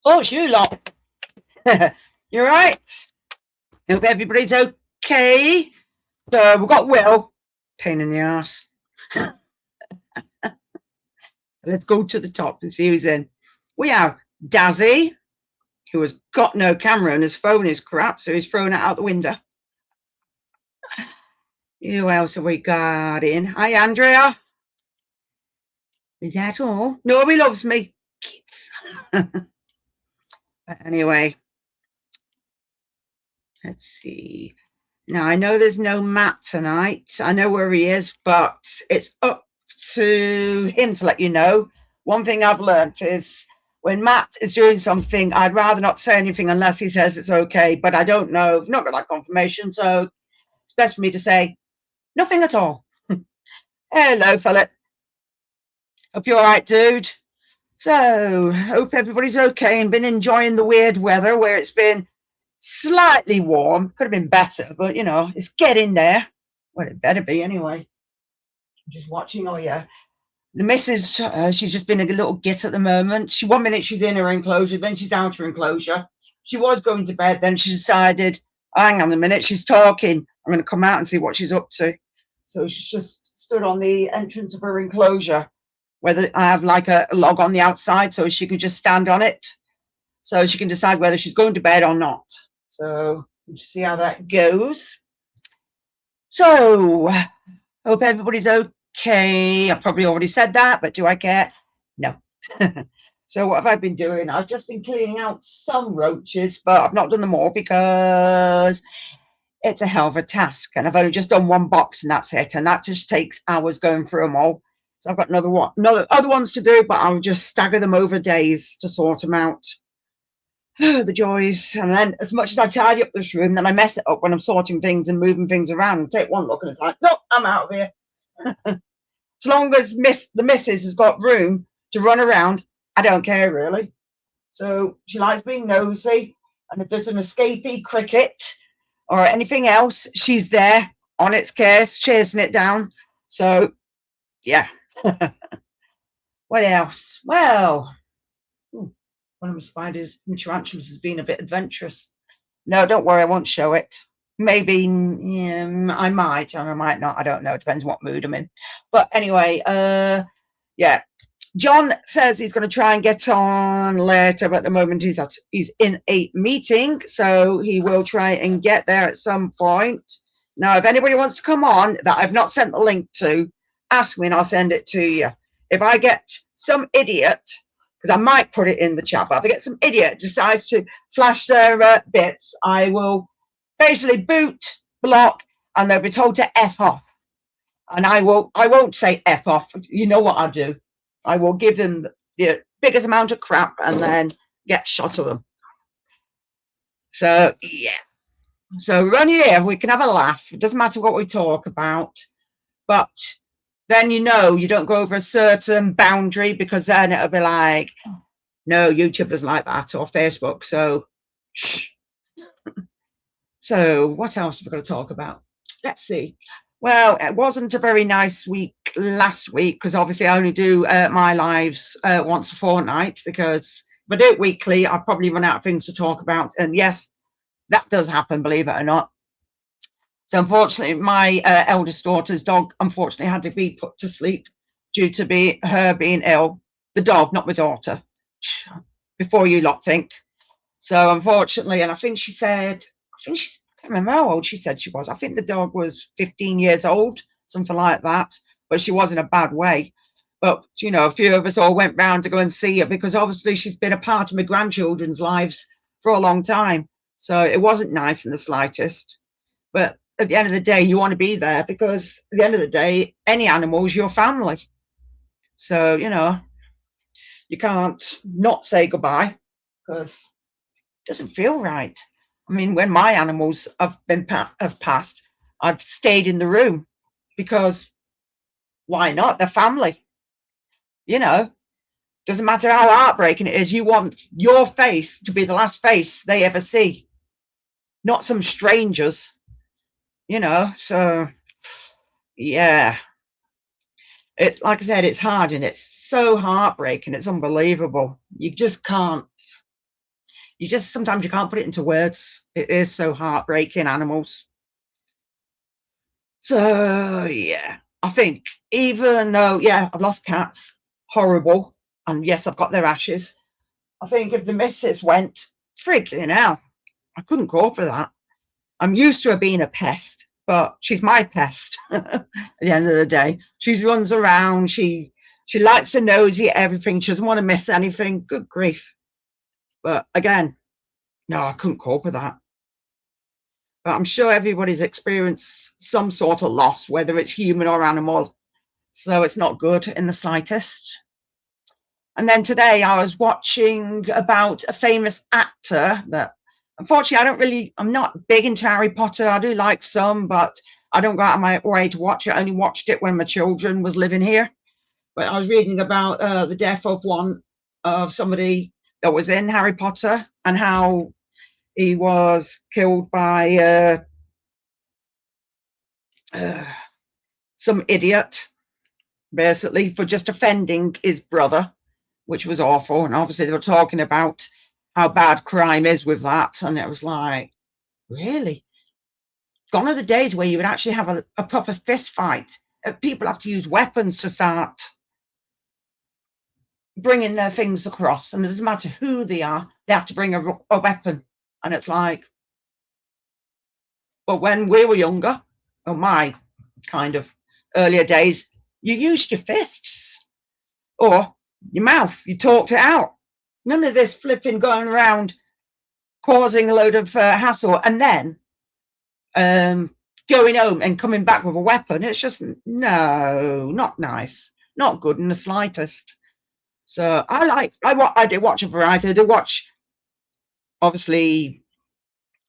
Oh, it's you lot. You're right. Hope everybody's okay. So we've got Will, pain in the ass. Let's go to the top and see who's in. We have Dazzy, who has got no camera and his phone is crap, so he's thrown it out the window. Who else have we got in? Hi, Andrea. Is that all? Nobody loves me. Kids. Anyway, let's see. Now, I know there's no Matt tonight. I know where he is, but it's up to him to let you know. One thing I've learned is when Matt is doing something, I'd rather not say anything unless he says it's okay, but I don't know. I've not got that confirmation, so it's best for me to say nothing at all. Hello, fella. Hope you're all right, dude. So, hope everybody's okay and been enjoying the weird weather where it's been slightly warm. Could have been better, but you know, it's getting there. Well, it better be anyway. I'm just watching. Oh, yeah. The missus, she's just been a little git at the moment. One minute she's in her enclosure, then she's out her enclosure. She was going to bed, then she decided, hang on a minute, she's talking. I'm going to come out and see what she's up to. So she's just stood on the entrance of her enclosure, whether I have like a log on the outside so she can just stand on it. So she can decide whether she's going to bed or not. So we'll see how that goes. So hope everybody's okay. I probably already said that, but do I care? No. So what have I been doing? I've just been cleaning out some roaches, but I've not done them all because it's a hell of a task. And I've only just done one box and that's it. And that just takes hours going through them all. So I've got other ones to do, but I'll just stagger them over days to sort them out. The joys. And then as much as I tidy up this room, then I mess it up when I'm sorting things and moving things around and take one look and it's like, no, I'm out of here. As long as the missus has got room to run around, I don't care really. So she likes being nosy, and if there's an escapee cricket or anything else, she's there on its case, chasing it down. So yeah. What else? Well, one of my spiders and tarantulas has been a bit adventurous. No, don't worry, I won't show it. Maybe I might, or I might not. I don't know. It depends what mood I'm in. But anyway, yeah. John says he's going to try and get on later, but at the moment he's in a meeting, so he will try and get there at some point. Now, if anybody wants to come on that I've not sent the link to, ask me and I'll send it to you. If I get some idiot, because I might put it in the chat, but if I get some idiot decides to flash their bits, I will basically boot, block, and they'll be told to F off. And I won't say F off. You know what I'll do. I will give them the biggest amount of crap and then get shot of them. So, yeah. So we're only here. We can have a laugh. It doesn't matter what we talk about. But then you know you don't go over a certain boundary because then it'll be like, no, YouTubers like that or Facebook. So, shh. So what else have we got to talk about? Let's see. Well, it wasn't a very nice week last week because obviously I only do my lives once a fortnight, because if I do it weekly, I'll probably run out of things to talk about. And yes, that does happen, believe it or not. So unfortunately, my eldest daughter's dog unfortunately had to be put to sleep due to her being ill. The dog, not my daughter, before you lot think. So unfortunately, and I think she's, I can't remember how old she said she was. I think the dog was 15 years old, something like that. But she was in a bad way. But, you know, a few of us all went round to go and see her because obviously she's been a part of my grandchildren's lives for a long time. So it wasn't nice in the slightest. But at the end of the day, you want to be there because at the end of the day, any animal is your family. So, you know, you can't not say goodbye because it doesn't feel right. I mean, when my animals have passed, I've stayed in the room because why not? They're family. You know, doesn't matter how heartbreaking it is. You want your face to be the last face they ever see, not some strangers. You know, so yeah, it's like I said, it's hard and it's so heartbreaking. It's unbelievable. You just can't sometimes you can't put it into words. It is so heartbreaking, animals. So yeah, I think even though, yeah, I've lost cats, horrible, and yes, I've got their ashes. I think if the missus went, freaking hell, I couldn't cope with that. I'm used to her being a pest, but she's my pest at the end of the day. She runs around, she likes to nosy at everything, she doesn't want to miss anything. Good grief. But again, no, I couldn't cope with that. But I'm sure everybody's experienced some sort of loss, whether it's human or animal. So it's not good in the slightest. And then today I was watching about a famous actor that, unfortunately, I'm not big into Harry Potter. I do like some, but I don't go out of my way to watch it. I only watched it when my children was living here. But I was reading about the death of somebody that was in Harry Potter and how he was killed by some idiot, basically, for just offending his brother, which was awful. And obviously they were talking about how bad crime is with that. And it was like, really? Gone are the days where you would actually have a proper fist fight. People have to use weapons to start bringing their things across. And it doesn't matter who they are, they have to bring a weapon. And it's like, but when we were younger, or my kind of earlier days, you used your fists or your mouth, you talked it out. None of this flipping going around causing a load of hassle and then going home and coming back with a weapon. It's just, no, not nice, not good in the slightest. So I do watch a variety. I do watch, obviously,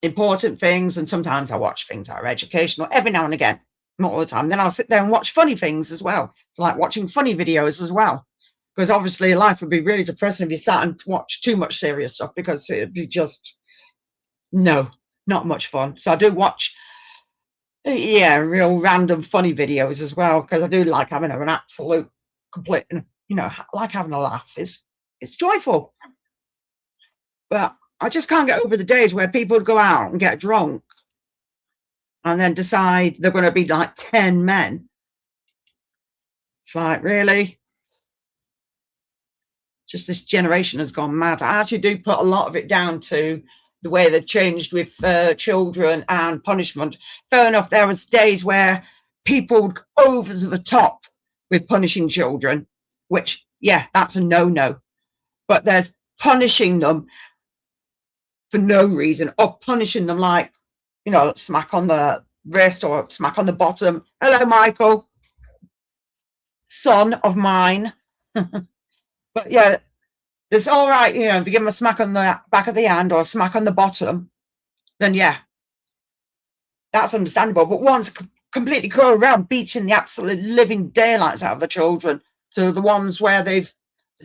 important things, and sometimes I watch things that are educational every now and again, not all the time. Then I'll sit there and watch funny things as well. It's like watching funny videos as well, because obviously life would be really depressing if you sat and watch too much serious stuff, because it'd be just, no, not much fun. So I do watch, yeah, real random funny videos as well, because I do like having an absolute complete, like having a laugh. It's joyful. But I just can't get over the days where people would go out and get drunk and then decide they're going to be like 10 men. It's like, really? Just this generation has gone mad. I actually do put a lot of it down to the way they've changed with children and punishment. Fair enough, there was days where people would go over the top with punishing children, which, yeah, that's a no-no. But there's punishing them for no reason, or punishing them like, smack on the wrist or smack on the bottom. Hello, Michael, son of mine. But yeah, it's all right, if you give them a smack on the back of the hand or a smack on the bottom, then yeah, that's understandable. But one's completely go around beating the absolute living daylights out of the children, to the ones where the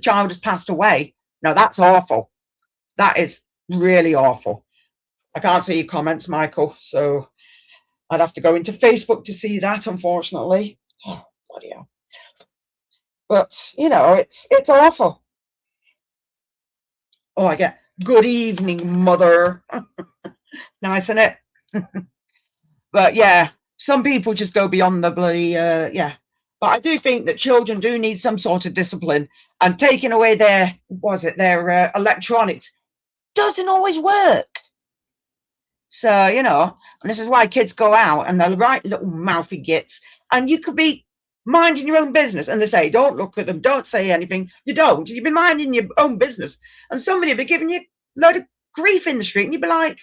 child has passed away. No, that's awful. That is really awful. I can't see your comments, Michael, so I'd have to go into Facebook to see that, unfortunately. Oh, bloody hell. But, it's awful. Oh, I get good evening, mother. Nice, isn't it? But yeah, some people just go beyond the bloody, yeah. But I do think that children do need some sort of discipline, and taking away their electronics doesn't always work. So, and this is why kids go out and they're the right little mouthy gits, and you could be minding your own business, and they say, don't look at them, don't say anything. You don't. You'd be minding your own business, and somebody would be giving you a load of grief in the street, and you'd be like,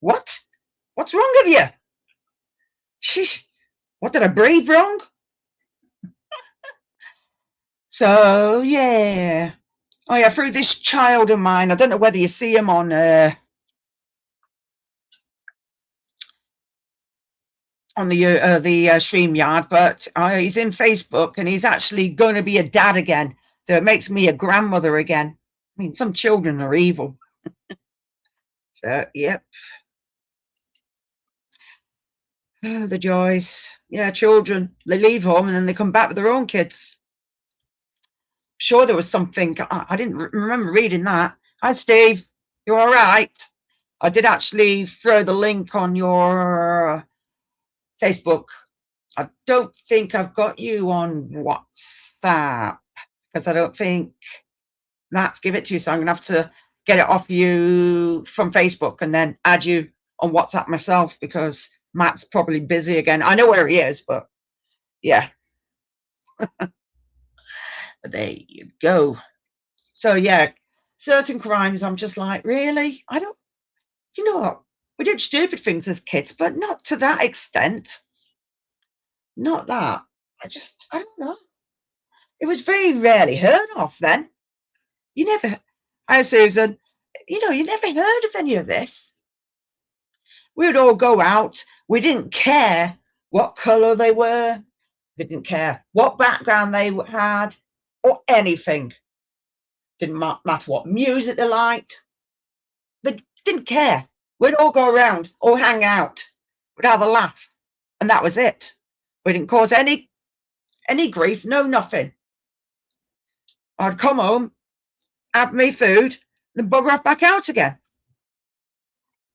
what? What's wrong with you? Sheesh. What, did I breathe wrong? So, yeah. Oh, yeah, through this child of mine, I don't know whether you see him on the StreamYard, but he's in Facebook, and he's actually going to be a dad again. So it makes me a grandmother again. I mean, some children are evil. So, yep. Oh, the joys. Yeah, children, they leave home and then they come back with their own kids. Sure, there was something, I didn't remember reading that. Hi, Steve. You all right? I did actually throw the link on your Facebook. I don't think I've got you on WhatsApp because I don't think Matt's give it to you. So I'm going to have to get it off you from Facebook and then add you on WhatsApp myself because Matt's probably busy again. I know where he is, but yeah. There you go. So yeah, certain crimes I'm just like, really? I don't, you know what? We did stupid things as kids, but not to that extent. Not that. I don't know. It was very rarely heard of then. You never, hi Susan, you never heard of any of this. We would all go out. We didn't care what colour they were. We didn't care what background they had or anything. Didn't matter what music they liked. They didn't care. We'd all go around, all hang out. We'd have a laugh. And that was it. We didn't cause any grief, no nothing. I'd come home, have me food, then bugger off back out again.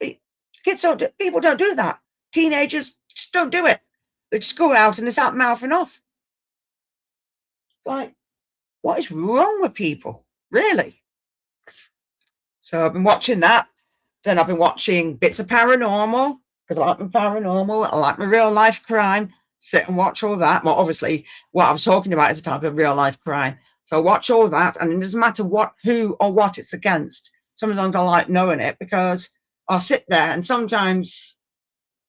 People don't do that. Teenagers just don't do it. They just go out and they start mouthing off. Like, what is wrong with people? Really? So I've been watching that. Then I've been watching bits of paranormal because I like my paranormal. I like my real life crime. Sit and watch all that. Well, obviously, what I was talking about is a type of real life crime. So I watch all that, and it doesn't matter who or what it's against. Sometimes I like knowing it because I'll sit there and sometimes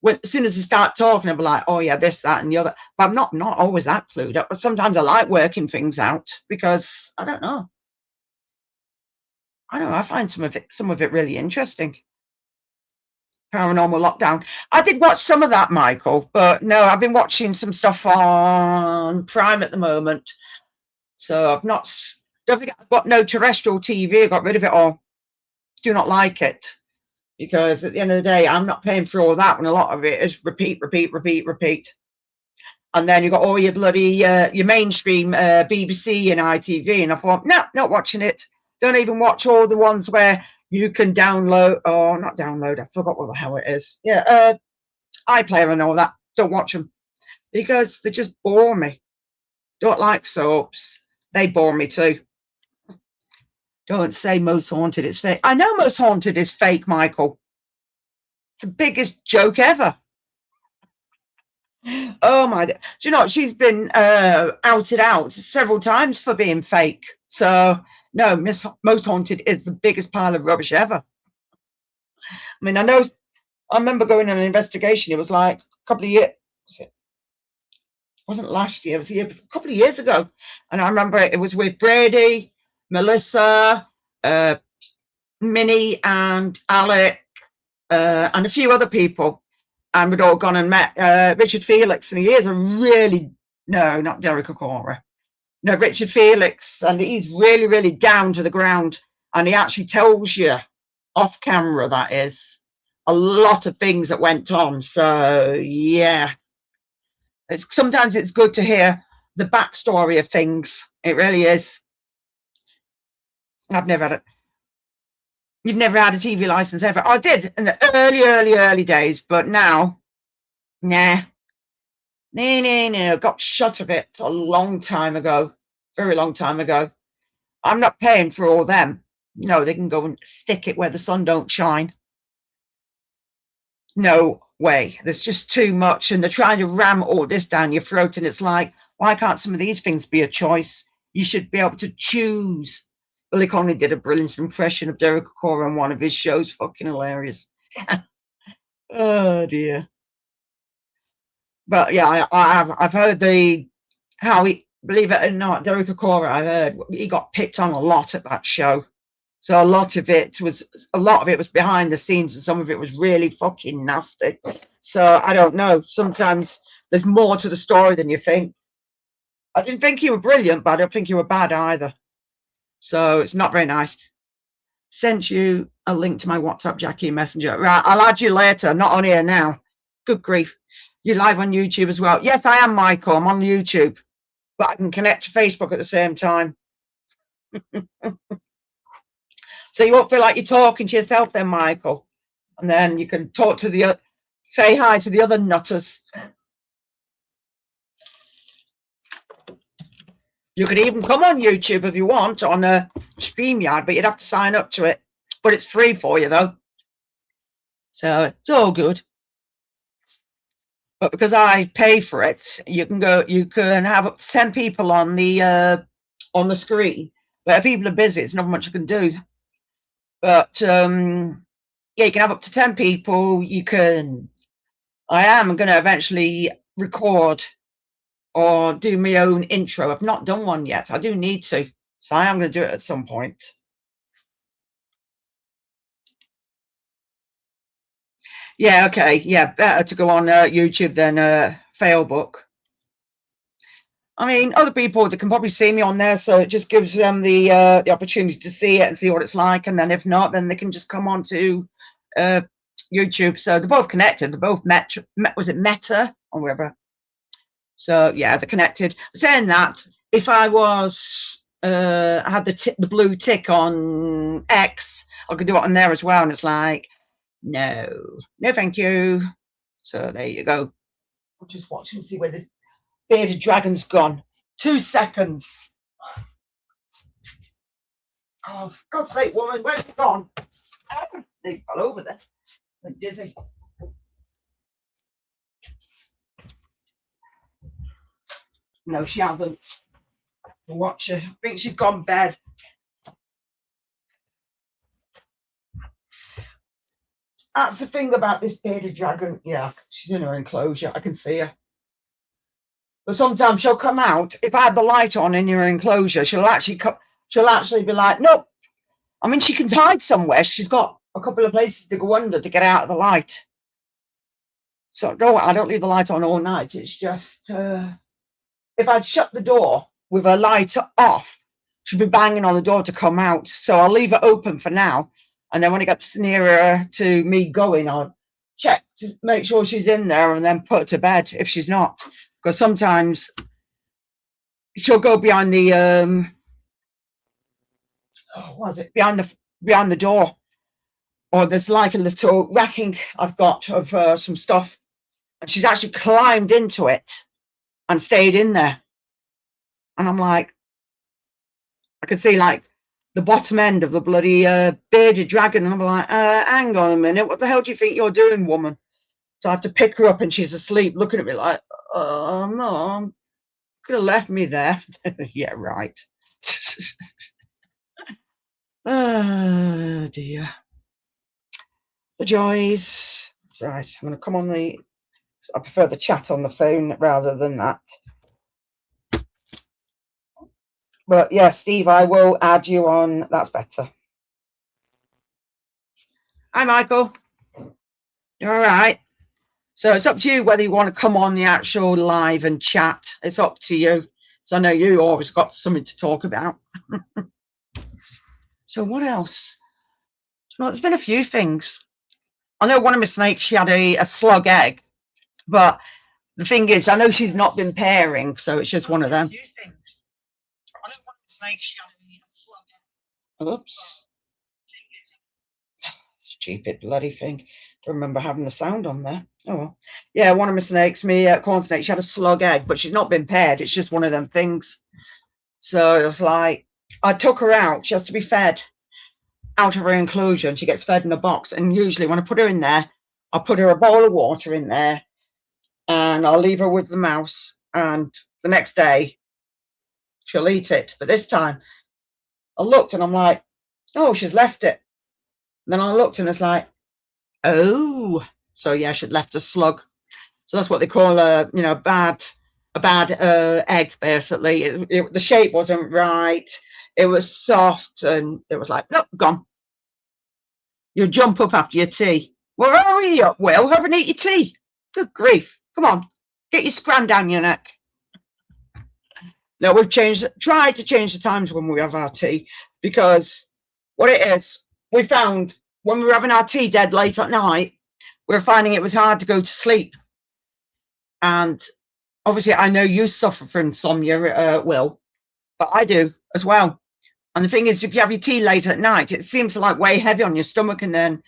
as soon as they start talking, I'll be like, oh yeah, this, that, and the other. But I'm not always that clued up. But sometimes I like working things out because I don't know. I find some of it really interesting. Paranormal Lockdown. I did watch some of that, Michael, but no, I've been watching some stuff on Prime at the moment. So don't forget, I've got no terrestrial TV. I got rid of it all. Do not like it because at the end of the day, I'm not paying for all that when a lot of it is repeat. And then you've got all your bloody, your mainstream BBC and ITV. And I thought, no, not watching it. Don't even watch all the ones where you can download, or not download, I forgot what the hell it is. Yeah, iPlayer and all that. Don't watch them because they just bore me. Don't like soaps. They bore me too. Don't say Most Haunted is fake. I know Most Haunted is fake, Michael. It's the biggest joke ever. Oh my, do you know, she's been outed out several times for being fake. So no, Most Haunted is the biggest pile of rubbish ever. I mean, I remember going on an investigation. It was like a couple of years. It wasn't last year. It was a couple of years ago. And I remember it was with Brady, Melissa, Minnie, and Alec, and a few other people. And we'd all gone and met Richard Felix, and he is no, not Derek O'Cora. No, Richard Felix, and he's really, really down to the ground. And he actually tells you off camera, that is, a lot of things that went on. So yeah, sometimes it's good to hear the backstory of things. It really is. I've never had it. You've never had a TV license ever? I did in the early days, but now, nah. No. Got shut of it a long time ago. Very long time ago. I'm not paying for all them. No, they can go and stick it where the sun don't shine. No way. There's just too much, and they're trying to ram all this down your throat, and it's like, why can't some of these things be a choice? You should be able to choose. Billy Connolly did a brilliant impression of Derek O'Cora on one of his shows. Fucking hilarious. Oh dear. But yeah, I've heard how he, believe it or not, Derek O'Cora, I heard he got picked on a lot at that show. So a lot of it was behind the scenes, and some of it was really fucking nasty. So I don't know. Sometimes there's more to the story than you think. I didn't think you were brilliant, but I don't think you were bad either. So it's not very nice. Sent you a link to my WhatsApp, Jackie Messenger. Right, I'll add you later. Not on here now. Good grief. You're live on YouTube as well. Yes, I am, Michael. I'm on YouTube, but I can connect to Facebook at the same time. So you won't feel like you're talking to yourself then, Michael. And then you can talk to the say hi to the other nutters. You could even come on YouTube if you want on a StreamYard, but you'd have to sign up to it. But it's free for you though. So it's all good. But because I pay for it, you can have up to 10 people on the screen. But if people are busy, it's not much you can do. But yeah, you can have up to 10 people. I am going to eventually record or do my own intro. I've not done one yet. I do need to. So I am going to do it at some point. Yeah, okay. Yeah, better to go on YouTube than Failbook. I mean, other people that can probably see me on there, so it just gives them the opportunity to see it and see what it's like. And then if not, then they can just come on to YouTube. So they're both connected. They're both was it Meta or whatever? So yeah, they're connected. Saying that, if I was I had the blue tick on X, I could do it on there as well. And it's like, no, thank you. So there you go. I'll just watch and see where this bearded dragon's gone. 2 seconds. Oh, for God's sake, woman, where's it gone? They fell over there. I'm dizzy. No, she hasn't. Watch her. I think she's gone bed. That's the thing about this bearded dragon. Yeah, she's in her enclosure. I can see her. But sometimes she'll come out. If I have the light on in your enclosure, she'll actually be like, nope. I mean, she can hide somewhere. She's got a couple of places to go under to get out of the light. So I don't leave the light on all night. It's just if I'd shut the door with her light off, she'd be banging on the door to come out. So I'll leave it open for now. And then when it gets nearer to me going, I'll check to make sure she's in there and then put her to bed if she's not. Because sometimes she'll go behind the behind the door, or there's like a little racking I've got of some stuff, and she's actually climbed into it and stayed in there. And I'm like, I could see like the bottom end of the bloody bearded dragon, and I'm like, hang on a minute, what the hell do you think you're doing, woman? So I have to pick her up, and she's asleep, looking at me like, Mom, could have left me there. Yeah, right. Oh dear. The joys. Right, I'm going to come on I prefer the chat on the phone rather than that. But yeah, Steve, I will add you on. That's better. Hi, Michael. You're all right. So it's up to you whether you want to come on the actual live and chat. It's up to you. So I know you always got something to talk about. So what else? Well, there's been a few things. I know one of my snakes, she had a slug egg. But the thing is, I know she's not been pairing, so it's just one of them. Oops. Stupid bloody thing. Don't remember having the sound on there. Oh well. Yeah, one of my snakes, corn snake, she had a slug egg, but she's not been paired. It's just one of them things. So it was like, I took her out. She has to be fed out of her enclosure, and she gets fed in a box. And usually when I put her in there, I'll put her a bowl of water in there, and I'll leave her with the mouse, and the next day she'll eat it. But this time I looked and I'm like, oh, she's left it. And then I looked and it's like, oh, so yeah, she'd left a slug. So that's what they call a bad egg, basically. The shape wasn't right. It was soft, and it was like, nope, gone. You'll jump up after your tea. Where are you? Well, haven't eat your tea. Good grief. Come on, get your scram down your neck. No, we've tried to change the times when we have our tea, because what it is, we found when we were having our tea dead late at night, we were finding it was hard to go to sleep. And obviously, I know you suffer from insomnia, Will, but I do as well. And the thing is, if you have your tea late at night, it seems to like weigh heavy on your stomach, and then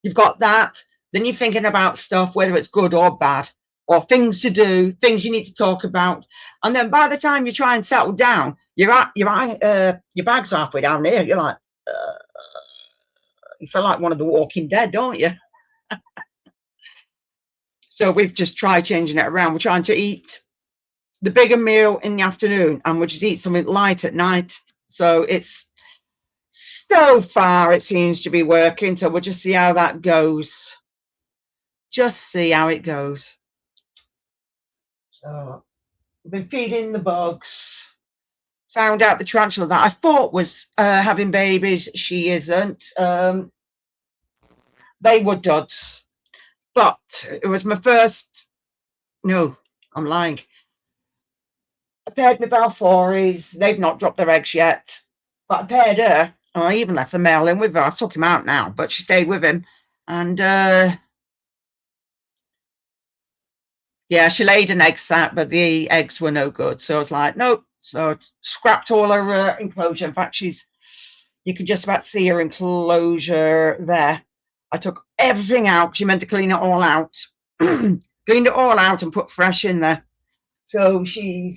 you've got that. Then you're thinking about stuff, whether it's good or bad, or things to do, things you need to talk about. And then by the time you try and settle down, your bag's halfway down here. You're like, you feel like one of the Walking Dead, don't you? So we've just tried changing it around. We're trying to eat the bigger meal in the afternoon, and we'll just eat something light at night. So it's so far it seems to be working. So we'll just see how that goes. Just see how it goes. So I've been feeding the bugs. Found out the tarantula that I thought was having babies. She isn't. They were duds. But it was my first. No, I'm lying. I paired my Balfouries. They've not dropped their eggs yet. But I paired her. And I even left the male in with her. I took him out now, but she stayed with him. And yeah, she laid an egg sac, but the eggs were no good. So I was like, nope. So I scrapped all her enclosure. In fact, you can just about see her enclosure there. I took everything out. She meant to clean it all out. Cleaned it all out and put fresh in there. So she'll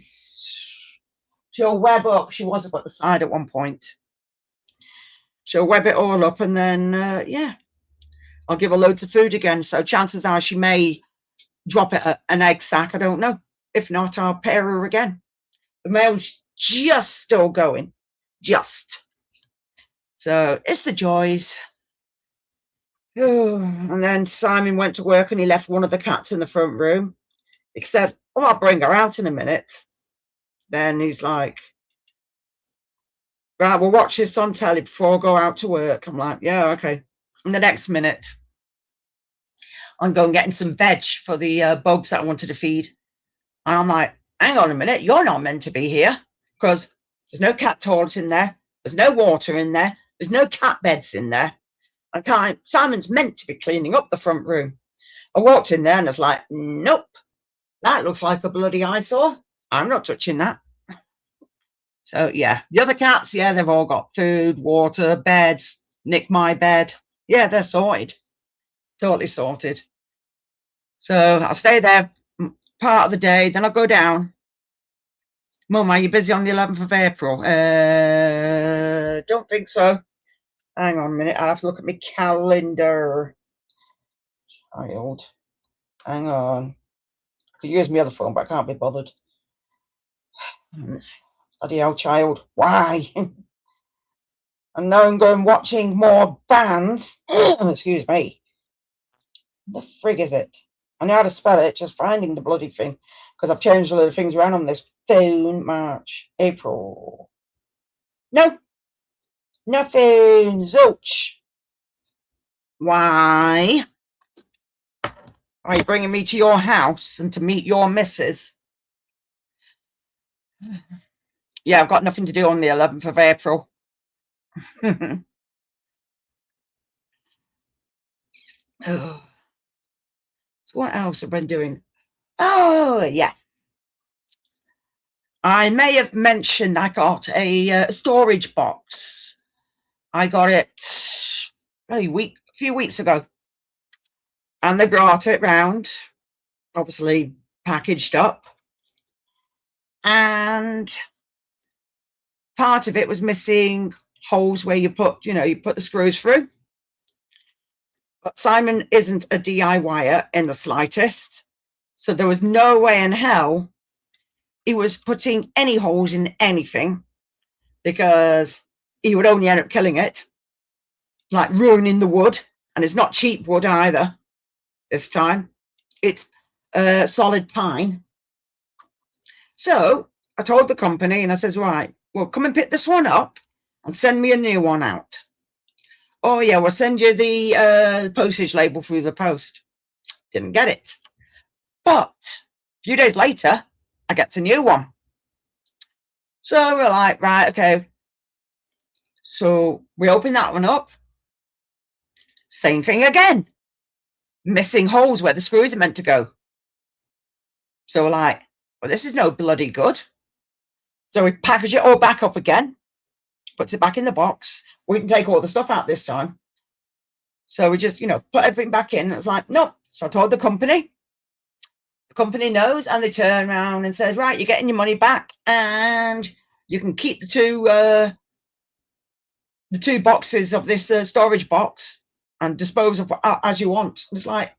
web up. She was up at the side at one point. She'll web it all up, and then yeah, I'll give her loads of food again. So chances are she may drop it an egg sac. I don't know. If not, I'll pair her again. The male's just still going. Just. So it's the joys. Oh, and then Simon went to work and he left one of the cats in the front room. He said, oh, I'll bring her out in a minute. Then he's like, right, we'll watch this on telly before I go out to work. I'm like, yeah, okay. And the next minute, I'm going getting some veg for the bugs that I wanted to feed. And I'm like, hang on a minute, you're not meant to be here, because there's no cat toilets in there. There's no water in there. There's no cat beds in there. Simon's meant to be cleaning up the front room. I walked in there and I was like, nope, that looks like a bloody eyesore. I'm not touching that. So yeah, the other cats, yeah, they've all got food, water, beds. Nick my bed. Yeah, they're sorted. Totally sorted. So I'll stay there part of the day, then I'll go down. Mum, are you busy on the 11th of April? Don't think so. Hang on a minute, I have to look at my calendar. Child. Hang on. I could use my other phone, but I can't be bothered. Bloody hell, child. Why? And now I'm going watching more bands. Excuse me. The frig is it? I know how to spell it, just finding the bloody thing. Because I've changed a lot of things around on this phone. March, April. No. Nothing. Zilch. Why are you bringing me to your house and to meet your missus? Yeah, I've got nothing to do on the 11th of April. Oh. So what else have I been doing? Oh, yes. I may have mentioned I got a storage box. I got it a few weeks ago. And they brought it round, obviously packaged up. And part of it was missing holes where you put the screws through. But Simon isn't a DIYer in the slightest. So there was no way in hell he was putting any holes in anything, because he would only end up killing it, like ruining the wood. And it's not cheap wood either this time. It's solid pine. So I told the company and I says, right, well, come and pick this one up and send me a new one out. Oh, yeah, we'll send you the postage label through the post. Didn't get it. But a few days later, I get a new one. So we're like, right, okay. So we open that one up. Same thing again. Missing holes where the screws are meant to go. So we're like, well, this is no bloody good. So we package it all back up again. puts it back in the box. We can take all the stuff out this time. So we just, put everything back in. It's like, nope. So I told the company. The company knows, and they turn around and says, right, you're getting your money back, and you can keep the two boxes of this storage box and dispose of as you want. It's like,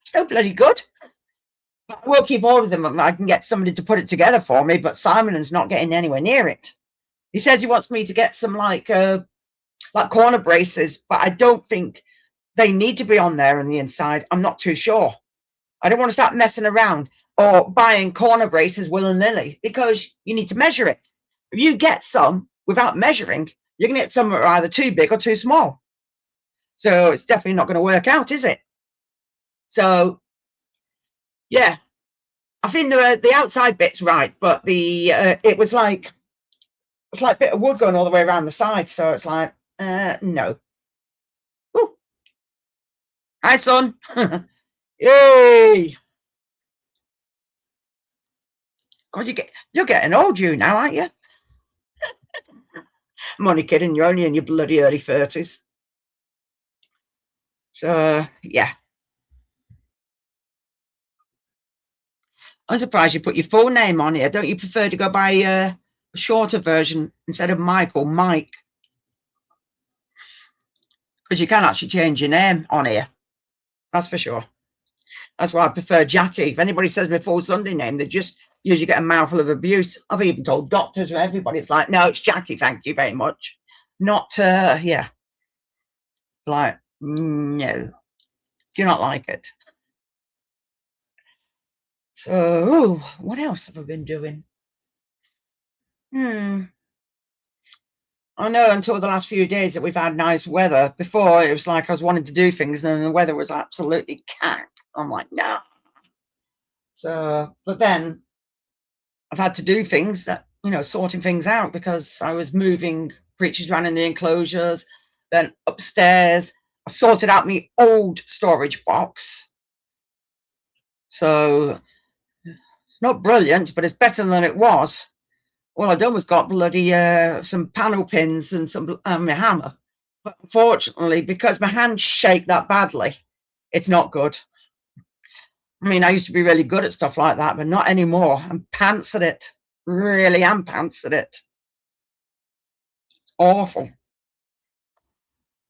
so bloody good. I will keep all of them. I can get somebody to put it together for me, but Simon's not getting anywhere near it. He says he wants me to get some like corner braces, but I don't think they need to be on there on the inside. I'm not too sure. I don't want to start messing around or buying corner braces willy-nilly, because you need to measure it. If you get some without measuring, you're going to get some that are either too big or too small. So it's definitely not going to work out, is it? So, yeah, I think the outside bit's right, but it was like a bit of wood going all the way around the side. So it's like, no. Ooh. Hi, son. Yay. God, you're getting old, you now, aren't you? I'm only kidding. You're only in your bloody early 30s. So, yeah. I'm surprised you put your full name on here. Don't you prefer to go by a shorter version instead of Mike or Mike? Because you can actually change your name on here. That's for sure. That's why I prefer Jackie. If anybody says my full Sunday name, they just usually get a mouthful of abuse. I've even told doctors and everybody, it's like, no, it's Jackie, thank you very much. Not, yeah. Like, no. Do not like it. So, what else have I been doing? I know until the last few days that we've had nice weather. Before, it was like I was wanting to do things, and the weather was absolutely cack. I'm like, no. So, but then I've had to do things that, sorting things out, because I was moving creatures around in the enclosures. Then upstairs, I sorted out my old storage box. So it's not brilliant, but it's better than it was. All I've done was got bloody some panel pins and some my hammer. But unfortunately, because my hands shake that badly, it's not good. I mean, I used to be really good at stuff like that, but not anymore. I'm pants at it. Really am pants at it. It's awful.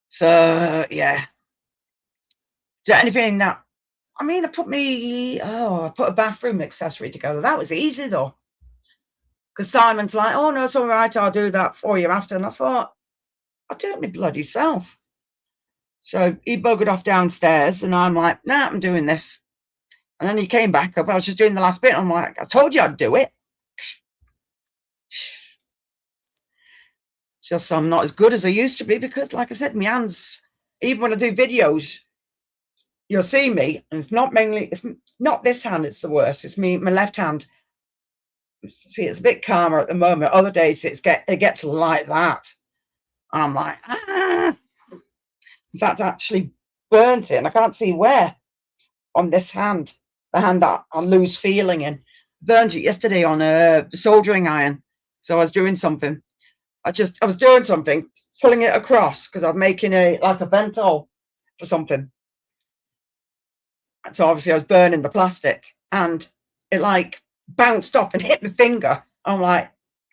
So, yeah. Is there anything that... I mean, I put a bathroom accessory together. That was easy, though. Because Simon's like, oh, no, it's all right. I'll do that for you after. And I thought, I'll do it my bloody self. So he buggered off downstairs, and I'm like, nah, I'm doing this. And then he came back up. I was just doing the last bit. I'm like, I told you I'd do it. Just I'm not as good as I used to be, because, like I said, my hands, even when I do videos, you'll see me, and it's not this hand, it's the worst. It's my left hand. See, it's a bit calmer at the moment. Other days it gets like that. And I'm like, ah. In fact, I actually burnt it, and I can't see where on this hand, the hand that I lose feeling in. Burnt it yesterday on a soldering iron. So I was doing something. I was doing something, pulling it across, because I was making a vent hole for something. So obviously I was burning the plastic, and it like bounced off and hit my finger. I'm like,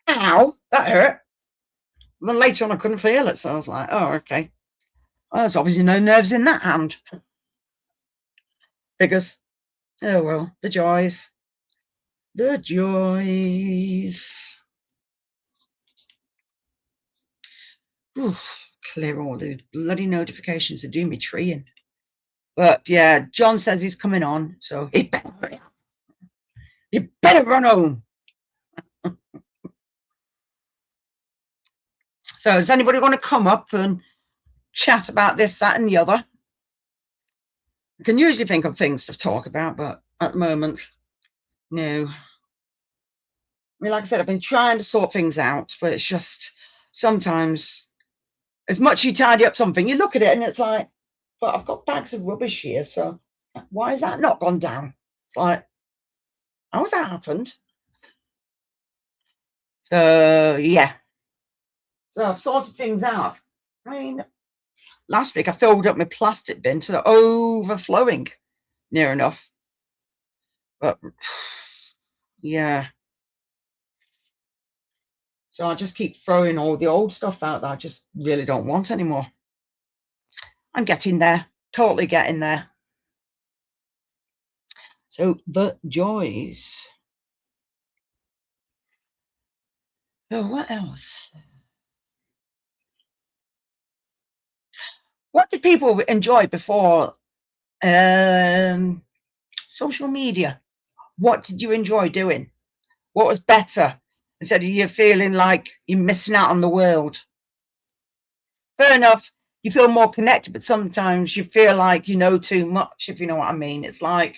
ow, that hurt. And then later on I couldn't feel it, so I was like, oh, okay. Well, there's obviously no nerves in that hand. Figures. Oh well, the joys. The joys. Ooh, clear all the bloody notifications to do me treeing. But yeah, John says he's coming on, so he better hurry up. You better run home. So does anybody want to come up and chat about this, that, and the other? I can usually think of things to talk about, but at the moment, no. I mean, like I said, I've been trying to sort things out, but it's just sometimes, as much as you tidy up something, you look at it and it's like, but I've got bags of rubbish here, so why has that not gone down? It's like, how's that happened? So, yeah. So I've sorted things out. I mean, last week I filled up my plastic bin to the overflowing, near enough. But yeah. So I just keep throwing all the old stuff out that I just really don't want anymore. I'm getting there, totally getting there. So the joys. So what else? What did people enjoy before social media? What did you enjoy doing? What was better? Instead of you feeling like you're missing out on the world. Fair enough, you feel more connected, but sometimes you feel like you know too much, if you know what I mean. It's like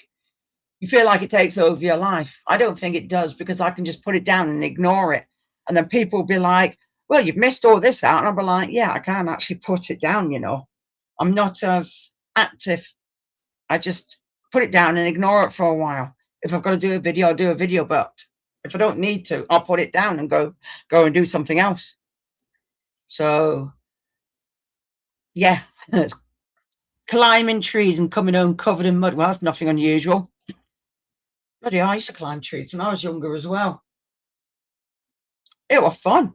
you feel like it takes over your life. I don't think it does, because I can just put it down and ignore it. And then people will be like, well, you've missed all this out. And I'll be like, yeah, I can't actually put it down, you know. I'm not as active. I just put it down and ignore it for a while. If I've got to do a video, I'll do a video. But if I don't need to, I'll put it down and go and do something else. So, yeah, climbing trees and coming home covered in mud. Well, that's nothing unusual. Bloody hell, I used to climb trees when I was younger as well. It was fun.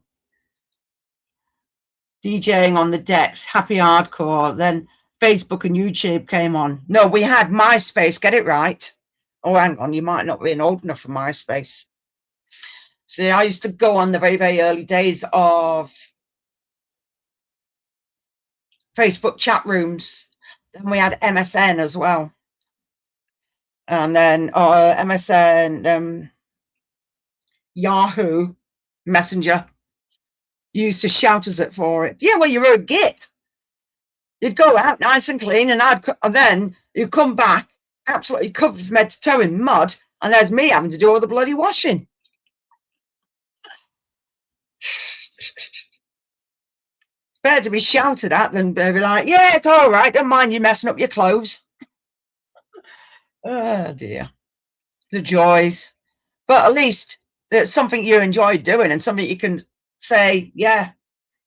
DJing on the decks, happy hardcore. Then Facebook and YouTube came on. No, we had MySpace. Get it right. Oh, hang on, you might not be old enough for MySpace. See, I used to go on the very, very early days of Facebook chat rooms. Then we had MSN as well. And then MSN, Yahoo Messenger. You used to shout us at for it. Yeah, well, you were a git. You'd go out nice and clean, and then you'd come back absolutely covered from head to toe in mud, and there's me having to do all the bloody washing. It's better to be shouted at than be like, yeah, it's all right, don't mind you messing up your clothes. Oh, dear. The joys. But at least it's something you enjoy doing and something you can say, yeah,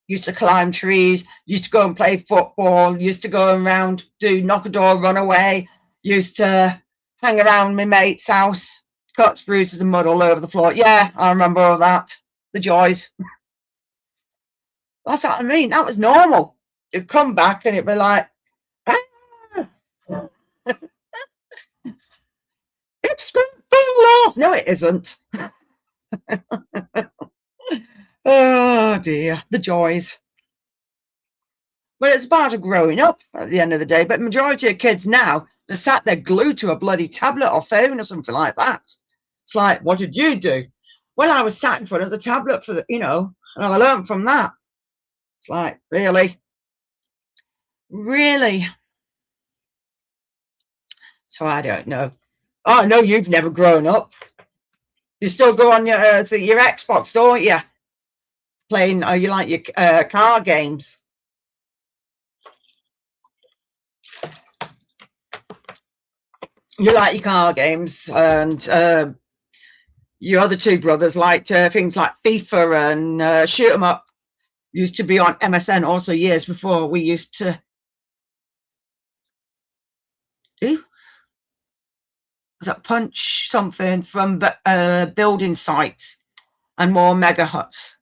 used to climb trees, used to go and play football, used to go around, do knock a door, run away, used to hang around my mate's house, cuts, bruises and mud all over the floor. Yeah, I remember all that. The joys. That's what I mean. That was normal. You'd come back and it'd be like, ah, it's going to fall off. No, it isn't. Oh dear, the joys. But it's part of growing up at the end of the day. But majority of kids now, they're sat there glued to a bloody tablet or phone or something like that. It's like, what did you do? Well, I was sat in front of the tablet for the, you know, and I learned from that. It's like, really? Really? So I don't know. Oh, I know you've never grown up. You still go on your Xbox, don't you? Playing, you like your car games. You like your car games, and your other two brothers liked things like FIFA and Shoot 'em Up. Used to be on MSN also years before we used to do. Was that Punch something from building sites and more mega huts?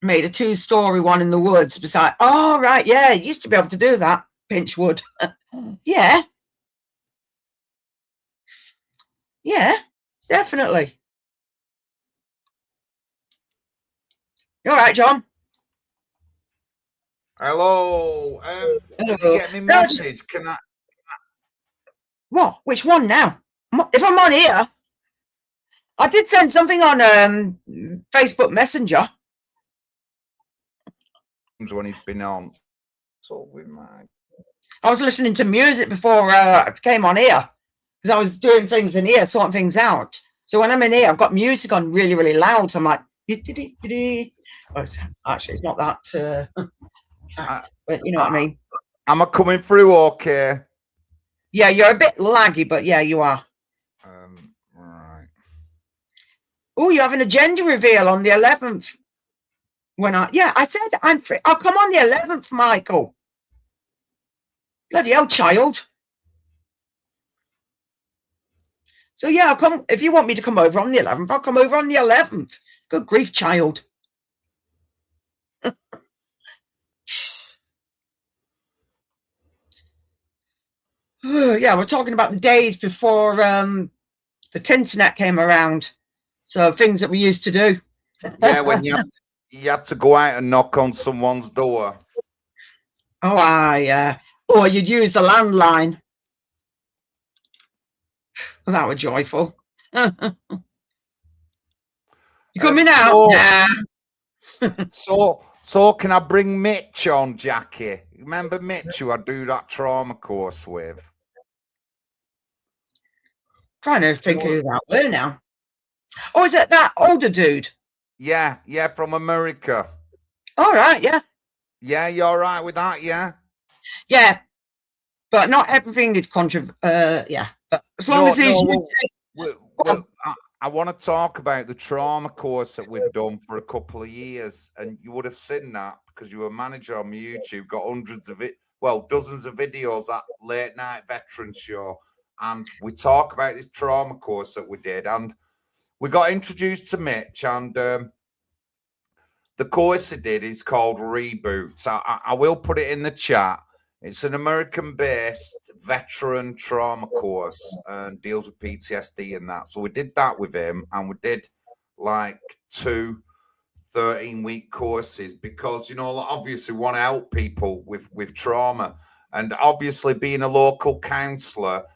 Made a 2-story one in the woods beside. Oh, right, yeah, used to be able to do that. Pinch wood. Yeah. Yeah, definitely. You all right, John? Hello. Hello. Did you get me message? Can I? What? Which one now? If I'm on here, I did send something on Facebook Messenger. When he's been on. So we might. I was listening to music before I came on here because I was doing things in here, sorting things out. So when I'm in here, I've got music on really, really loud. So I'm like, oh, actually, it's not that. But you know what I mean. Am I coming through okay? Yeah, you're a bit laggy, but yeah, you are. Right. Oh, you're having a gender reveal on the 11th. I said I'm free. I'll come on the 11th, Michael. Bloody hell, child. So yeah, I'll come. If you want me to come over on the 11th, I'll come over on the 11th. Good grief, child. Yeah, we're talking about the days before the internet came around. So things that we used to do. Yeah, when you had to go out and knock on someone's door. Oh, or you'd use the landline. Well, that was joyful. You coming out? So can I bring Mitch on, Jackie? Remember Mitch, who I do that trauma course with? Trying to think who that were now. Oh, is it that older dude? Yeah, from America. All right, yeah. Yeah, you all right with that? Yeah. Yeah, but not everything is yeah, but as long as he's. I want to talk about the trauma course that we've done for a couple of years, and you would have seen that because you were a manager on my YouTube. Got dozens of videos at Late Night Veteran Show, and we talk about this trauma course that we did, and we got introduced to Mitch, and the course he did is called Reboots. I will put it in the chat. It's an American-based veteran trauma course and deals with PTSD and that. So we did that with him, and we did like 2 13-week courses because, obviously we want to help people with trauma. And obviously being a local counsellor,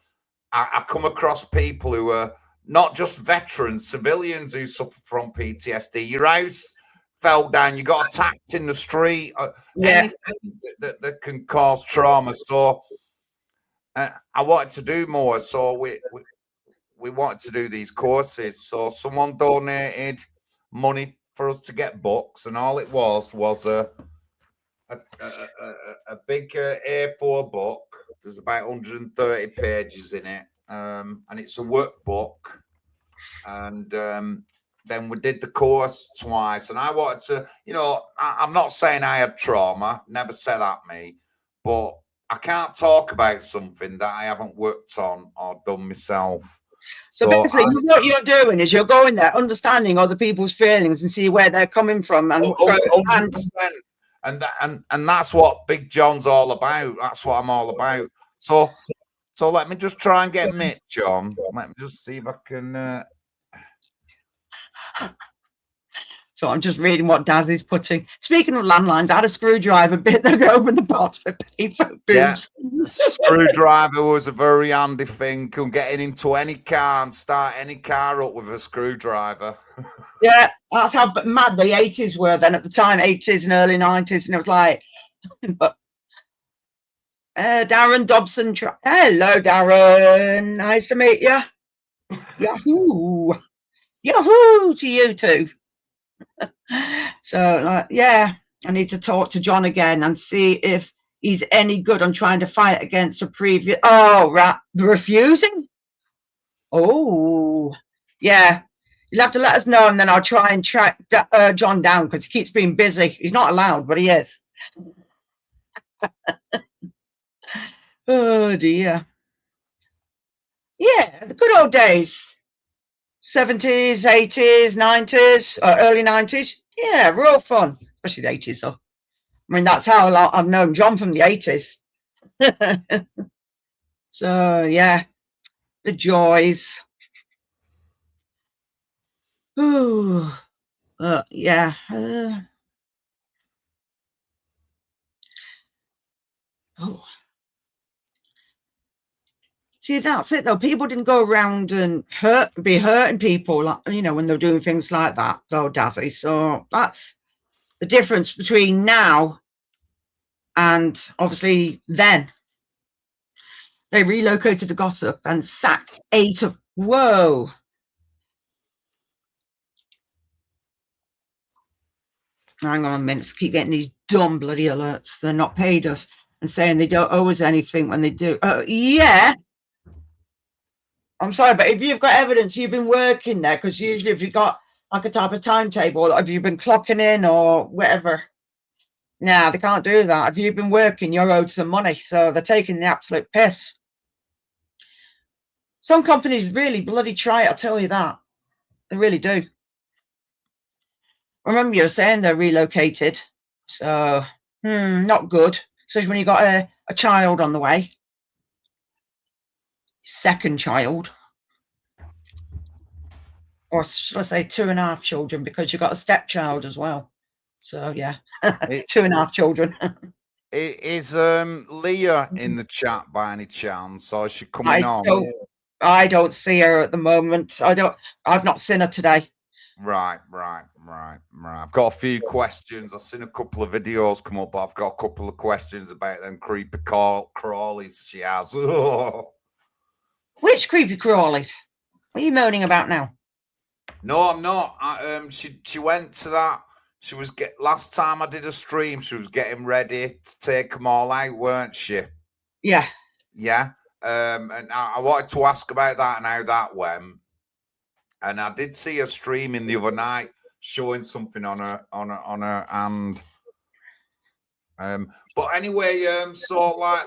I come across people who are not just veterans, civilians who suffer from PTSD. Your house fell down, you got attacked in the street, anything that can cause trauma. So I wanted to do more. So we wanted to do these courses. So someone donated money for us to get books, and all it was a big A4 book. There's about 130 pages in it, and it's a workbook. And then we did the course twice, and I wanted to, I'm not saying I had trauma, never said at me, but I can't talk about something that I haven't worked on or done myself. So basically, what you're doing is you're going there, understanding other people's feelings and see where they're coming from, and 100%. And that's what Big John's all about. That's what I'm all about. So let me just try and get Mitch on. Let me just see if I can. So I'm just reading what Daz is putting. Speaking of landlines, I had a screwdriver bit that go open the box for paper boobs. Yeah, screwdriver was a very handy thing. Getting into any car and start any car up with a screwdriver. Yeah, that's how mad the 80s were then at the time, 80s and early 90s. And it was like, but Darren Dobson. Hello, Darren. Nice to meet you. Yahoo. Yahoo to you too. So yeah, I need to talk to John again and see if he's any good on trying to fight against a previous. Oh, right, the refusing. Oh, yeah. You'll have to let us know, and then I'll try and track John down because he keeps being busy. He's not allowed, but he is. Oh dear. Yeah, the good old days. 70s, 80s, 90s, early 90s. Yeah, real fun, especially the 80s. So, I mean, that's how I've known John from the 80s. So, yeah, the joys. Ooh, yeah. Oh. See, that's it though. People didn't go around and be hurting people, like, when they're doing things like that, though, Dazzy. So that's the difference between now and obviously then. They relocated the gossip and sacked 8 of. Whoa. Hang on a minute. I keep getting these dumb bloody alerts. They're not paid us and saying they don't owe us anything when they do. Yeah. I'm sorry, but if you've got evidence you've been working there, because usually if you've got like a type of timetable. Have you been clocking in or whatever? Nah, they can't do that. Have you been working? You're owed some money. So they're taking the absolute piss. Some companies really bloody try it, I'll tell you that. They really do. Remember, you were saying they're relocated. So, not good. Especially when you got a child on the way. Second child. Or should I say 2.5 children, because you've got a stepchild as well. So, yeah, 2.5 children. Is Leah in the chat by any chance, or is she coming on? I don't see her at the moment. I've not seen her today. Right. I've got a few questions. I've seen a couple of videos come up, but I've got a couple of questions about them creepy crawlies she has. Which creepy crawlies? What are you moaning about now? No, I'm not. She went to that. She was last time I did a stream, she was getting ready to take them all out, weren't she? Yeah. Yeah. And I wanted to ask about that and how that went. And I did see her streaming the other night, showing something on her hand. But anyway, so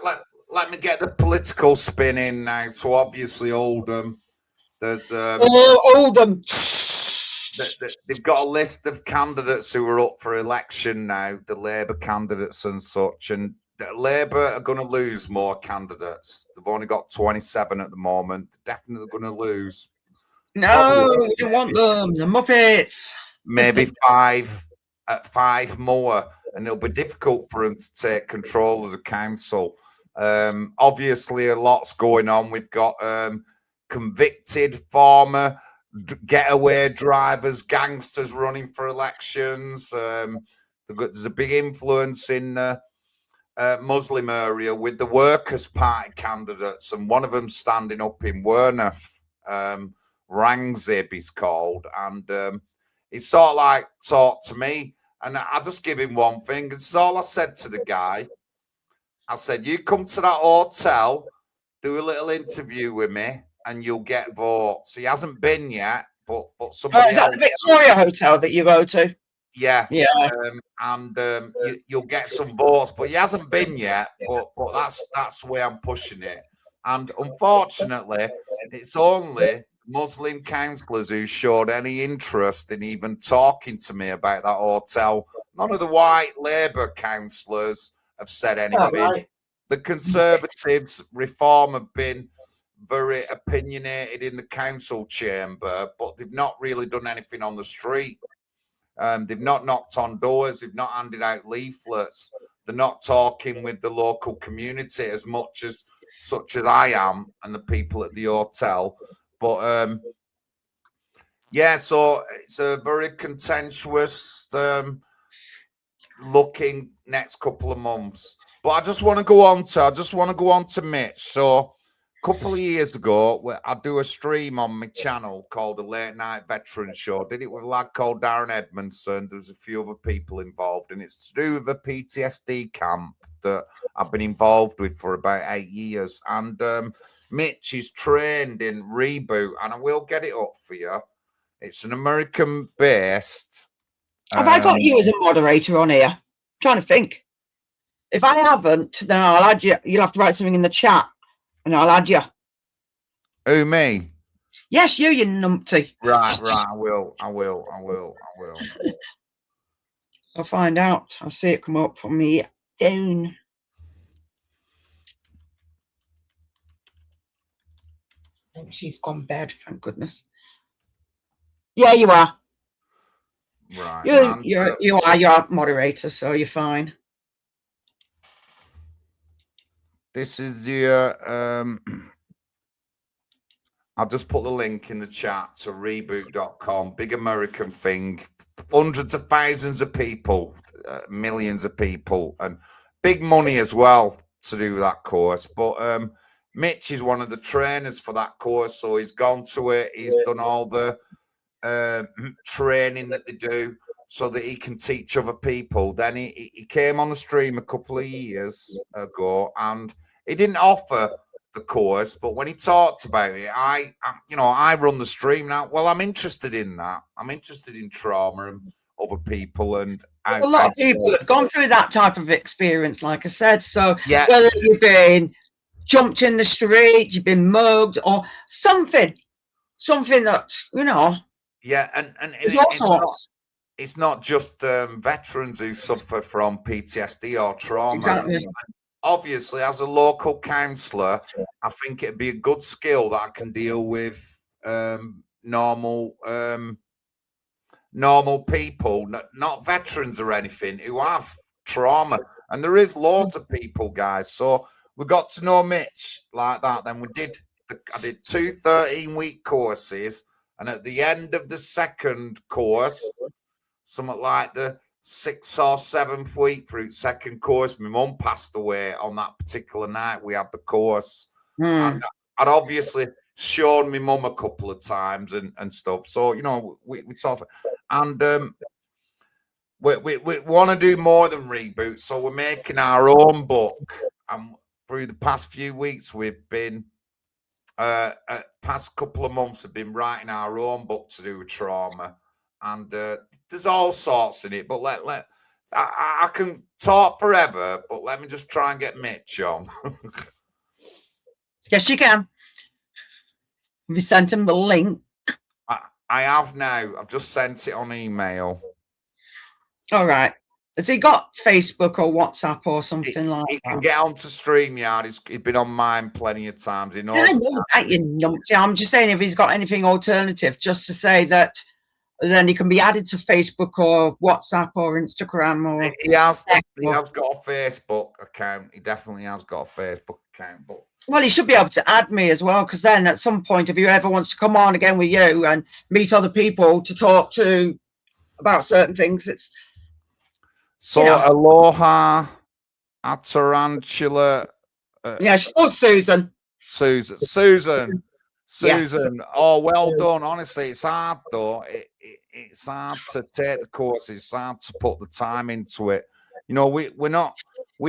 let me get the political spin in now. So obviously, Oldham, there's Oldham. They've got a list of candidates who are up for election now, the Labour candidates and such, and Labour are going to lose more candidates. They've only got 27 at the moment. They're definitely going to lose. No, we don't want them. The Muppets. Maybe five more, and it'll be difficult for them to take control of the council. Obviously, a lot's going on. We've got convicted former getaway drivers, gangsters running for elections. There's a big influence in Muslim area with the Workers' Party candidates, and one of them standing up in Wearmouth, Rangzib he's called, and he sort of like talked to me, and I just give him one thing. This is all I said to the guy. I said, you come to that hotel, do a little interview with me, and you'll get votes. He hasn't been yet, but somebody is that the Victoria Hotel that you go to? Yeah. Yeah. You'll get some votes, but he hasn't been yet. But that's the way I'm pushing it. And unfortunately, it's only Muslim councillors who showed any interest in even talking to me about that hotel. None of the white Labour councillors have said anything. Right. The Conservatives, Reform have been very opinionated in the council chamber, but they've not really done anything on the street. They've not knocked on doors. They've not handed out leaflets. They're not talking with the local community as much as such as I am and the people at the hotel. But yeah, so it's a very contentious looking next couple of months. But I just want to go on to Mitch. So a couple of years ago, I do a stream on my channel called The Late Night Veteran Show. Did it with a lad called Darren Edmondson. There's a few other people involved, and it's to do with a PTSD camp that I've been involved with for about 8 years. And Mitch is trained in Reboot, and I will get it up for you. It's an American-based. Have I got you as a moderator on here? I'm trying to think. If I haven't, then I'll add you. You'll have to write something in the chat, and I'll add you. Who, me? Yes, you numpty. Right. I will. I'll find out. I'll see it come up for me down. I think she's gone bed, thank goodness. Yeah, you are. Right. You're moderator, so you're fine. This is the I'll just put the link in the chat to reboot.com. Big American thing. Hundreds of thousands of people, millions of people, and big money as well to do that course. But Mitch is one of the trainers for that course, so he's gone to it. He's done all the training that they do so that he can teach other people. Then he came on the stream a couple of years ago, and he didn't offer the course, but when he talked about it, I run the stream now. Well, I'm interested in that. I'm interested in trauma and other people, and a lot of people have gone through that type of experience, like I said. So yeah, whether you've been jumped in the street, you've been mugged, or something that yeah, and it's not just veterans who suffer from PTSD or trauma. Exactly. Obviously, as a local counsellor, I think it'd be a good skill that I can deal with normal people, not veterans or anything, who have trauma. And there is loads of people, guys. So we got to know Mitch like that. Then I did 2 13-week courses. And at the end of the second course, something like the 6th or 7th week through second course, my mum passed away on that particular night. We had the course. And I'd obviously shown my mum a couple of times and stuff. So, we talk. And we want to do more than reboot. So we're making our own book. And through the past few weeks, we've been, past couple of months, have been writing our own book to do with trauma. And there's all sorts in it. But I can talk forever, but let me just try and get Mitch on. Yes, you can. Have you sent him the link? I have now. I've just sent it on email. All right. Has he got Facebook or WhatsApp or something like that? He can get onto StreamYard. He's been on mine plenty of times. He knows. I know that, you numpty. I'm just saying if he's got anything alternative, just to say that then he can be added to Facebook or WhatsApp or Instagram or. He has got a Facebook account. He definitely has got a Facebook account. But well, he should be able to add me as well, because then at some point, if he ever wants to come on again with you and meet other people to talk to about certain things, it's. So aloha, a tarantula. Yeah, she's called Susan. Susan. Yes. Oh, well done. Honestly, it's hard though. It's hard to take the course. It's hard to put the time into it. We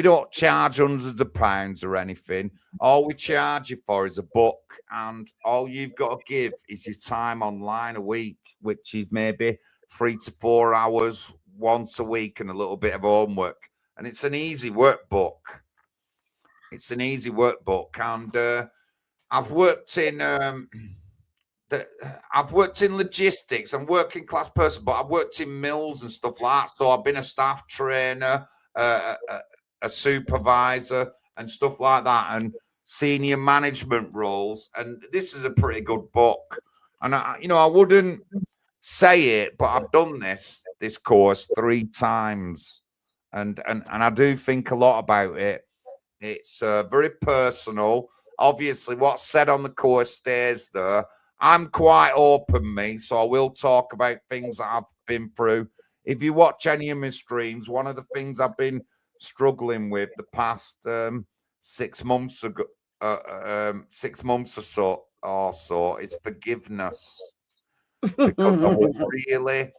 don't charge hundreds of pounds or anything. All we charge you for is a book, and all you've got to give is your time online a week, which is maybe 3 to 4 hours once a week and a little bit of homework. And it's an easy workbook. And I've worked in logistics. I'm working class person, but I've worked in mills and stuff like that. So I've been a staff trainer, a supervisor, and stuff like that, and senior management roles. And this is a pretty good book. And I wouldn't say it, but I've done this course 3 times, and I do think a lot about it. It's very personal. Obviously, what's said on the course stays there. I'm quite open, me, so I will talk about things that I've been through. If you watch any of my streams, one of the things I've been struggling with the past 6 months ago, 6 months or so is forgiveness. Because I was really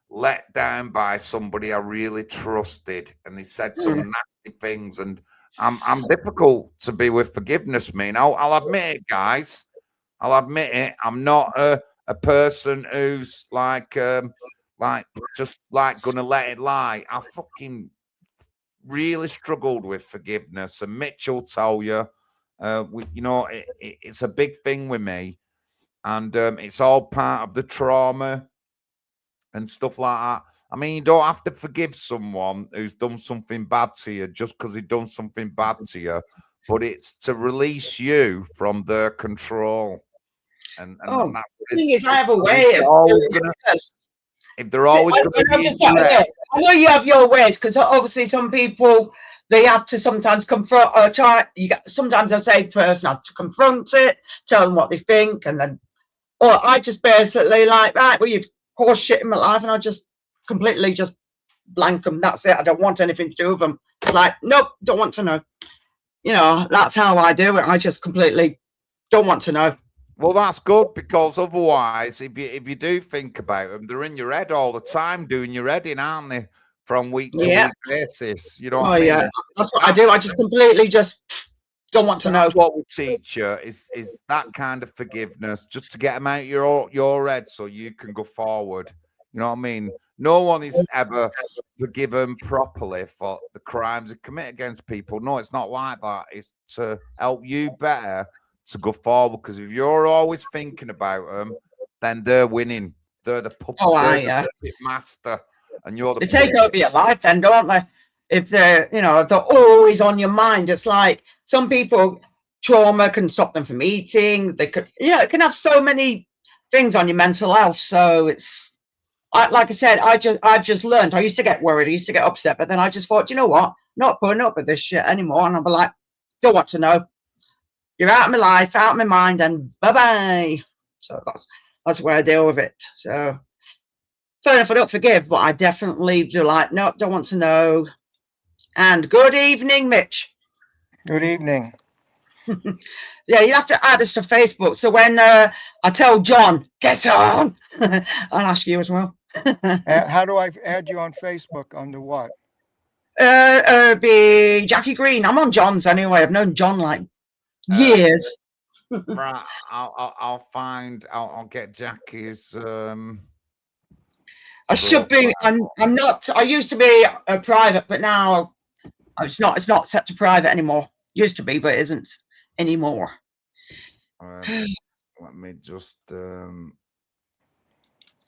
let down by somebody I really trusted, and they said some nasty things, and I'm difficult to be with forgiveness. I'll admit it, guys. I'll admit it. I'm not a person who's like gonna let it lie. I fucking really struggled with forgiveness, and Mitch will tell you, it's a big thing with me. And it's all part of the trauma and stuff like that. I mean, you don't have to forgive someone who's done something bad to you just because he's done something bad to you, but it's to release you from their control. And the thing is, I have a way if they're always going to be I know you have your ways, because obviously some people, they have to sometimes confront or try. Sometimes I say person have to confront it, tell them what they think, and then. Or I just basically like, right, well, you've caused shit in my life, and I just completely just blank them. That's it. I don't want anything to do with them. Like, nope, don't want to know. That's how I do it. I just completely don't want to know. Well, that's good, because otherwise, if you do think about them, they're in your head all the time, doing your head in, aren't they? From week to week basis. You know what I mean? Yeah, that's what I do. I just completely just Don't want to know. That's what we teach you is that kind of forgiveness, just to get them out your head so you can go forward. You know what I mean? No one is ever forgiven properly for the crimes they commit against people. No, it's not like that. It's to help you better to go forward. Because if you're always thinking about them, then they're winning. They're the puppet master, and you're the. They take over your life, then, don't they? If they're, if they're always on your mind, it's like some people, trauma can stop them from eating. They could, it can have so many things on your mental health. So it's, like I said, I've just learned. I used to get worried, I used to get upset, but then I just thought, you know what? Not putting up with this shit anymore. And I'll be like, don't want to know. You're out of my life, out of my mind, and bye-bye. So that's where I deal with it. So fair enough, I don't forgive, but I definitely do like, no, don't want to know. And good evening, Mitch. Good evening. Yeah, you have to add us to Facebook. So when I tell John, get on, I'll ask you as well. How do I add you on Facebook? Under what? Be Jackie Green. I'm on John's anyway. I've known John like years. Right, I'll get Jackie's. I should be. I'm not. I used to be a private, but now it's not. It's not set to private anymore. Used to be, but it isn't anymore. Let me just.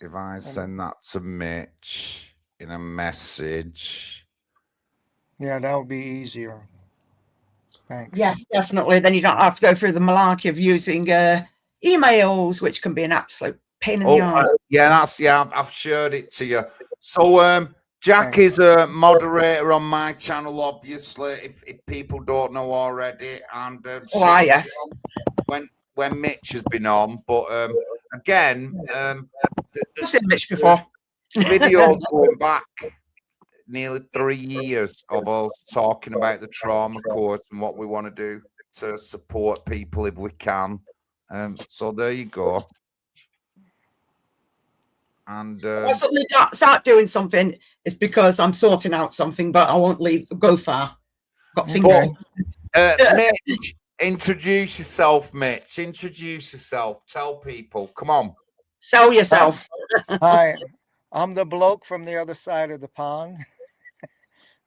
If I send that to Mitch in a message. Yeah, that would be easier. Thanks. Yes, definitely. Then you don't have to go through the malarkey of using emails, which can be an absolute pain in the arse. Yeah, I've shared it to you. So Jack is a moderator on my channel, obviously, if people don't know already. And yes. When Mitch has been on, but again, I've seen Mitch before. Videos going back nearly 3 years of us talking about the trauma course and what we want to do to support people if we can. So there you go. And I suddenly start doing something. It's because I'm sorting out something, but I won't go far. Got fingers. Mitch, introduce yourself, Mitch. Introduce yourself. Tell people. Come on. Sell yourself. Hi, I'm the bloke from the other side of the pond.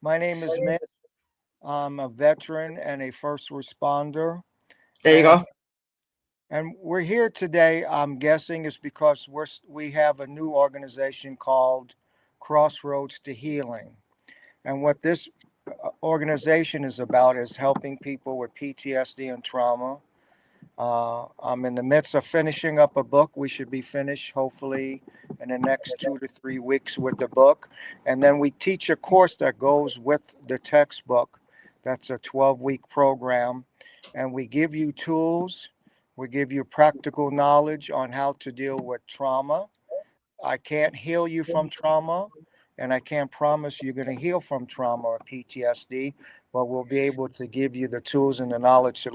My name is Misc. I'm a veteran and a first responder. There you go. And we're here today, I'm guessing, is because we have a new organization called Crossroads to Healing. And what this organization is about is helping people with PTSD and trauma. I'm in the midst of finishing up a book. We should be finished, hopefully, in the next 2 to 3 weeks with the book. And then we teach a course that goes with the textbook. That's a 12-week program. And we give you tools. We give you practical knowledge on how to deal with trauma. I can't heal you from trauma, and I can't promise you're going to heal from trauma or PTSD, but we'll be able to give you the tools and the knowledge to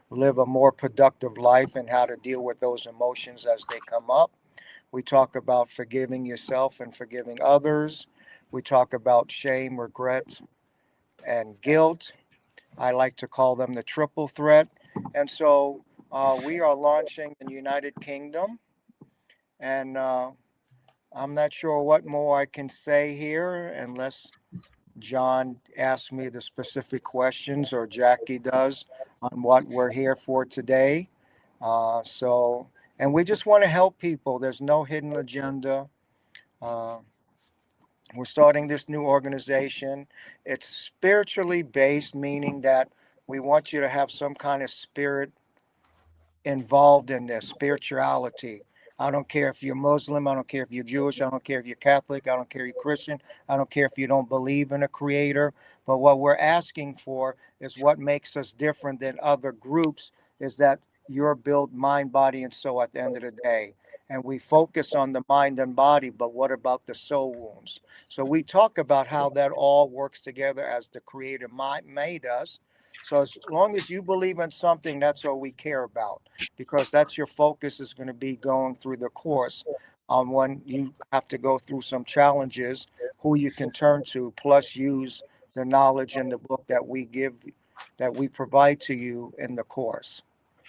live a more productive life and how to deal with those emotions as they come up. We talk about forgiving yourself and forgiving others. We talk about shame, regret, and guilt. I like to call them the triple threat. And so we are launching in the United Kingdom, and I'm not sure what more I can say here unless John asks me the specific questions or Jackie does on what we're here for today. And we just want to help people. There's no hidden agenda. We're starting this new organization. It's spiritually based, meaning that we want you to have some kind of spirit involved in this, spirituality. I don't care if you're Muslim. I don't care if you're Jewish. I don't care if you're Catholic. I don't care if you're Christian. I don't care if you don't believe in a creator. But what we're asking for is what makes us different than other groups is that you're built mind, body, and soul at the end of the day. And we focus on the mind and body, but what about the soul wounds? So we talk about how that all works together as the creator made us. So as long as you believe in something, that's all we care about, because that's your focus is going to be going through the course on when you have to go through some challenges, who you can turn to, plus use the knowledge in the book that we give that we provide to you in the course.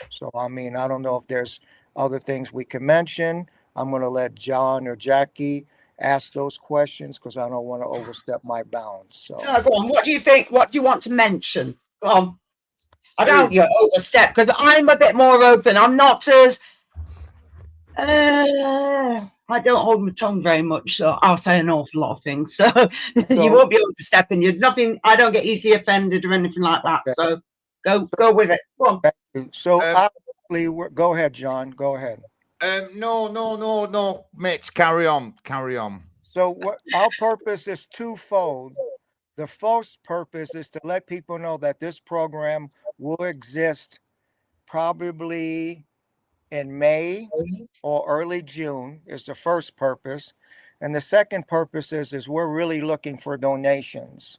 So, I mean, I don't know if there's other things we can mention. I'm going to let John or Jackie ask those questions because I don't want to overstep my bounds. So, Go on. What do you think? What do you want to mention? Go on. I Who? don't you overstep because I'm a bit more open. I'm not as I don't hold my tongue very much, so I'll say an awful lot of things. So you won't be overstepping. You're nothing. I don't get easily offended or anything like that. Okay. So go with it. Go on. thank you. So obviously, go ahead, John. Go ahead. No, Mitch, carry on. So our purpose is twofold. The first purpose is to let people know that this program will exist probably in May or early June is the first purpose. And the second purpose is we're really looking for donations.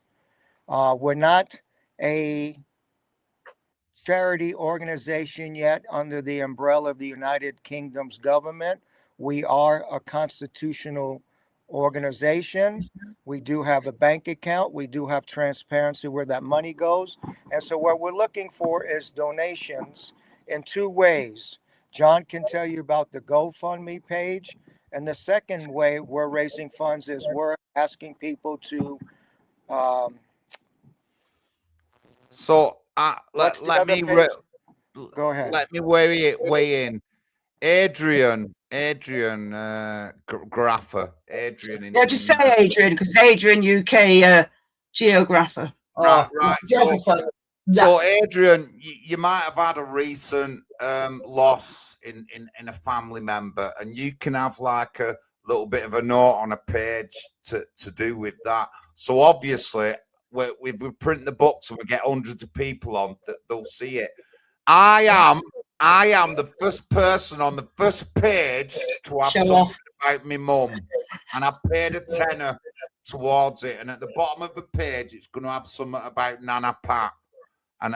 We're not a charity organization yet under the umbrella of the United Kingdom's government. We are a constitutional organization. We do have a bank account. We do have transparency where that money goes. And so what we're looking for is donations in two ways. John can tell you about the GoFundMe page. And the second way we're raising funds is we're asking people to So what's the let other me page? Go ahead. let me weigh in. Adrian Graffer. Adrian. Yeah, just say Adrian because Adrian UK geographer. Right. Geographer. So Adrian, you might have had a recent loss in a family member, and you can have like a little bit of a note on a page to do with that. So obviously, we print the books and we get hundreds of people on that they'll see it. I am the first person on the first page to have Show something off. about my mum, and I paid a tenner towards it. And at the bottom of the page, it's going to have something about Nana Pat, and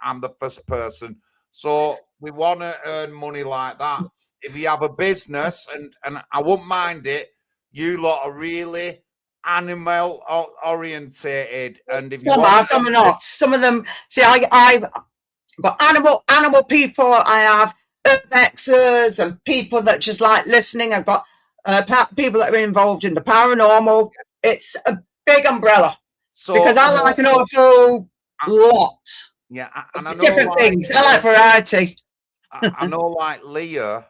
I'm the first person. So we want to earn money like that. If you have a business, and I wouldn't mind it, you lot are really animal orientated, and if you Some are, want, some are not. Some of them. See, I've got animal people. I have urbexers and people that just like listening. I've got people that are involved in the paranormal. It's a big umbrella because I like an awful lot. Yeah, and I know different things. I like variety. I know, like Leah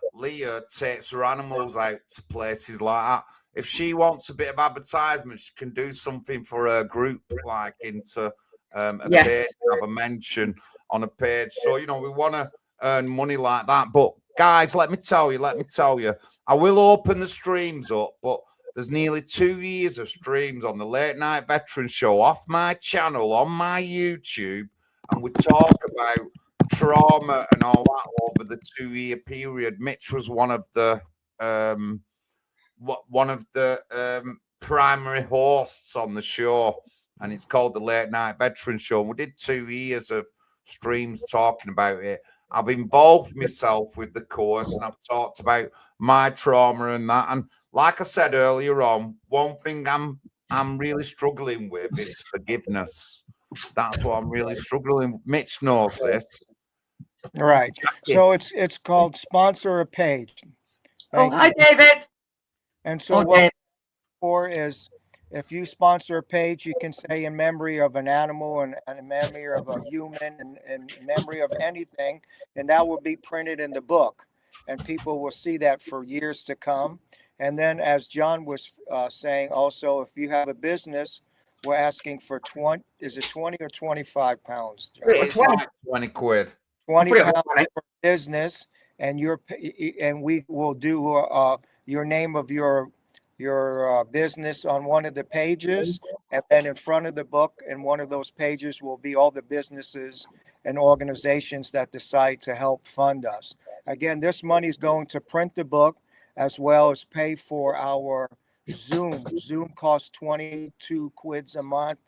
takes her animals out to places like that. If she wants a bit of advertisement, she can do something for her group, like into a page, have a mention on a page. So we want to earn money like that. But guys, let me tell you, I will open the streams up, but there's nearly 2 years of streams on the Late Night Veteran Show off my channel on my YouTube, and we talk about trauma and all that over the 2-year period. Mitch was one of the primary hosts on the show, and it's called the Late Night Veteran Show. And we did 2 years of streams talking about it. I've involved myself with the course, and I've talked about my trauma and that. And like I said earlier on, one thing I'm really struggling with is forgiveness. That's what I'm really struggling with. Mitch knows this. Right. So it's called Sponsor a Page. Hi, David. And so what for is if you sponsor a page, you can say in memory of an animal and in memory of a human and in memory of anything, and that will be printed in the book, and people will see that for years to come. And then, as John was saying, also, if you have a business, we're asking for 20. Is it 20 or 25 pounds? It's 20 quid. 20 pounds for business, and we will do your name of your business on one of the pages, and then in front of the book in one of those pages will be all the businesses and organizations that decide to help fund us. Again, this money is going to print the book as well as pay for our Zoom. Zoom costs 22 quids a month,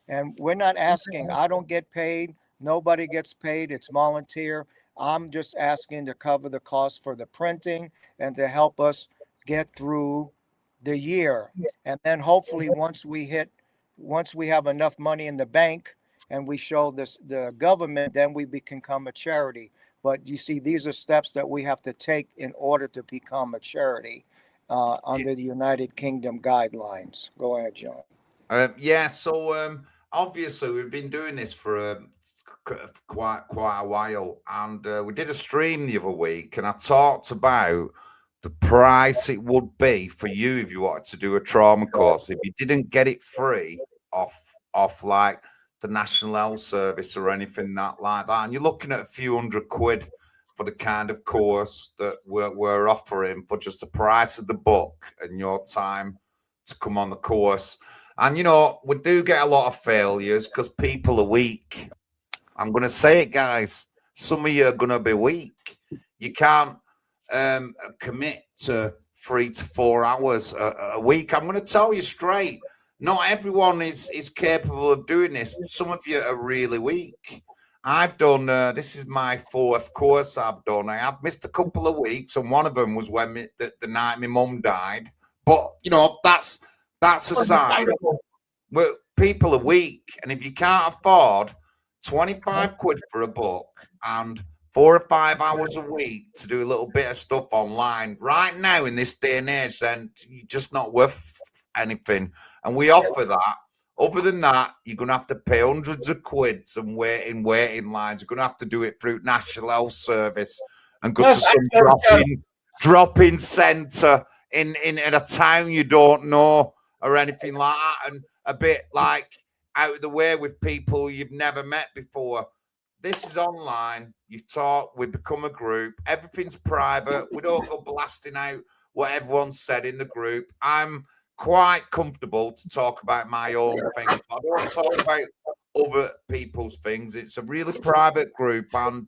and we're not asking. I don't get paid. Nobody gets paid. It's volunteer. I'm just asking to cover the cost for the printing and to help us get through the year. And then hopefully once we have enough money in the bank and we show this the government, then we become a charity. But you see, these are steps that we have to take in order to become a charity under the United Kingdom guidelines. Go ahead, John. Yeah, so obviously we've been doing this for quite a while, and we did a stream the other week, and I talked about the price it would be for you if you wanted to do a trauma course if you didn't get it free off like the National Health Service or anything like that, and you're looking at a few £100 for the kind of course that we're offering for just the price of the book and your time to come on the course. And, you know, we do get a lot of failures because people are weak. I'm going to say it, guys. Some of you are going to be weak. You can't commit to 3 to 4 hours a week. I'm going to tell you straight. Not everyone is capable of doing this. Some of you are really weak. I've done, this is my 4th course I've done. I have missed a couple of weeks, and one of them was when the night my mum died. But, you know, that's a sign. Well, people are weak, and if you can't afford £25 for a book and 4 or 5 hours a week to do a little bit of stuff online right now in this day and age, then you're just not worth anything. And we offer that. Other than that, you're going to have to pay hundreds of quids and wait in waiting lines. You're going to have to do it through National Health Service and go to some drop-in centre in a town you don't know or anything like that, and a bit like out of the way with people you've never met before. This is online. You talk, we become a group. Everything's private. We don't go blasting out what everyone said in the group. I'm quite comfortable to talk about my own things. I don't talk about other people's things. It's a really private group, and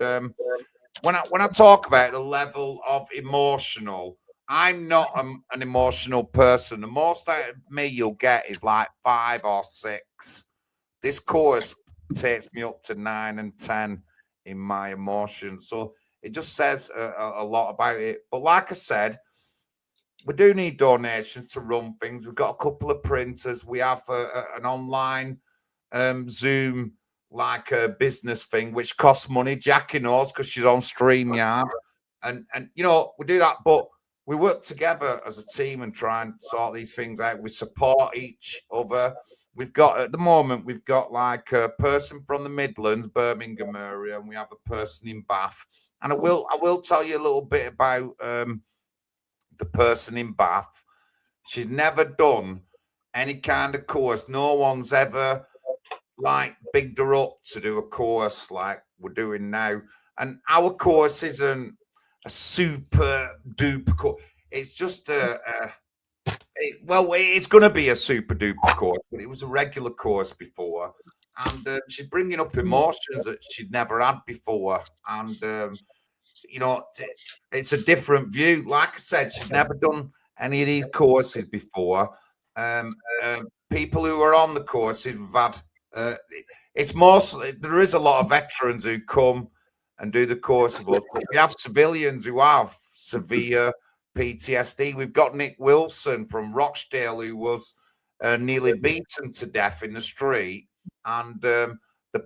when I talk about the level of emotional, I'm not an emotional person. The most out of me you'll get is like 5 or 6. This course takes me up to 9 and 10 in my emotions, so it just says a lot about it. But like I said, we do need donations to run things. We've got a couple of printers. We have an online Zoom, like a business thing, which costs money. Jackie knows because she's on StreamYard. And you know, we do that, but we work together as a team and try and sort these things out. We support each other. We've got, at the moment, we've got like a person from the Midlands, Birmingham area, and we have a person in Bath. And I will tell you a little bit about the person in Bath. She's never done any kind of course. No one's ever like bigged her up to do a course like we're doing now. And our course isn't a super duper course. It's just it's going to be a super duper course, but it was a regular course before. And she's bringing up emotions that she'd never had before. And you know, it's a different view. Like I said, she's never done any of these courses before. People who are on the courses have had, it's mostly, there is a lot of veterans who come and do the course with us, but we have civilians who have severe PTSD. We've got Nick Wilson from Rochdale who was nearly beaten to death in the street, and the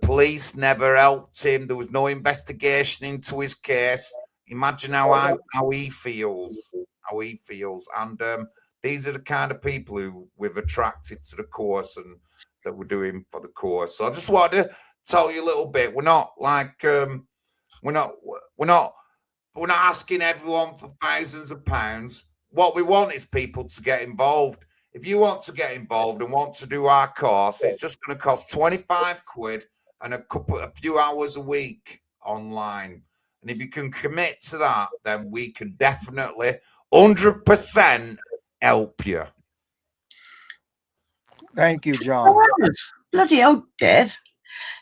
police never helped him. There was no investigation into his case. Imagine how he feels. And these are the kind of people who we've attracted to the course and that we're doing for the course. So I just wanted to tell you a little bit. We're not like we're not asking everyone for thousands of pounds. What we want is people to get involved. If you want to get involved and want to do our course, it's just going to cost £25 and a few hours a week online. And if you can commit to that, then we can definitely 100% help you. Thank you, John. Bloody hell, Dave.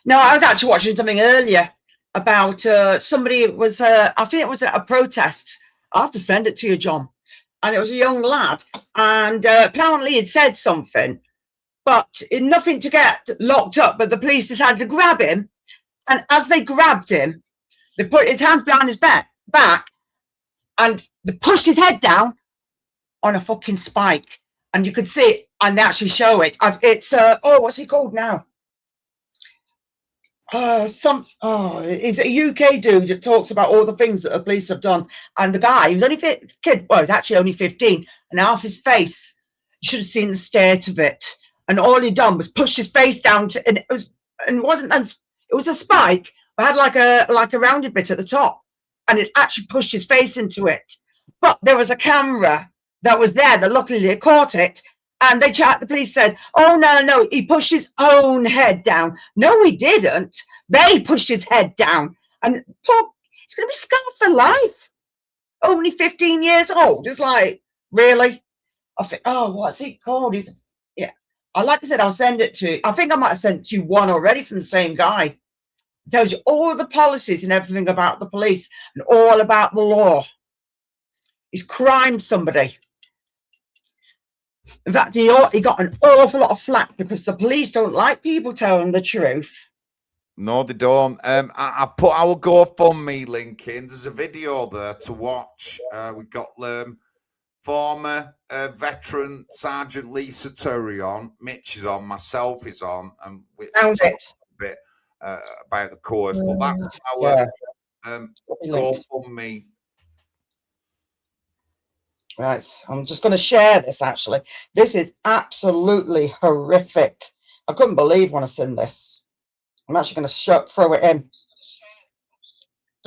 No, I was actually watching something earlier about somebody was, I think it was at a protest. I'll have to send it to you, John. And it was a young lad. And apparently he'd said something, but nothing to get locked up. But the police decided to grab him. And as they grabbed him, they put his hands behind his back and they pushed his head down on a fucking spike. And you could see it, and they actually show it. It's what's he called now? He's a UK dude that talks about all the things that the police have done. And the guy, he was only kid, well, he's actually only 15, and half his face, you should have seen the state of it. And all he'd done was push his face down to, and it wasn't, it was a spike, but had like a rounded bit at the top, and it actually pushed his face into it. But there was a camera that was there that luckily caught it. And the police said, oh, no, he pushed his own head down. No, he didn't. They pushed his head down. And poor, he's going to be scarred for life. Only 15 years old. It's like, really? I think, oh, what's he called? Yeah. Like I said, I'll send it to you. I think I might have sent you one already from the same guy. It tells you all the policies and everything about the police and all about the law. He's crimed somebody. In fact, he got an awful lot of flack because the police don't like people telling the truth. No, they don't. I put our GoFundMe link in. There's a video there to watch. We've got former veteran Sergeant Lisa Turry on. Mitch is on. Myself is on. And we talked a bit about the course. But that's our GoFundMe. Right, I'm just going to share this, actually. This is absolutely horrific. I couldn't believe when I seen this. I'm actually going to throw it in.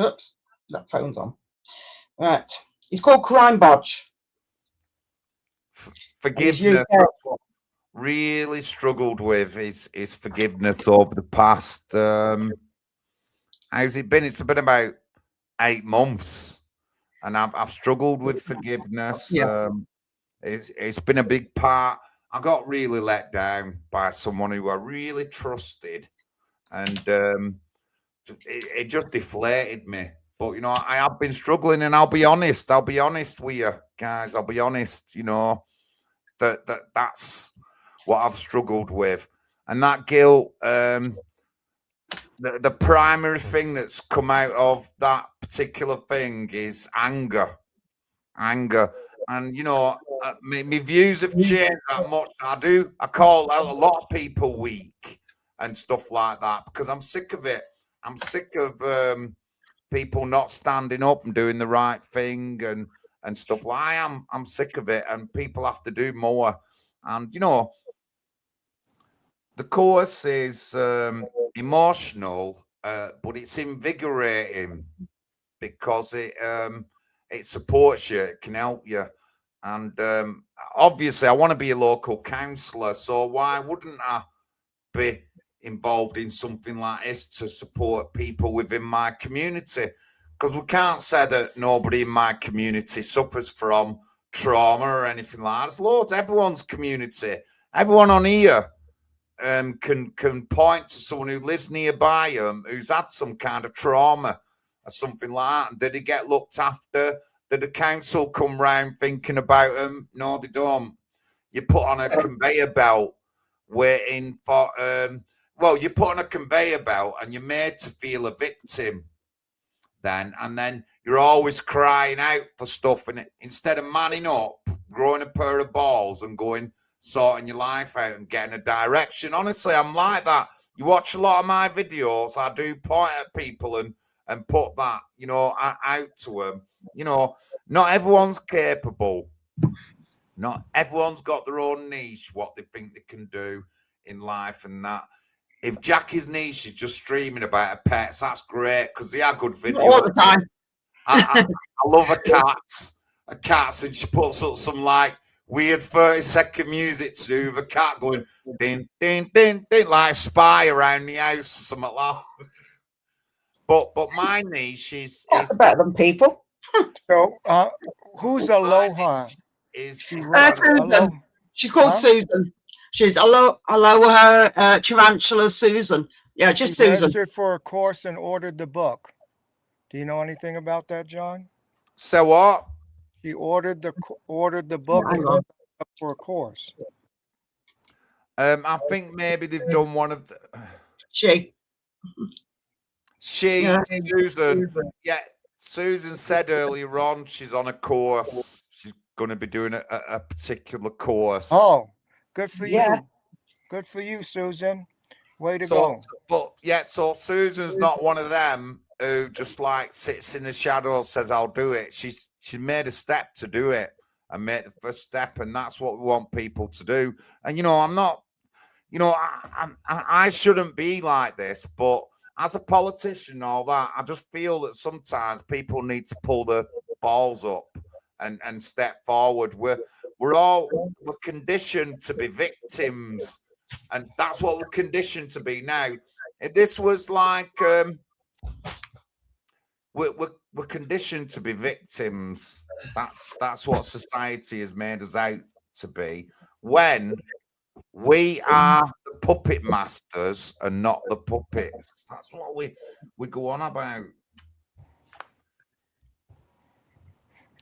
Oops, that phone's on. Right, he's called Crime Bodge. Forgiveness. Really struggled with his forgiveness over the past. How's it been? It's been about 8 months. And I've struggled with forgiveness. Yeah. It's been a big part. I got really let down by someone who I really trusted, and it just deflated me. But you know, I have been struggling, and I'll be honest with you guys. I'll be honest. You know, that's what I've struggled with, and that guilt. The primary thing that's come out of that particular thing is anger. And, you know, my views have changed that much. I call out a lot of people weak and stuff like that because I'm sick of it. I'm sick of people not standing up and doing the right thing and stuff like I am. I'm sick of it, and people have to do more. And, you know, the course is emotional, but it's invigorating because it supports you, it can help you. And obviously, I want to be a local councillor, so why wouldn't I be involved in something like this to support people within my community? Because we can't say that nobody in my community suffers from trauma or anything like that. There's loads, everyone's community, everyone on here can point to someone who lives nearby who's had some kind of trauma or something like that. And did he get looked after? Did the council come round thinking about him? No, they don't. You put on a conveyor belt waiting for you put on a conveyor belt and you're made to feel a victim and then you're always crying out for stuff, and instead of manning up, growing a pair of balls and sorting your life out and getting a direction. Honestly, I'm like that. You watch a lot of my videos, I do point at people and put that, you know, out to them. You know, not everyone's capable. Not everyone's got their own niche, what they think they can do in life and that. If Jackie's niche is just streaming about her pets, that's great because they are good videos. All the time. I love her cats, and she puts up some like weird 30-second music to do with a cat going ding, ding, ding, ding, like a spy around the house or something like that. But my niche is better than people. So, who's Aloha? Susan. She's called Susan. She's Aloha Tarantula Susan. Yeah, just she Susan. Registered for a course and ordered the book. Do you know anything about that, John? So what? She ordered the book for a course. I think maybe they've done one of the. Susan. Yeah, Susan said earlier on she's on a course. She's going to be doing a particular course. Oh, good for you. Good for you, Susan. Way to go. But Yeah, so Susan's not one of them who just like sits in the shadows, says I'll do it. She's made a step to do it and made the first step, and that's what we want people to do. And I'm not, I shouldn't be like this, but as a politician, and all that, I just feel that sometimes people need to pull the balls up and step forward. We're conditioned to be victims, and that's what we're conditioned to be now. If this was like we're conditioned to be victims. That's what society has made us out to be, when we are the puppet masters and not the puppets. That's what we go on about.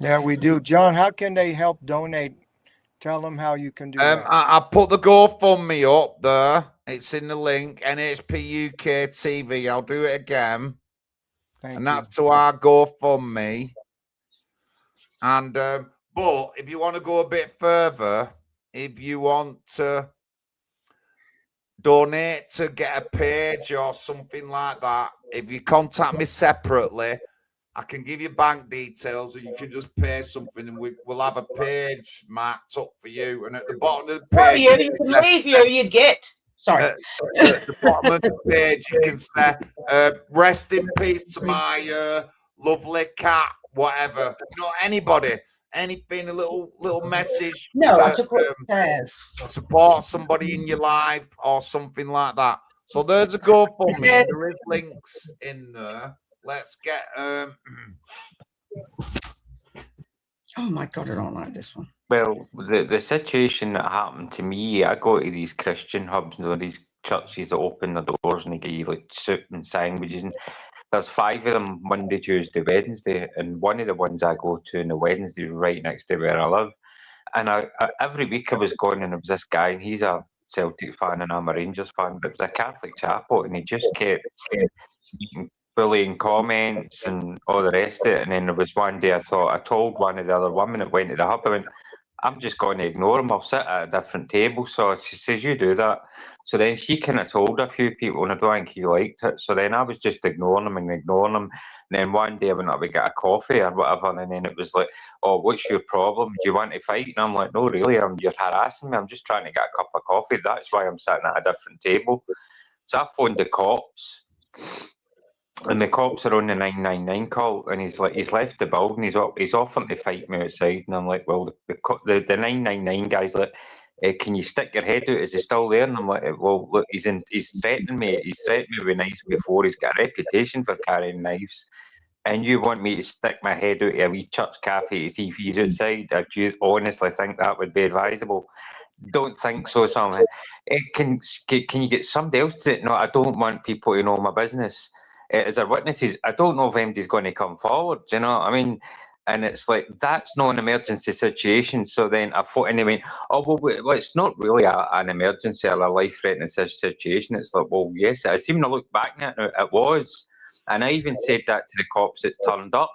Yeah, we do. John, how can they help donate? Tell them how you can do that. I put the GoFundMe up there. It's in the link, NHP UK TV. I'll do it again. Thank That's you. to our GoFundMe. And but if you want to go a bit further, if you want to donate to get a page or something like that, if you contact me separately, I can give you bank details, or you can just pay something, and we'll have a page marked up for you. And at the bottom of the page, you can leave you get. Sorry. At the bottom of the page, you can say, "Rest in peace to my lovely cat." Whatever, anybody, anything, a little message. No, to, I took what says. support somebody in your life or something like that. So there's a GoFundMe. There is links in there. Let's get Oh my God, I don't like this one. Well, the situation that happened to me, I go to these Christian hubs, these churches that open the doors and they give you like soup and sandwiches, and there's 5 of them Monday, Tuesday, Wednesday, and one of the ones I go to on the Wednesday is right next to where I live. And I every week I was going, and there was this guy, and he's a Celtic fan and I'm a Rangers fan, but it was a Catholic chapel, and he just kept bullying comments and all the rest of it. And then there was one day I told one of the other women that went to the hub, I went, I'm just going to ignore him. I'll sit at a different table. So she says, you do that. So then she kind of told a few people, and I don't think he liked it. So then I was just ignoring him. And then one day I went up to get a coffee or whatever. And then it was like, oh, what's your problem? Do you want to fight? And I'm like, no, really, you're harassing me. I'm just trying to get a cup of coffee. That's why I'm sitting at a different table. So I phoned the cops. And the cops are on the 999 call, and he's left the building. He's offering to fight me outside, and I'm like, well, the 999 guy's like, can you stick your head out? Is he still there? And I'm like, well, look, he's threatening me. He's threatened me with knives before. He's got a reputation for carrying knives, and you want me to stick my head out of a wee church cafe to see if he's outside? Do you honestly think that would be advisable? Don't think so. Something. Can you get somebody else to it? No, I don't want people to know my business. As our witnesses, I don't know if anybody's going to come forward. You know what I mean? And it's like, that's not an emergency situation. So then I thought, and they went, oh, well, it's not really an emergency or a life-threatening situation. It's like, well, yes, I seem to look back at it, it was. And I even said that to the cops that turned up,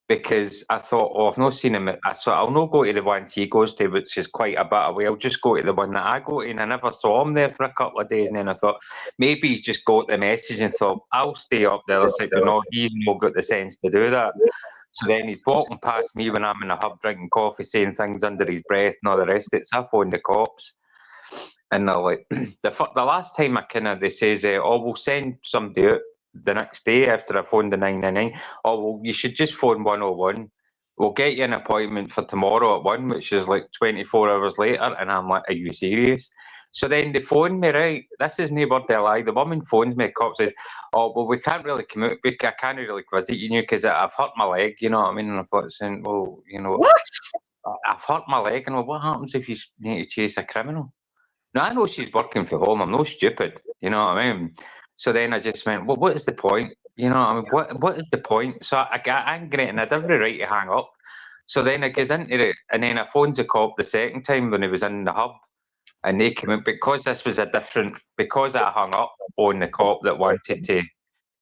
because I thought, oh, I've not seen him. I thought, I'll not go to the ones he goes to, which is quite a bit away. I'll just go to the one that I go to, and I never saw him there for a couple of days. And then I thought, maybe he's just got the message and thought, I'll stay up there. I said, no, he's not got the sense to do that. So then he's walking past me when I'm in the hub drinking coffee, saying things under his breath and all the rest of it. So I phoned the cops. And they're like, the last time they says, oh, we'll send somebody out the next day after I phoned the 999. Oh, well, you should just phone 101. We'll get you an appointment for tomorrow at 1, which is like 24 hours later. And I'm like, are you serious? So then they phoned me, right? This is no word of lie. The woman phones me, the cop says, oh, well, we can't really come out. I can't really visit you because I've hurt my leg, you know what I mean? And I thought, saying, well, you know, what? I've hurt my leg. And what happens if you need to chase a criminal? Now, I know she's working from home. I'm no stupid, you know what I mean? So then I just went, well, what is the point? You know, I mean, what is the point? So I got angry and I had every right to hang up. So then I goes into it, and then I phoned the cop the second time when he was in the hub, and they came in because this was because I hung up on the cop that wanted to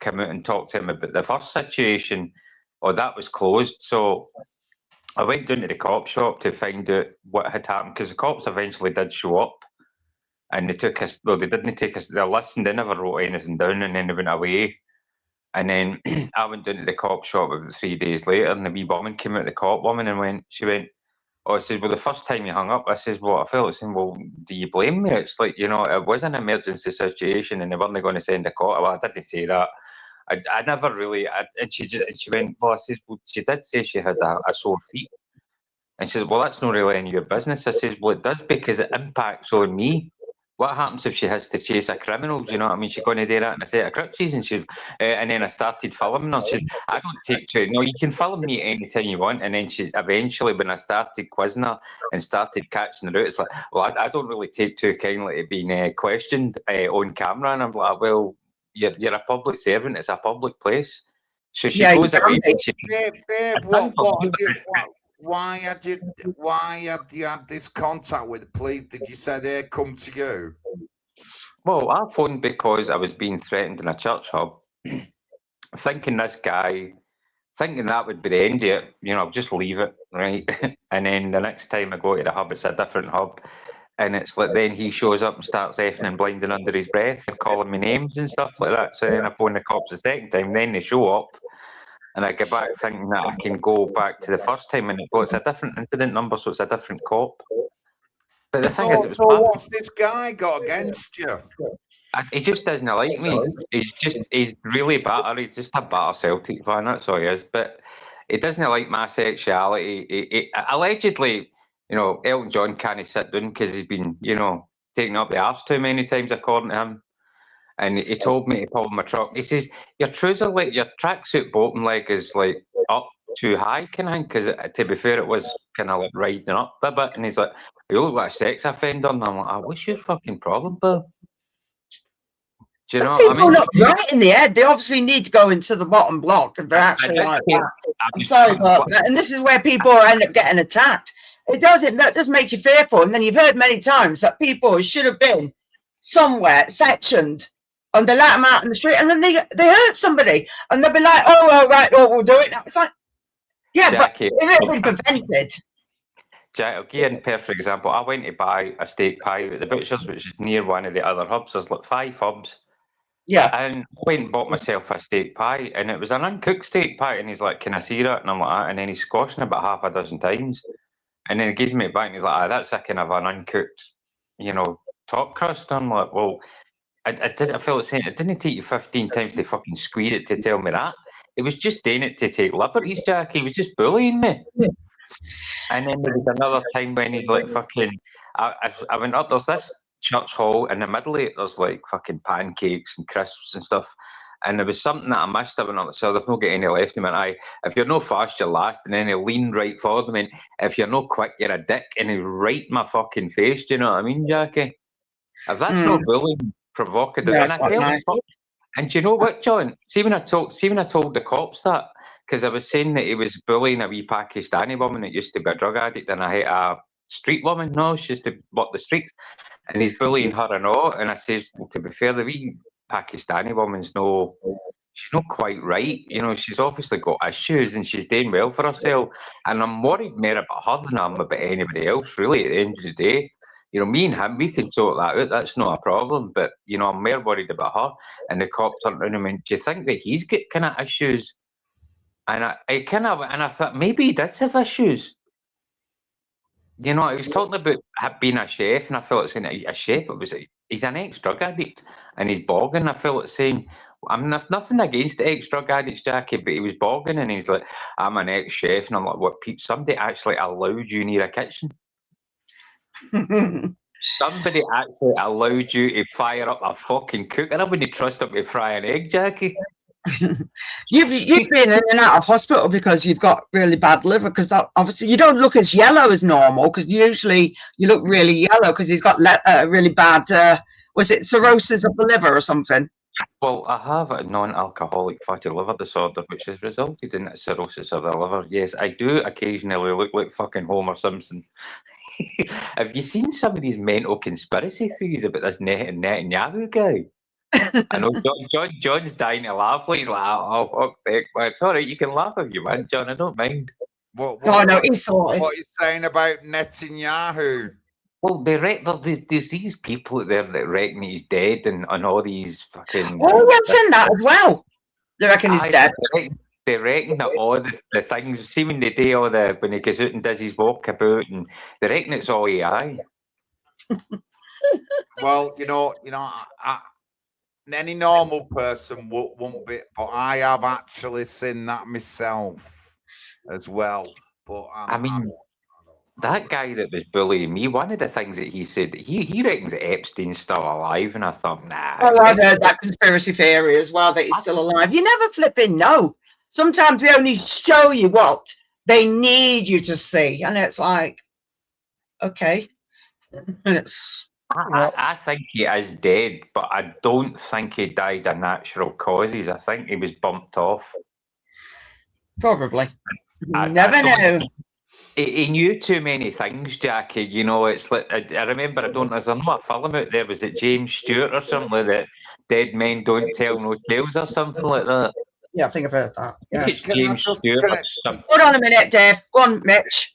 come out and talk to him about the first situation, or that was closed. So I went down to the cop shop to find out what had happened, because the cops eventually did show up. and they took us. Well, they didn't take us. They listened. They never wrote anything down, and then they went away. And then I went down to the cop shop about 3 days later, and the wee woman came out, the cop woman, and she went, oh, I says, well, the first time you hung up, I says, well, I felt saying, well, do you blame me? It's like, you know, it was an emergency situation, and they weren't going to send a cop. Well, I didn't say that. I never really. And she went, well, I says, well, she did say she had a sore feet. And she says, well, that's not really any of your business. I says, well, it does because it impacts on me. What happens if she has to chase a criminal? Do you know what I mean? She's going to do that in a set of crutches, and then I started filming her. She says, I don't take to it. No, you can film me anytime you want. And then she eventually, when I started quizzing her and started catching her out, it's like, well, I don't really take too kindly to being questioned on camera. And I'm like, well, you're a public servant. It's a public place. So she goes away. Why had you had this contact with the police? Did you say they come to you? Well, I phoned because I was being threatened in a church hub, thinking that would be the end of it. You know, just leave it, right? And then the next time I go to the hub, it's a different hub, and it's like then he shows up and starts effing and blinding under his breath and calling me names and stuff like that. So then I phone the cops the second time. Then they show up. And I get back thinking that I can go back to the first time, and it's a different incident number, so it's a different cop. But the thing is, what's this guy got against you? He just doesn't like me. He's really bitter. He's just a bitter Celtic fan. That's all he is. But he doesn't like my sexuality. He allegedly, you know, Elton John can't sit down because he's been, you know, taken up the arse too many times, according to him. And he told me to pull my truck. He says, your trouser, like your tracksuit bottom leg is like up too high, kind of thing. Because to be fair, it was kind of like riding up a bit. And he's like, you look like a sex offender. And I'm like, what's your fucking problem, Bill? Do you know what I mean? Not right in the head. They obviously need to go into the bottom block if they're actually like that. I'm sorry, but and this is where people end up getting attacked. It does make you fearful. And then you've heard many times that people should have been somewhere sectioned, and they let them out in the street, and then they hurt somebody, and they'll be like, oh, well, right, well, we'll do it now. It's like, yeah, Jackie, but if it had been prevented. Jack, I'll give you a perfect example. I went to buy a steak pie at the butcher's, which is near one of the other hubs. There's like 5 hubs. Yeah. And I went and bought myself a steak pie, and it was an uncooked steak pie, and he's like, can I see that? And I'm like, and then he's squashing about half a dozen times. And then he gives me it back, and he's like, that's a kind of an uncooked, you know, top crust. I'm like, well, I feel like saying it didn't take you 15 times to fucking squeeze it to tell me that. It was just doing it to take liberties, Jack. He was just bullying me. And then there was another time when he's like fucking, I went up, there's this church hall in the middle of it, there's like fucking pancakes and crisps and stuff. And there was something that I missed. I went up, so they've not got any left. He went, if you're no fast, you're last. And then he leaned right forward and went, if you're no quick, you're a dick. And he right in my fucking face. Do you know what I mean, Jackie? If that's not bullying, provocative. Yeah, and I tell him, and do you know what, John? See when I told the cops that, because I was saying that he was bullying a wee Pakistani woman that used to be a drug addict, and I hate a street woman. No, she used to walk the streets, and he's bullying her and all. And I says, well, to be fair, the wee Pakistani woman's she's not quite right. You know, she's obviously got issues, and she's doing well for herself. And I'm worried more about her than I'm about anybody else, really, at the end of the day. You know, me and him, we can sort that out. That's not a problem. But, you know, I'm more worried about her. And the cop turned around and went, do you think that he's got kind of issues? And I thought, maybe he does have issues. You know, he was talking about being a chef, and I felt like saying a chef. He's an ex-drug addict, and he's bogging. I felt like saying, I'm nothing against the ex-drug addicts, Jackie, but he was bogging, and he's like, I'm an ex-chef. And I'm like, what, Pete, somebody actually allowed you near a kitchen? Somebody actually allowed you to fire up a fucking cooker. I wouldn't trust him to fry an egg, Jackie. You've been in and out of hospital because you've got really bad liver, because obviously you don't look as yellow as normal, because usually you look really yellow because he's got really bad, was it cirrhosis of the liver or something? Well, I have a non-alcoholic fatty liver disorder, which has resulted in cirrhosis of the liver. Yes, I do occasionally look like fucking Homer Simpson. Have you seen some of these mental conspiracy theories about this Netanyahu guy? I know John's dying to laugh. He's like, oh, fuck's sake, but it's all right. You can laugh if you want, John. I don't mind. What no, he's sorted. What are you saying about Netanyahu? Well, there's these people out there that reckon he's dead and all these fucking. Oh, I've seen that as well. They reckon he's dead. They reckon that all the things, see when they do all the, when he goes out and does his walkabout, and they reckon it's all AI. Well, any normal person won't be, but I have actually seen that myself as well. But that guy that was bullying me, one of the things that he said, he reckons that Epstein's still alive, and I thought, nah. Oh, I've heard that conspiracy theory as well, that he's still alive. You never flipping know. Sometimes they only show you what they need you to see, and it's like, okay. I think he is dead, but I don't think he died of natural causes. I think he was bumped off. Probably. Never know. He knew too many things, Jackie. It's like I remember. There's another film out there. Was it James Stewart or something like that? Dead men don't tell no tales or something like that. Yeah, I think I've heard that. Yeah. It's James Stewart. Hold on a minute, Dave. Go on, Mitch.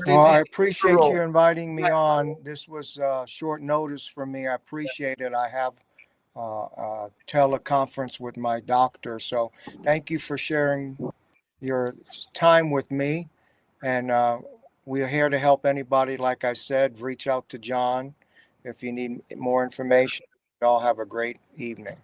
Well, I appreciate you inviting me on. This was short notice for me. I appreciate it. I have a teleconference with my doctor. So thank you for sharing your time with me. And we're here to help anybody. Like I said, reach out to John if you need more information. Y'all have a great evening.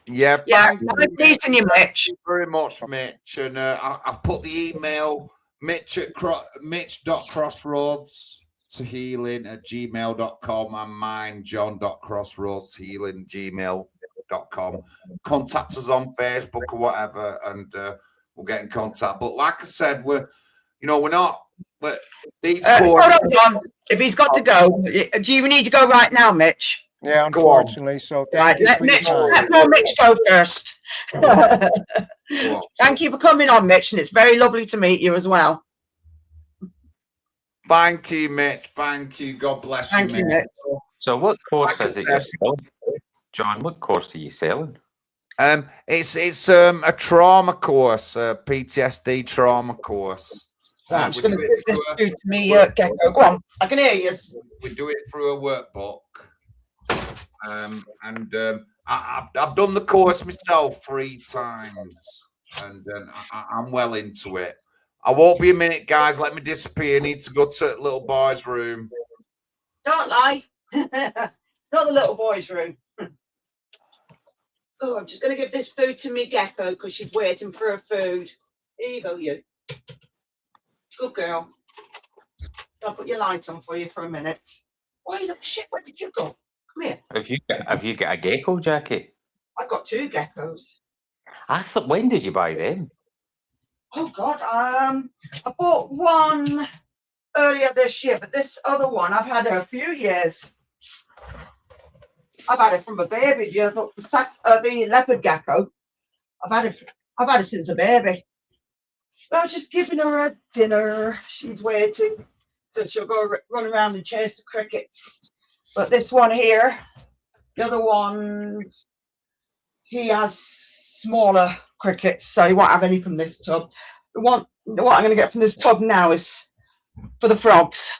Yeah, nice meeting you, Mitch. Thank you very much, Mitch. And I've put the email mitch.crossroads@gmail.com and mine, john.crossroads@gmail.com. Contact us on Facebook or whatever, and we'll get in contact. But like I said, we're not. These hold on, John. If he's got to go, do you need to go right now, Mitch? Yeah, unfortunately. So thank you for your time. Let Mitch go first. Thank you for coming on, Mitch, and it's very lovely to meet you as well. Thank you, Mitch. Thank you. God bless you, Thank you, Mitch. So what course is it you're selling? John, what course are you selling? It's a trauma course, a PTSD trauma course. I'm just going to give this to me, Gecko. Go on, I can hear you. We do it through a workbook. I've done the course myself 3 times, and I'm well into it. I won't be a minute, guys. Let me disappear. I need to go to the little boy's room. Don't lie. It's not the little boy's room. Oh, I'm just going to give this food to me, Gecko, because she's waiting for her food. Here you go, you. Good girl. I'll put your light on for you for a minute. Why you look shit? Where did you go? Come here. Have you got a gecko, Jackie? I've got 2 geckos. I thought, when did you buy them? Oh God, I bought one earlier this year, but this other one I've had a few years. I've had it from a baby. The leopard gecko. I've had it since a baby. I was just giving her a dinner. She's waiting, so she'll go run around and chase the crickets. But this one here, the other one, he has smaller crickets, so he won't have any from this tub. What I'm going to get from this tub now is for the frogs.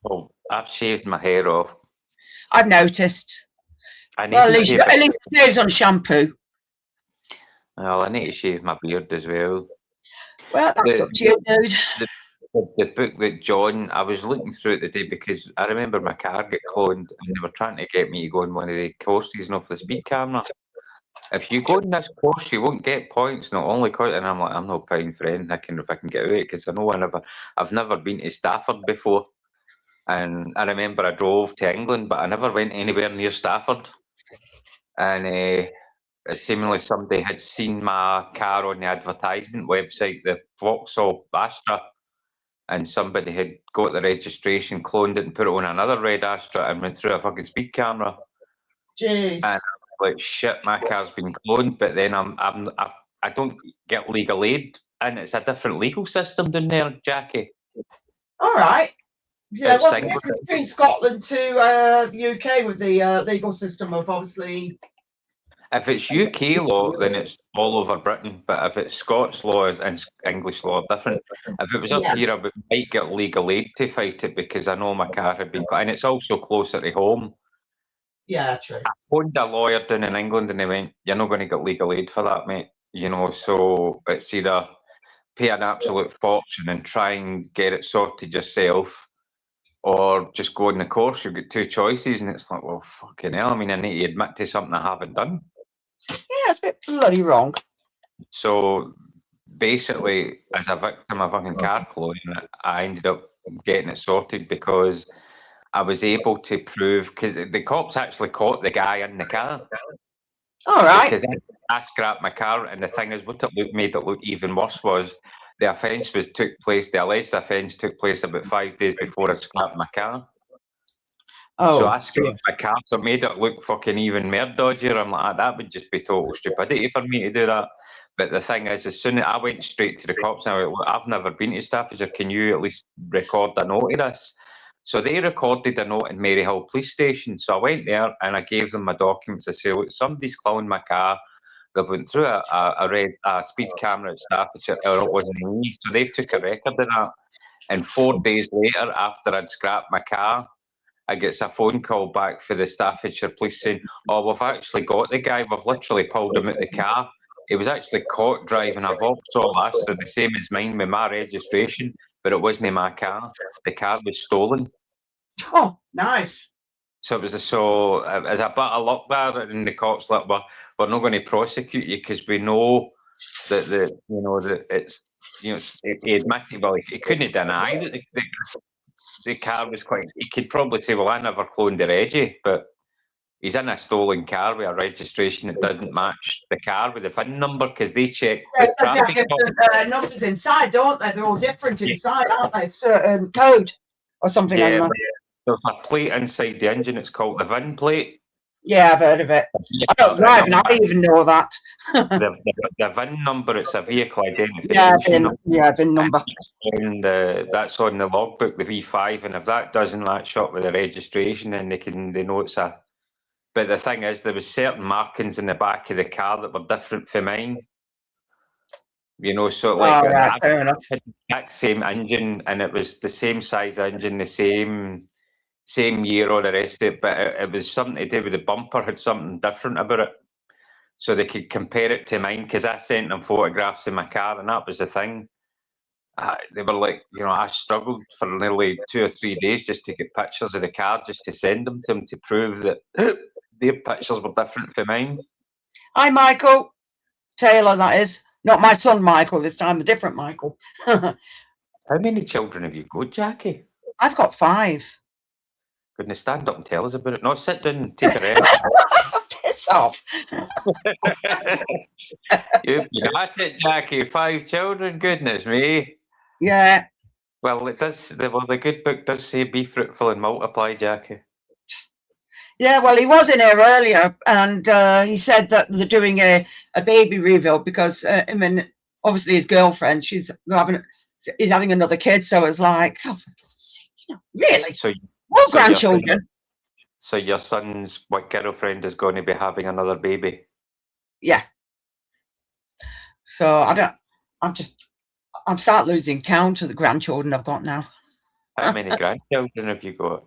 Oh, I've shaved my hair off. I've noticed. At least it saves on shampoo. Well, I need to shave my beard as well. Well, that's up to you, dude. The book that John, I was looking through it today because I remember my car got cloned and they were trying to get me to go on one of the courses off the speed camera. If you go on this course, you won't get points, not only cause, and I'm like, I'm not paying for anything. If I can get away, because I know I've never been to Stafford before, and I remember I drove to England, but I never went anywhere near Stafford, and seemingly somebody had seen my car on the advertisement website, the Vauxhall Astra, and somebody had got the registration, cloned it, and put it on another red Astra, and went through a fucking speed camera. Jeez. And like, shit, my car's been cloned, but then I don't get legal aid, and it's a different legal system down there, Jackie. All right. Yeah, what's the difference between Scotland to the UK with the legal system of obviously? If it's UK law, then it's all over Britain. But if it's Scots law and English law, different. If it was up Yeah. here, I might get legal aid to fight it because I know my car had been, and it's also closer to home. Yeah, true. I phoned a lawyer down in England, and they went, "You're not going to get legal aid for that, mate." You know, so it's either pay an absolute fortune and try and get it sorted yourself, or just go on the course. You've got two choices, and it's like, well, fucking hell. I mean, I need to admit to something I haven't done. Yeah, it's a bit bloody wrong. So basically, as a victim of fucking car cloning, I ended up getting it sorted because I was able to prove, because the cops actually caught the guy in the car. All right. Because I scrapped my car, and the thing is, what it made it look even worse was the offence the alleged offence took place about 5 days before I scrapped my car. Oh, So I scrapped my car, so it made it look fucking even more dodgier. I'm like, that would just be total stupidity for me to do that. But the thing is, as soon as I went straight to the cops, and I went, look, I've never been to Staffordshire, can you at least record a note of this? So they recorded a note in Maryhill police station. So I went there and I gave them my documents. I said, look, somebody's cloned my car. They've went through a speed camera at Staffordshire, or it wasn't me. So they took a record of that. And 4 days later, after I'd scrapped my car, I get a phone call back for the Staffordshire police saying, oh, we've actually got the guy. We've literally pulled him out the car. He was actually caught driving a Vauxhall Astra, the same as mine with my registration, but it wasn't my car. The car was stolen. Oh, nice. So it was as a bit of luck there, and the cops like, we're not going to prosecute you because we know that he admitted, well, he couldn't deny that the car was quite. He could probably say, well, I never cloned the Reggie, but he's in a stolen car with a registration that doesn't match the car with the VIN number because they check the traffic. Numbers inside, don't they? They're all different inside, aren't they? Certain code or something like that. There's a plate inside the engine. It's called the VIN plate. Yeah, I've heard of it. I don't drive, and I even know that. the VIN number, it's a vehicle identification VIN number. And that's on the logbook, the V5, and if that doesn't match up with the registration, then they know it's a. But the thing is, there was certain markings in the back of the car that were different from mine. You know, so like fair enough. The exact same engine, and it was the same size engine, the same year, all the rest of it, but it was something to do with the bumper had something different about it. So they could compare it to mine, because I sent them photographs of my car, and that was the thing. They were like, I struggled for nearly 2 or 3 days just to get pictures of the car, just to send them to them to prove that their pictures were different from mine. Hi, Michael. Taylor, that is. Not my son, Michael, this time, a different Michael. How many children have you got, Jackie? I've got 5. Couldn't you stand up and tell us about it? No, sit down and take a rest. Piss off. You've got it, Jackie. 5 children, goodness me. Yeah. Well, it does. The good book does say be fruitful and multiply, Jackie. Yeah, well, he was in here earlier, and he said that they're doing a baby reveal because him and obviously his girlfriend, he's having another kid. So it's like, oh, for God's sake, really? So more grandchildren. So your son's girlfriend is going to be having another baby. Yeah. So I'm start losing count of the grandchildren I've got now. How many grandchildren have you got?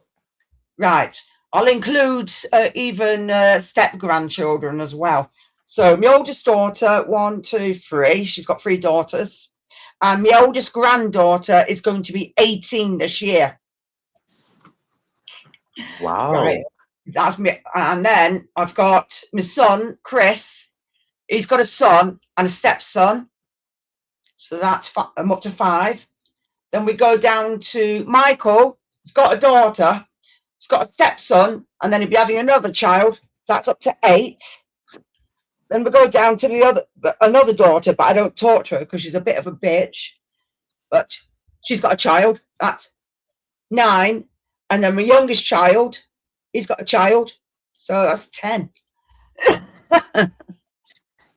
Right. I'll include even step-grandchildren as well. So my oldest daughter, 1, 2, 3. She's got 3 daughters. And my oldest granddaughter is going to be 18 this year. Wow. Right. That's me. And then I've got my son, Chris. He's got a son and a stepson. So that's I'm up to 5. Then we go down to Michael. He's got a daughter. He's got a stepson, and then he'll be having another child. So that's up to 8. Then we go down to another daughter, but I don't talk to her because she's a bit of a bitch. But she's got a child. That's 9. And then my youngest child, he's got a child. So that's 10.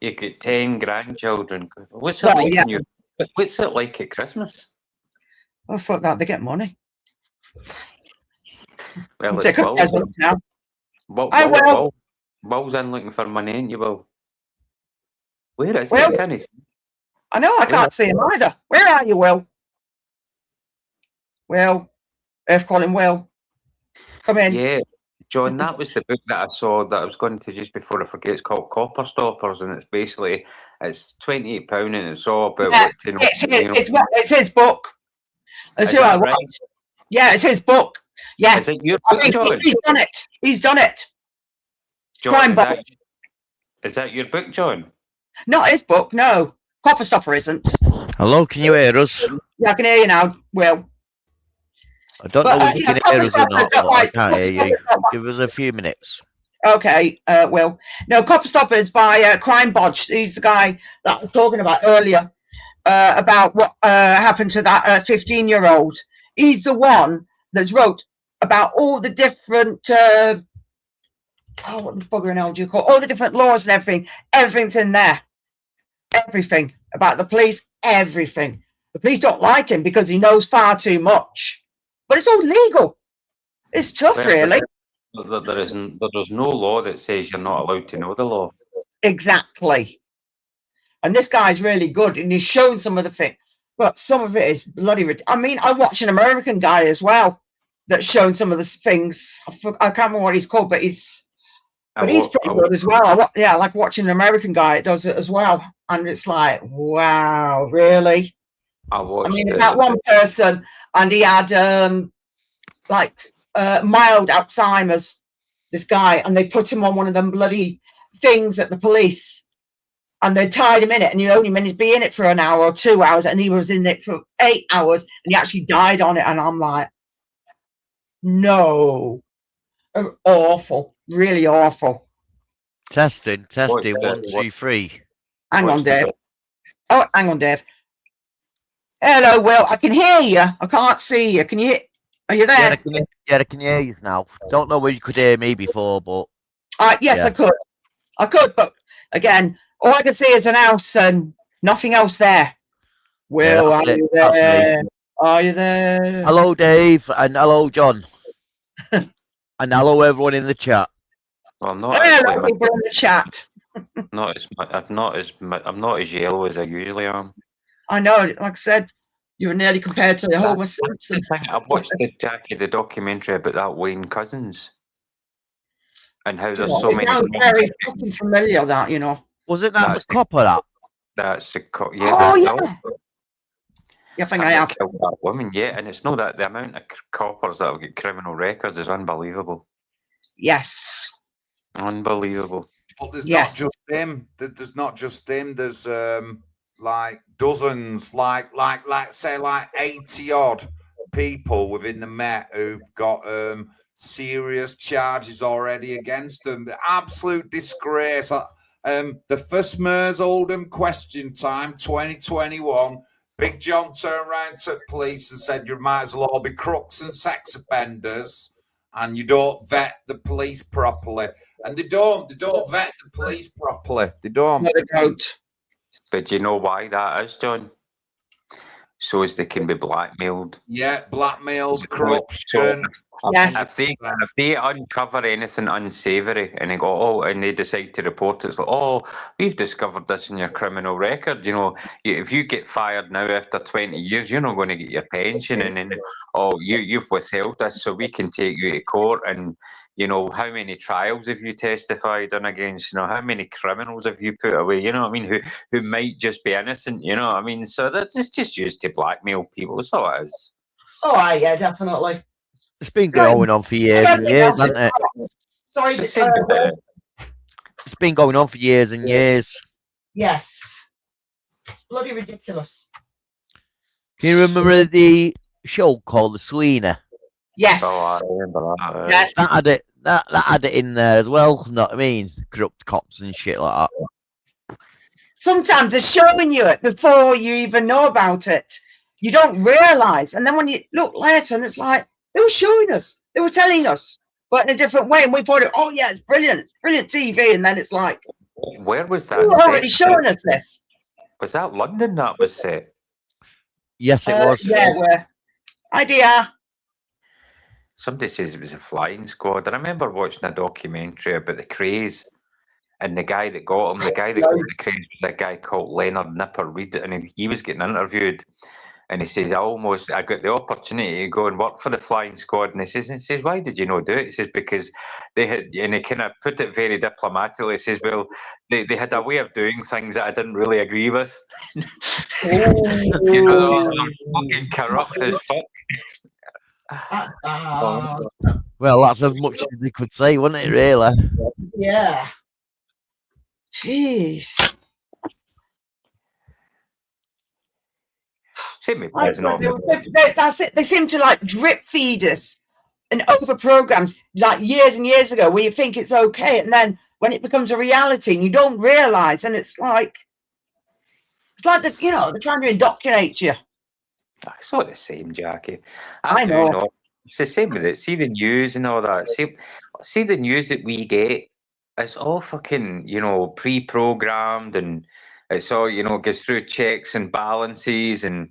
You get 10 grandchildren. What's it like at Christmas? Oh, fuck that. They get money. Well, Take a present now. I will. Will's in looking for money, ain't you, Will? Where is Will? he? Can he see? I know, I can't see him either. Where are you, Will? Will. Earth calling Will. Come in. Yeah, John, that was the book that I saw that I was going to just before I forget. It's called Copper Stoppers, and it's basically it's £28, and it's all about Yeah, what to know. it's his book. That's Is who I that right? watch. Yeah, it's his book. Yeah. Is it your I book, think John? he's done it. He's done it. John, Crime Book. is that your book, John? Not his book, no. Copper Stopper isn't. Hello, can you hear us? Yeah, I can hear you now, Will. I don't But, know if you yeah, can Copper hear us or Stopper's not, got, but I like, can't Copper hear you. Stopper's got, Give us a few minutes. okay, Will. No, Copper Stoppers by Crime Bodge. He's the guy that I was talking about earlier, about what happened to that 15-year-old. He's the one that's wrote about all the different, what the bugger and hell do you call it? All the different laws and everything. Everything's in there. Everything about the police, everything. The police don't like him because he knows far too much. But it's all legal. It's tough, Well, really. There's no law that says you're not allowed to know the law. Exactly. And this guy's really good, and he's shown some of the things, but some of it is bloody ridiculous. I mean, I watched an American guy as well that's shown some of the things. I can't remember what he's called, but he's pretty good as well. I like watching an American guy that does it as well, and it's like, wow, really? I mean, about one person, and he had mild Alzheimer's. This guy, and they put him on one of them bloody things at the police. And they tied him in it, and he only managed to be in it for an hour or 2 hours, and he was in it for 8 hours, and he actually died on it. And I'm like, no, awful, really awful. Testing, 1, 2, 3. Hang on, Dave. Oh, hang on, Dave. Hello, Will. I can hear you. I can't see you. Can you? Are you there? Yeah, I can hear you now. Don't know where you could hear me before, but yes, yeah. I could, but again, all I can see is an house and nothing else there. Will, yeah, are you there? Are you there? Hello, Dave, and hello, John, and hello, everyone in the chat. Well, hello, people in the chat. I'm not as yellow as I usually am. I know, like I said, you were nearly compared to the Homer Simpson. I watched the documentary about that Wayne Cousins. And how there's so many. It sounds very fucking familiar, that, you know. Wasn't that the copper that? That's the yeah. Oh, yeah. I think I have. Killed that woman, yeah, and it's not that the amount of coppers that have got criminal records is unbelievable. Yes. Unbelievable. But there's not just them. There's not just them. There's like dozens, like say 80 odd people within the Met who've got serious charges already against them. The absolute disgrace. The first Mers Oldham question time 2021. Big John turned around to police and said, you might as well all be crooks and sex offenders, and you don't vet the police properly. And they don't vet the police properly. They don't. No, they don't. But do you know why that is, John? So as they can be blackmailed. Yeah, blackmailed, corruption. Yes. If they uncover anything unsavoury and they go, and they decide to report it, it's like, we've discovered this in your criminal record. You know, if you get fired now after 20 years, you're not going to get your pension, and then you've withheld this, so we can take you to court. And you know, how many trials have you testified on against? You know, how many criminals have you put away? You know what I mean? Who might just be innocent? You know what I mean? So that's just used to blackmail people. That's all it is. Oh, yeah, definitely. It's been going on for years and years, hasn't it? Sorry, it's been going on for years and years. Yes. Bloody ridiculous. Can you remember the show called The Sweeney? Yes. Oh, I remember that. Yes. That had it in there as well. You know what I mean? Corrupt cops and shit like that. Sometimes they're showing you it before you even know about it. You don't realise, and then when you look later, and it's like, they were showing us, they were telling us, but in a different way, and we thought, it's brilliant TV, and then it's like, where was that? You were already showing us this. Was that London that was set? Yes, it was. Yeah, where? Idea. Somebody says it was a flying squad. I remember watching a documentary about the craze And the guy that got the credit was a guy called Leonard Nipper Reid, and he was getting interviewed. And he says, I got the opportunity to go and work for the flying squad. And he says, why did you not do it? He says, because they had, and he kind of put it very diplomatically. He says, well, they had a way of doing things that I didn't really agree with. You know, they're fucking corrupt as fuck. Well, that's as much as they could say, wasn't it, really? Yeah. Jeez. Same with Like, Paranormal. that's it. They seem to like drip feed us and over programs like years and years ago where you think it's okay, and then when it becomes a reality and you don't realize, and it's like they're trying to indoctrinate you. It's not the same, Jackie. I know. It's the same with it. See the news and all that. See the news that we get. It's all fucking, pre-programmed, and it's all, goes through checks and balances, and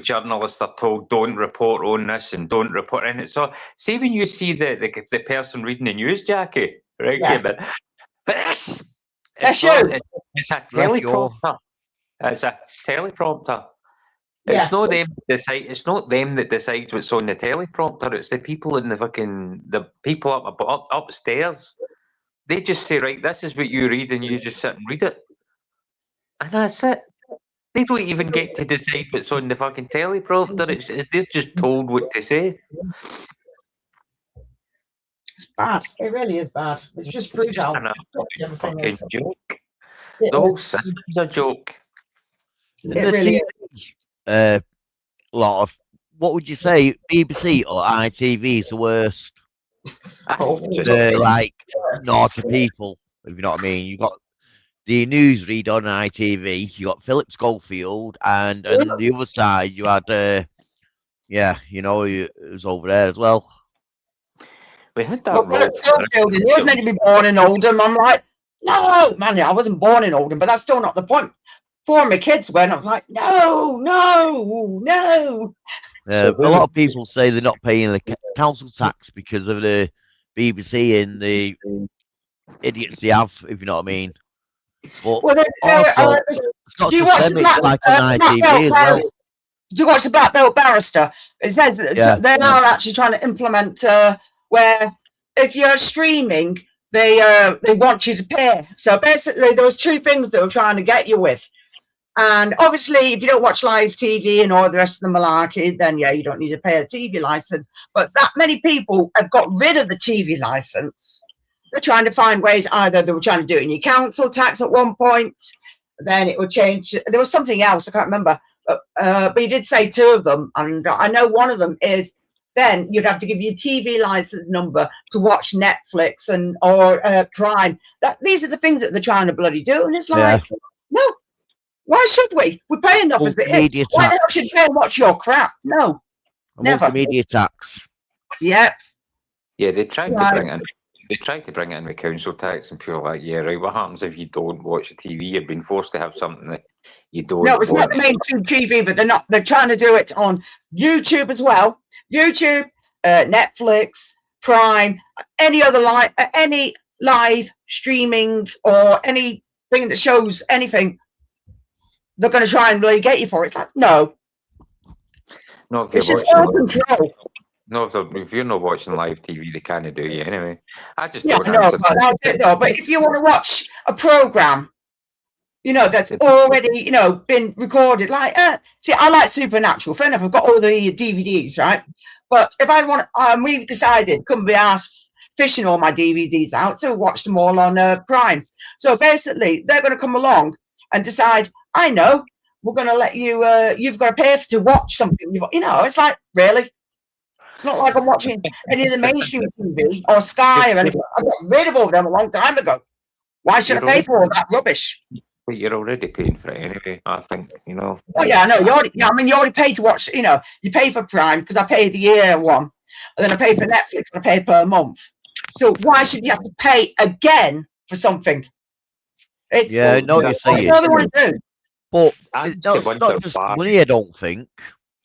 journalists are told don't report on this and don't report. And it's all. See when you see the person reading the news, Jackie, right? Yeah. It's a teleprompter. It's a teleprompter. Yes. It's not them that decide. It's not them that decides what's on the teleprompter. It's the people in the people up upstairs. They just say, right, this is what you read, and you just sit and read it, and that's it. They don't even get to decide what's on the fucking teleprompter. They're just told what to say. It's bad. It really is bad. It's just proves out. It's a fucking joke. It The whole is. system's a joke. It really is. Lot of, what would you say, BBC or ITV is the worst? They're like naughty people, if you know what I mean. You got the newsread on ITV, you got Philip Schofield, and the other side you had, it was over there as well. We had that. He was meant to be born in Oldham. I'm like, no, man, I wasn't born in Oldham, but that's still not the point. Four of my kids went. I was like, no. A lot of people say they're not paying the council tax because of the BBC and the idiots they have, if you know what I mean. But also, it's not just them, it's like on ITV as well. Do you watch the Black Belt Barrister? It says that they are actually trying to implement where if you're streaming, they want you to pay. So basically, there was two things they were trying to get you with. And obviously, if you don't watch live TV and all the rest of the malarkey, then you don't need to pay a TV license. But that many people have got rid of the TV license. They're trying to find ways. Either they were trying to do it in your council tax at one point, then it would change. There was something else I can't remember, but he did say two of them, and I know one of them is then you'd have to give your TV license number to watch Netflix or Prime. These are the things that they're trying to bloody do, and it's like, no. Why should we? We pay enough as it is. Why the hell should we pay and watch your crap? No, never. Media tax. Yep. Yeah, they tried to bring it in. They tried to bring it in with council tax, and people are like, yeah, right. What happens if you don't watch the TV? You've been forced to have something that you don't. No, it's not the mainstream TV, but they're not. They're trying to do it on YouTube as well. YouTube, Netflix, Prime, any other any live streaming or anything that shows anything. They're going to try and really get you for it. It's like, no. No, it's just all control. No, if you're not watching live TV, they kind of do you anyway. I just don't know. But that's it, though. But if you want to watch a program, that's already, been recorded. Like, see, I like Supernatural. Fair enough, I've got all the DVDs, right? But if I want, we've decided, couldn't be asked fishing all my DVDs out, so watch them all on Prime. So basically, they're going to come along and decide, I know, we're going to let you, you've got to pay to watch something. It's like, really? It's not like I'm watching any of the mainstream TV or Sky or anything. I got rid of all of them a long time ago. Why should I pay for all that rubbish? But you're already paying for it anyway, I think, Oh, yeah, I know. You already pay to watch, you pay for Prime because I pay the year one. And then I pay for Netflix and I pay per month. So why should you have to pay again for something? I know what you're saying. What do they want to do? But it's not just money, I don't think.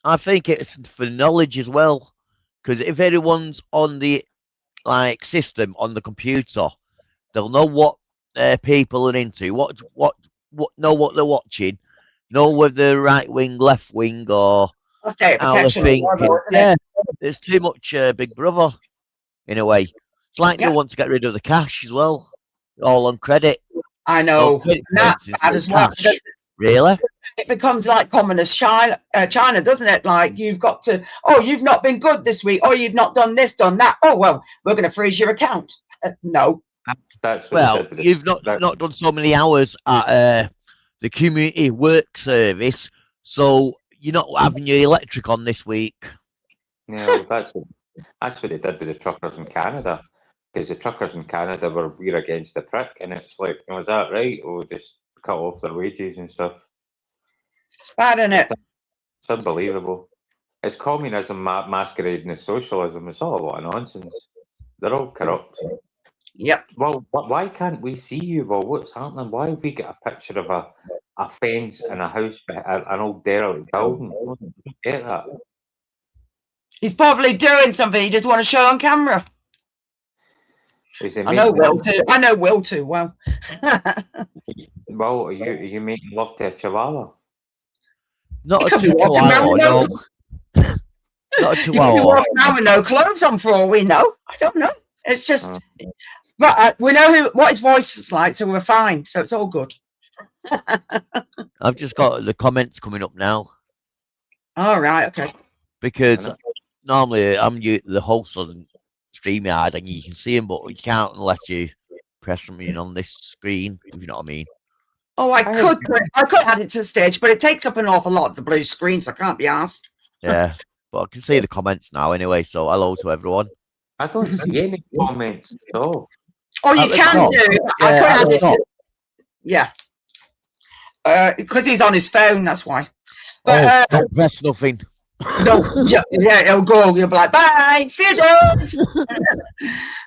I think it's for knowledge as well. Because if anyone's on the system on the computer, they'll know what people are into, what know what they're watching, know whether they're right wing, left wing, or That's data how they're protection. thinking. Isn't it? Yeah, there's too much Big Brother in a way. It's like they Yeah. want to get rid of the cash as well, all on credit. I No know. credit And that's cards bad instead as of well. cash. Really? It becomes like communist China, doesn't it? Like you've got to, oh, you've not been good this week, or you've not done this, done that. Oh well, we're going to freeze your account. No. That's what Well, they did with you've not done so many hours at the community work service, so you're not having your electric on this week. No, that's what they did with the truckers in Canada. Because the truckers in Canada we're against the prick, and it's like, oh, is that right? Or just cut off their wages and stuff. It's bad, isn't it? It's unbelievable. It's communism masquerading as socialism. It's all a lot of nonsense. They're all corrupt. Yep. Well, why can't we see you? Well, what's happening? Why have we got a picture of a fence and a house, an old derelict building? I don't get that. He's probably doing something he just want to show on camera. I know Will too. I know Will too well. Well, are you making love to a chihuahua? Not a chihuahua, no. Not a You could be chihuahua. walking around with no clothes on for all we know. I don't know. It's just, but we know what his voice is like, so we're fine. So it's all good. I've just got the comments coming up now All right. Okay. because normally I'm the host on StreamYard and you can see them, but you can't unless you press something on this screen, if you know what I mean. Oh, I could add it to the stage, but it takes up an awful lot of the blue screen, so I can't be asked. Yeah, but I can see the comments now anyway, so hello to everyone. I don't see any comments at all. Oh, you At the can top. do. Yeah, I could at add the it. top. Yeah. Because he's on his phone, that's why. But Don't press nothing. no, yeah, it'll go. You'll be like, bye, see you, Dave.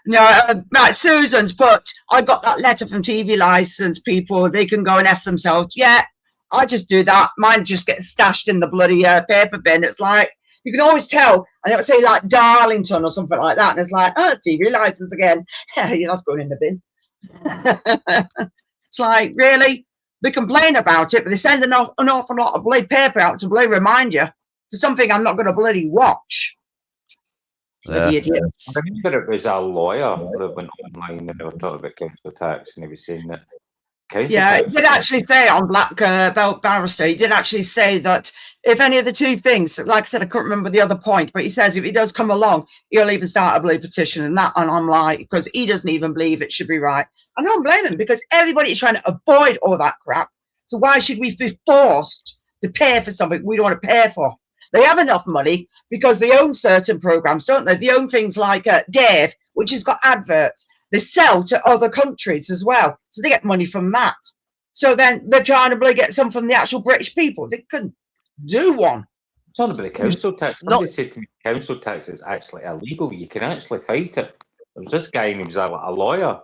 No, right, Susan's put, I got that letter from TV license people. They can go and F themselves. Yeah, I just do that. Mine just gets stashed in the bloody paper bin. It's like, you can always tell. And it would say like Darlington or something like that. And it's like, oh, TV license again. Yeah, that's going in the bin. It's like, really? They complain about it, but they send an awful lot of bloody paper out to bloody remind you for something I'm not going to bloody watch. Bloody idiots. I remember it was a lawyer that went online and they were talking about council tax, and he was saying that council tax. He did actually say on Black Belt Barrister, he did actually say that if any of the two things, like I said, I couldn't remember the other point, but he says if he does come along, he'll even start a bloody petition and that. And I'm like, because he doesn't even believe it should be right. I don't blame him because everybody is trying to avoid all that crap. So why should we be forced to pay for something we don't want to pay for? They have enough money because they own certain programs, don't they? They own things like Dave, which has got adverts. They sell to other countries as well. So they get money from that. So then they're trying to get some from the actual British people. They couldn't do one. It's not about the council tax. Somebody said to me, council tax is actually illegal. You can actually fight it. There was this guy and he was a lawyer.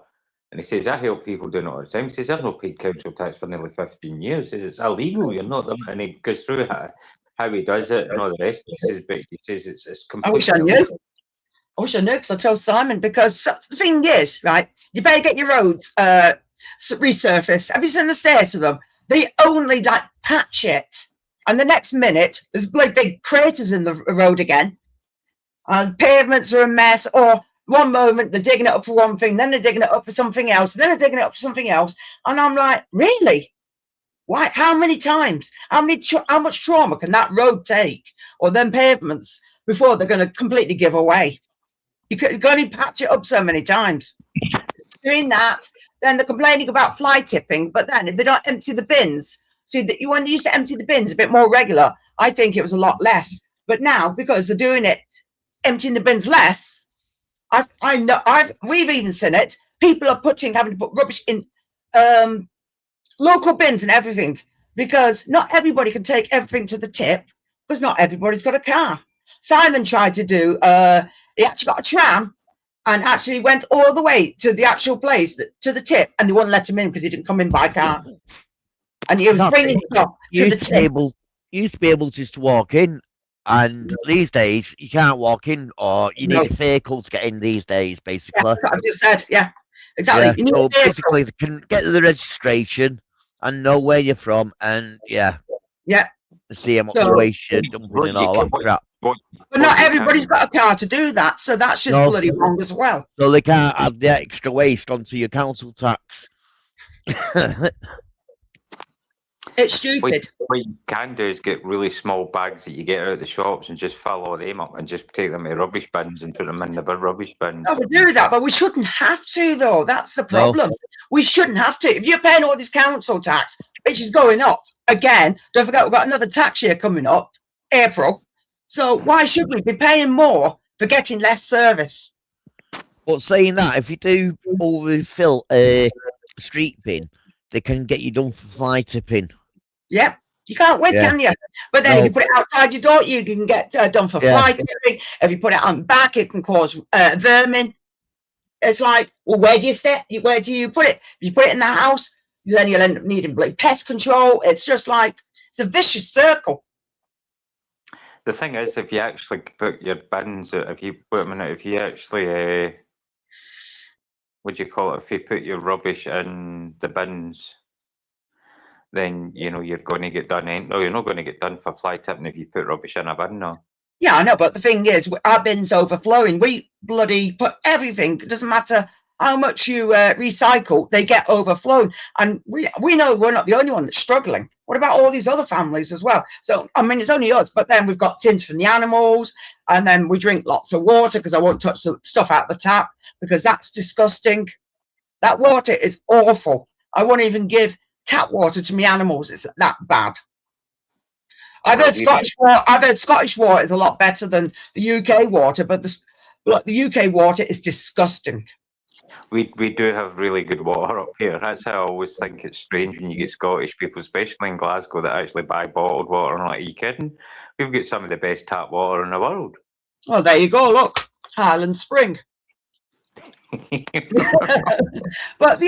And he says, I help people doing it all the time. He says, I've not paid council tax for nearly 15 years. He says, it's illegal. You're not doing it. And he goes through how he does it and all the rest. He says, but he says it's completely. I wish I knew. I wish I knew because I told Simon, because the thing is, right, you better get your roads resurfaced. Have you seen the state of them? They only like patch it. And the next minute, there's like big craters in the road again. And pavements are a mess. Or one moment, they're digging it up for one thing, then they're digging it up for something else, then they're digging it up for something else. And I'm like, really? Why? How many times? How much trauma can that road take, or them pavements, before they're going to completely give away? You could only patch it up so many times. Doing that, then they're complaining about fly tipping. But then if they don't empty the bins, see that when they used to empty the bins a bit more regular, I think it was a lot less. But now, because they're doing it, emptying the bins less, we've even seen it. People are having to put rubbish in local bins and everything, because not everybody can take everything to the tip, because not everybody's got a car. Simon tried to do, he actually got a tram and actually went all the way to the actual place, to the tip, and they wouldn't let him in because he didn't come in by car. And he was bringing stuff to the tip. You used to be able just to walk in, and these days you can't walk in, or you need a vehicle to get in these days, basically. Yeah, I've just said, yeah. Exactly. Yeah, You need so a vehicle. basically they can get the registration and know where you're from, and Yeah. see how much So- waste you're dumping What and you all can- that crap. But What not you everybody's can- got a car to do that, so that's just No. bloody wrong as well. So they can't add the extra waste onto your council tax. It's stupid. What you can do is get really small bags that you get out of the shops and just fill all them up and just take them to rubbish bins and put them in the rubbish bins. No, we do that, but we shouldn't have to, though. That's the problem. We shouldn't have to. If you're paying all this council tax, which is going up again, don't forget we've got another tax year coming up, April. So why should we be paying more for getting less service? But saying that, if you do overfill a street bin, they can get you done for fly tipping. Yep. You can't win, Yeah. can you? But then if No. you put it outside your door, you can get done for Yeah. fly tipping. If you put it on the back, it can cause vermin. It's like, well, where do you stay? Where do you put it? If you put it in the house, then you'll end up needing pest control. It's just like, it's a vicious circle. The thing is, if you actually put your bins, if you put them in it, if you actually, what do you call it? If you put your rubbish in the bins, then you're going to get done. No, you're not going to get done for fly tipping if you put rubbish in a bin. No. Yeah, I know, but the thing is, our bin's overflowing. We bloody put everything. It doesn't matter how much you recycle, they get overflown. And we know we're not the only one that's struggling. What about all these other families as well? So, I mean, it's only us, but then we've got tins from the animals, and then we drink lots of water because I won't touch the stuff out the tap because that's disgusting. That water is awful. I won't even give tap water to my animals. It's that bad. I've heard Scottish water is a lot better than the UK water, but the UK water is disgusting. We do have really good water up here. That's how I always think it's strange when you get Scottish people, especially in Glasgow, that actually buy bottled water. I'm like, are you kidding? We've got some of the best tap water in the world. Well, there you go. Look, Highland Spring. But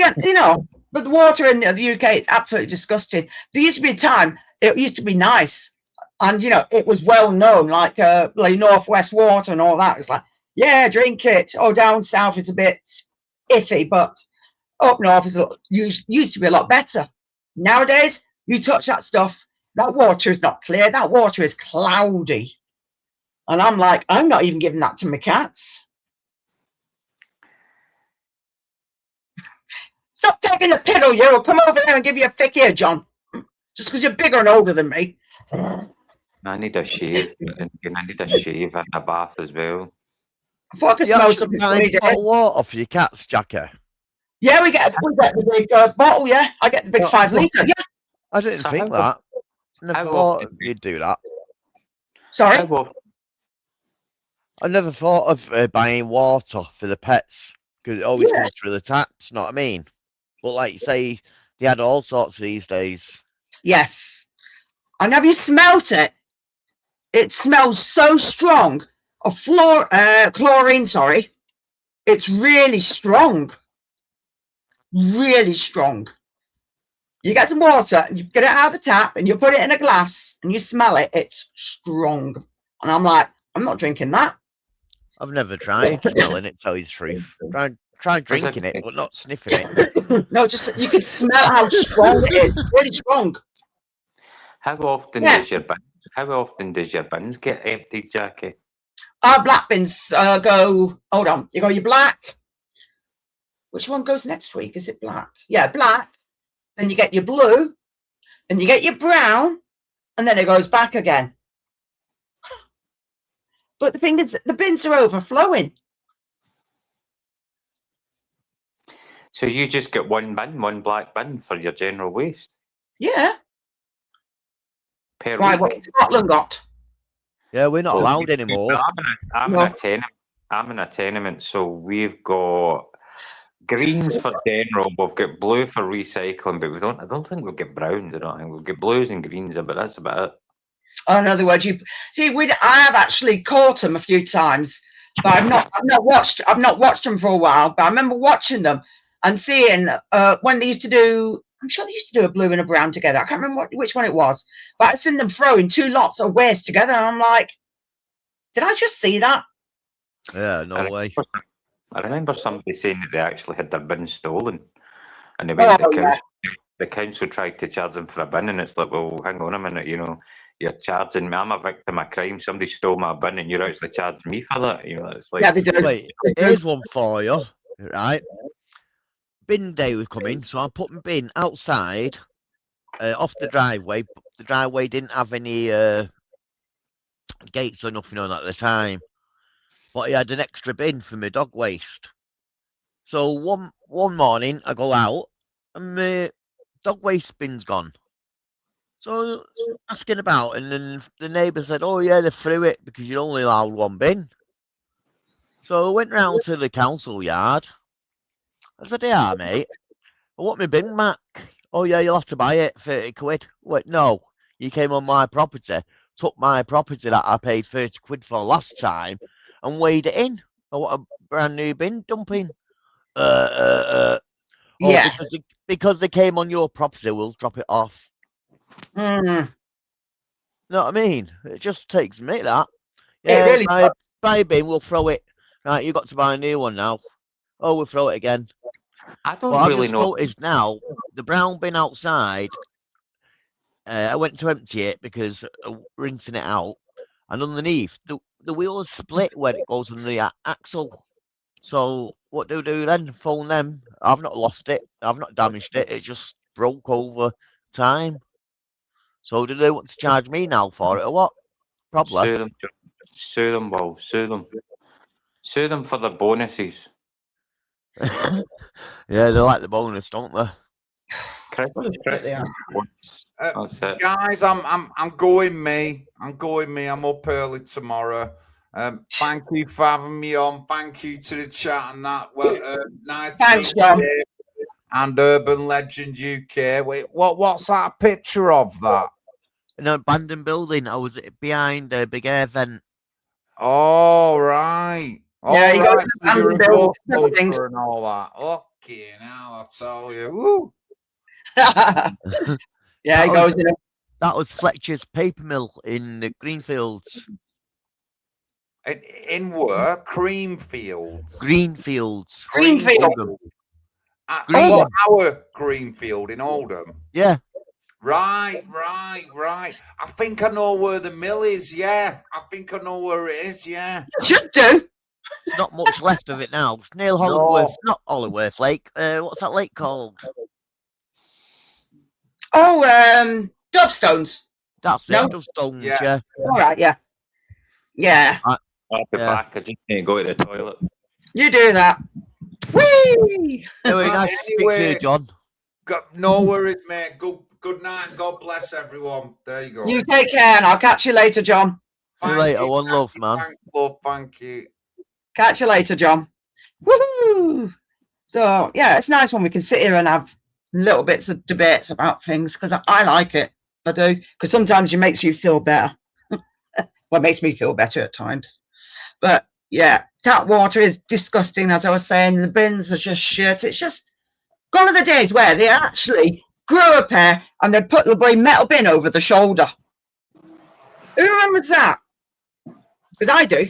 but the water in the UK, it's absolutely disgusting. There used to be a time it used to be nice, and it was well known, like Northwest water and all that. It's like, yeah, drink it. Oh, down south it's a bit iffy, but up north used to be a lot better. Nowadays, you touch that stuff, that water is not clear. That water is cloudy, and I'm like, I'm not even giving that to my cats. Stop taking the piddle, you. I'll come over there and give you a thick ear, John. Just because you're bigger and older than me. I need a shave. I need a shave and a bath as well. I thought I could You smell actually something buy funny there. bottled water for your cats, Jackie? Yeah, we get the big bottle, yeah. I get the big 5 litre, yeah. I didn't So think how that. Never how thought often- you'd do that. Sorry? How often- I never thought of buying water for the pets because it always comes through the taps. Know what I mean? But like you say, they had all sorts these days. Yes. And have you smelt it? It smells so strong of chlorine, sorry. It's really strong. Really strong. You get some water and you get it out of the tap and you put it in a glass and you smell it. It's strong. And I'm like, I'm not drinking that. I've never tried smelling it, tell you the truth. Try drinking it, but not sniffing it. No, just you can smell how strong it is. Really strong. How often Yeah. does your bins get emptied, Jackie? Our black bins go, hold on, you go your black. Which one goes next week? Is it black? Yeah, black. Then you get your blue. Then you get your brown. And then it goes back again. But the thing is, the bins are overflowing. So you just get one black bin for your general waste Yeah. per Why, week? what Scotland got? Yeah, we're not Well, allowed anymore. I'm in a tenement, so we've got greens for general, we've got blue for recycling, but I don't think we've got browns. I don't think we've got blues and greens, but that's about it. Oh, in other words, I have actually caught them a few times, but I've not watched them for a while. But I remember watching them and seeing when they used to do. I'm sure they used to do a blue and a brown together. I can't remember which one it was, but I've seen them throwing 2 lots of waste together, and I'm like, did I just see that? Yeah, no way. I remember somebody saying that they actually had their bin stolen, and they went to the council. The council tried to charge them for a bin, and it's like, well, hang on a minute, you're charging me. I'm a victim of crime. Somebody stole my bin, and you're actually charging me for that. It's like, Yeah, they do. Wait, here's one for you, right? Bin day was coming, so I put my bin outside, off the driveway. But the driveway didn't have any gates or nothing on at the time, but he had an extra bin for my dog waste. So one morning I go out and my dog waste bin's gone. So asking about, and then the neighbour said, "Oh yeah, they threw it because you're only allowed one bin." So I went round to the council yard. I said, "Yeah, mate, I want my bin back." "Oh yeah, you'll have to buy it, 30 quid." Wait, no, you came on my property, took my property that I paid 30 quid for last time, and weighed it in. I want a brand new bin dumping. Oh, Yeah. because they came on your property, we'll drop it off. Mm. Know what I mean? It just takes me that. It Yeah, really does. buy a bin, we'll throw it. Right, you got to buy a new one now. Oh, we'll throw it again. I don't Well, I've really just know. noticed now the brown bin outside. I went to empty it because rinsing it out, and underneath the wheels split when it goes on the axle. So what do we do then? Phone them. I've not lost it. I've not damaged it. It just broke over time. So do they want to charge me now for it or what? Probably. Sue them, sue them, Will. Sue them. Sue them for the bonuses. Yeah, they like the bonus, don't they? That's it. Guys, I'm going me. I'm up early tomorrow. Thank you for having me on. Thank you to the chat and that. Well, nice Thanks, to meet John. you. And Urban Legend UK. Wait, what's that picture of that? An abandoned building. I was behind a big air vent. Oh, right. Yeah, you All got right. to So you're a build ghost things. hunter and all that. Okay, now I tell you. Woo. Yeah, he goes in. That was Fletcher's paper mill in the Greenfields. In work, Creamfields. Greenfields. Greenfield. Oldham. What, our Greenfield in Oldham? Yeah. Right. I think I know where the mill is. Yeah, I think I know where it is. Yeah, You should do. There's not much left of it now. It's near Hollyworth, not Hollyworth Lake. What's that lake called? Oh, Dovestones. That's No. it. Dovestones, Yeah. yeah. All right, yeah. Yeah, I'll be Yeah. back. I just need to go to the toilet. you do that. Whee! Anyway, nice to speak to you, John. No worries, mate. Good night. God bless everyone. There you go. You take care, and I'll catch you later, John. See you later. One love, man. Thanks, love. Thank you. Catch you later, John. Woohoo! So, yeah, it's nice when we can sit here and have little bits of debates about things, because I like it. I do, because sometimes it makes you feel better. Well, it makes me feel better at times. But, yeah, tap water is disgusting, as I was saying. The bins are just shit. It's just gone are the days where they actually grew a pair and they'd put the bloody metal bin over the shoulder. Who remembers that? Because I do.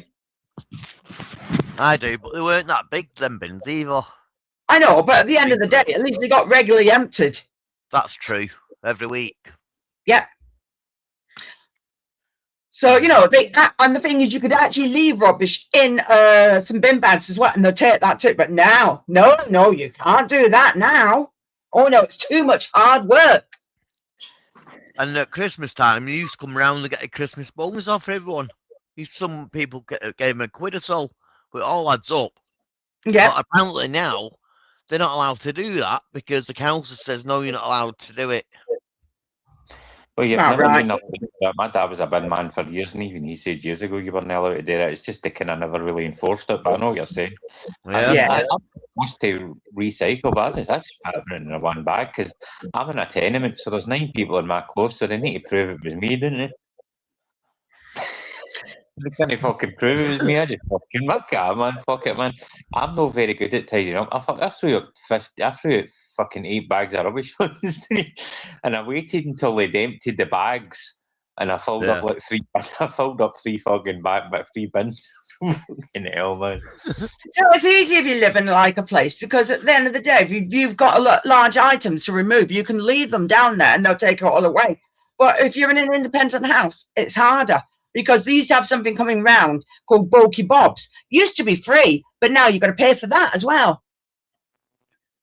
I do, but they weren't that big, them bins either. I know, but at the end of the day, at least they got regularly emptied. That's true. Every week. Yeah. So, and the thing is, you could actually leave rubbish in some bin bags as well, and they'll take that too. But now, no, you can't do that now. Oh, no, it's too much hard work. And at Christmas time, you used to come round and get a Christmas bonus off everyone. Some people gave them a quid or so, but it all adds up. Yeah. But apparently now, they're not allowed to do that because the council says, no, you're not allowed to do it. Well, you've Not never right. been up to do that. My dad was a bin man for years, and even he said years ago you weren't allowed to do that. It's just they kind of never really enforced it, but I know what you're saying. Yeah. I used to recycle, but I just put it in a one bag because I'm in a tenement, so there's 9 people in my close, so they need to prove it was me, didn't they? They can't fucking prove it was me. I just fucking muck it, man. Fuck it, man. I'm not very good at tidying up. I threw out fucking 8 bags of rubbish on the street, and I waited until they'd emptied the bags, and I filled up like 3. I filled up 3 fucking 3 bins In hell, man. So it's easy if you live in like a place, because at the end of the day, if you've got large items to remove, you can leave them down there and they'll take it all away. But if you're in an independent house, it's harder, because they used to have something coming round called bulky bobs. Used to be free, but now you've got to pay for that as well.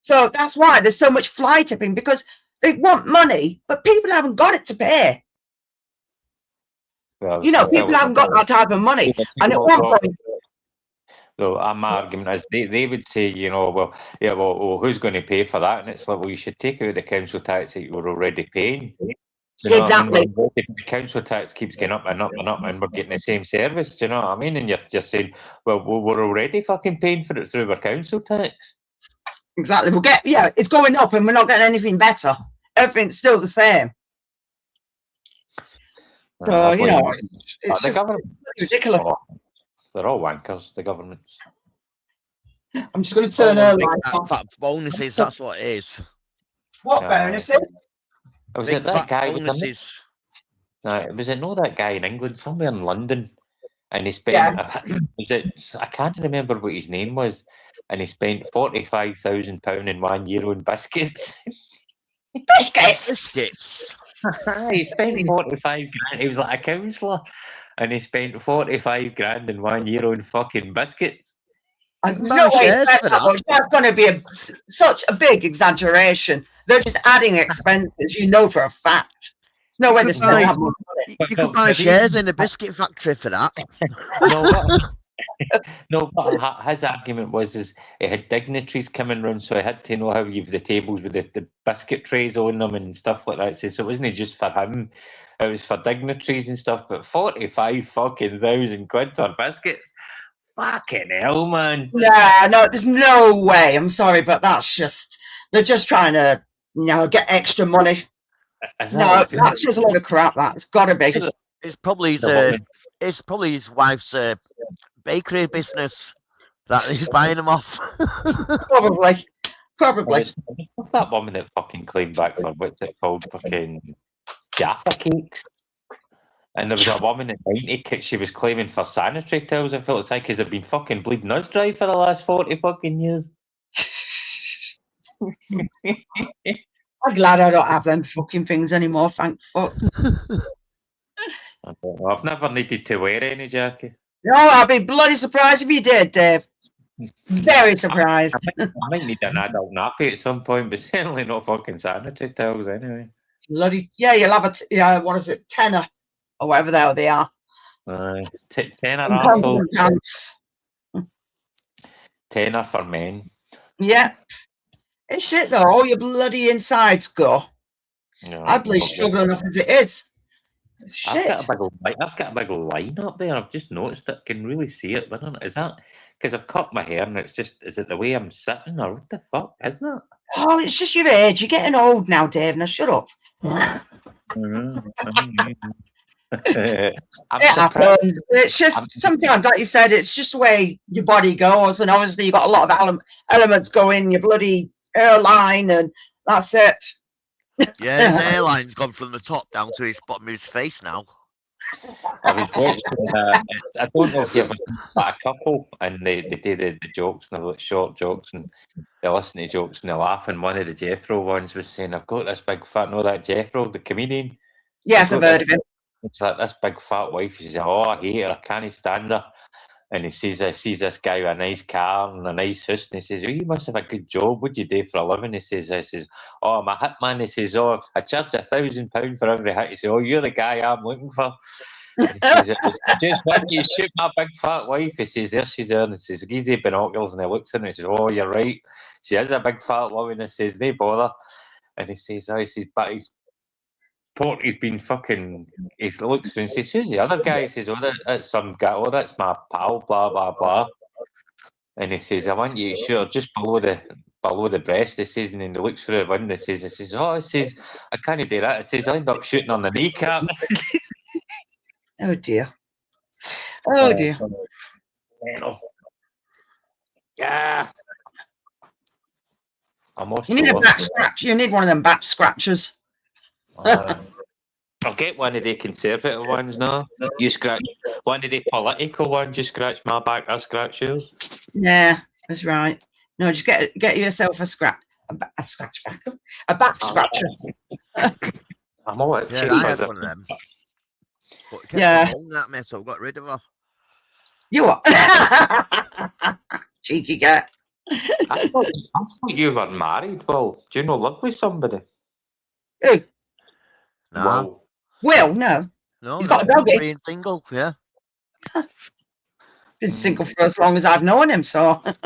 So that's why there's so much fly tipping, because they want money, but people haven't got it to pay. Well, You know, people haven't got that type of money. And at one point, so my argument is they would say, you know, well, yeah, well, who's going to pay for that? And it's like, well, you should take out the council tax that you were already paying. Do you know exactly. what I mean? The council tax keeps going up and up and up, and we're getting the same service. Do you know what I mean? And you're just saying, well, we're already fucking paying for it through our council tax. Exactly. It's going up, and we're not getting anything better. Everything's still the same. So, you know, it's the government ridiculous. They're all wankers, the governments. I'm just going to turn her lights off. Fat bonuses, that's what it is. What bonuses? Was Big it that fat guy? bonuses. Was it not that guy in England, somewhere in London? And he spent, I can't remember what his name was, and he spent £45,000 in 1 year on biscuits. Biscuits? Biscuits. He spent 45 grand. He was like a counsellor, and he spent 45 grand in 1 year on fucking biscuits. There's no way that's going to be such a big exaggeration. They're just adding expenses, you know, for a fact. There's no way they still have more money. You could buy shares in a biscuit factory for that. But his argument was he had dignitaries coming round, so he had to know how you've the tables with the biscuit trays on them and stuff like that. So it wasn't just for him, it was for dignitaries and stuff. But 45 fucking thousand quid for biscuits, fucking hell, man. Yeah, no, there's no way. I'm sorry, but they're just trying to, get extra money. No, that's just a load of crap. That's got to be. It's probably his wife's bakery business that he's buying them off. Probably. That woman that fucking claimed back for what's it called, fucking Jaffa cakes. And there was a woman in 90, she was claiming for sanitary towels. I felt it's like, because they've been fucking bleeding us dry for the last 40 fucking years. I'm glad I don't have them fucking things anymore, thank fuck. I don't know. I've never needed to wear any, Jackie. No, I'd be bloody surprised if you did, Dave. Very surprised. I might need an adult nappy at some point, but certainly not fucking sanitary towels anyway. Bloody, you'll have what is it, tenner, or whatever the hell they are. Tenner awful. Pants. Tenner for men. Yeah. It's shit though, all your bloody insides go. No, I'd be struggling enough as it is. Shit. I've got a big line up there. I've just noticed it. I can really see it. But is that because I've cut my hair and it's just, is it the way I'm sitting or what the fuck is that? Oh, it's just your age. You're getting old now, Dave. Now shut up. It happens. It's just sometimes, like you said, it's just the way your body goes, and obviously you've got a lot of elements going your bloody hairline, and that's it. Yeah, his hairline's gone from the top down to his bottom of his face now. I was watching, I don't know if you've ever seen a couple, and they do the jokes, and they're like short jokes, and they listen to jokes and they laugh. And one of the Jethro ones was saying, "I've got this big fat," know that Jethro, the comedian? Yes, I've heard of him. It's like this big fat wife. She says, "Oh, I hate her. I can't stand her." And he says, "I sees this guy with a nice car and a nice house." And he says, "Oh, you must have a good job. What do you do for a living?" He says, "Oh, I'm a hitman." He says, "Oh, I charge £1,000 for every hit." He says, "Oh, you're the guy I'm looking for." And he says, "Just when you shoot my big fat wife," he says, "there she's there." And he says, "Easy binoculars." And he looks at her and he says, "Oh, you're right. She is a big fat woman." He says, "No bother." And he says, "Oh," he says, "but he's been fucking," he looks and says, "Who's the other guy?" He says, "Oh, that's some guy. Oh, that's my pal, blah, blah, blah." And he says, "I want you to shoot her just below the breast," he says, and then he looks through the window, he says, "Oh," he says, "I can't do that." He says, "I'll end up shooting on the kneecap." Oh dear. Oh dear. Yeah. You need a back scratch. You need one of them back scratchers. I'll get one of the conservative ones, no? You scratch one of the political ones, you scratch my back, I scratch yours. Yeah, that's right. No, just get yourself a scratch back, a back scratcher. I'm all right. Yeah, I had one of them. But it kept Yeah. on at me, so I got rid of her. You what? Cheeky guy. I thought you were married. Well, do you know live with somebody? Who? No. Will, no. No, He's got a doggy. Being single, yeah. Been single for as long as I've known him, so it's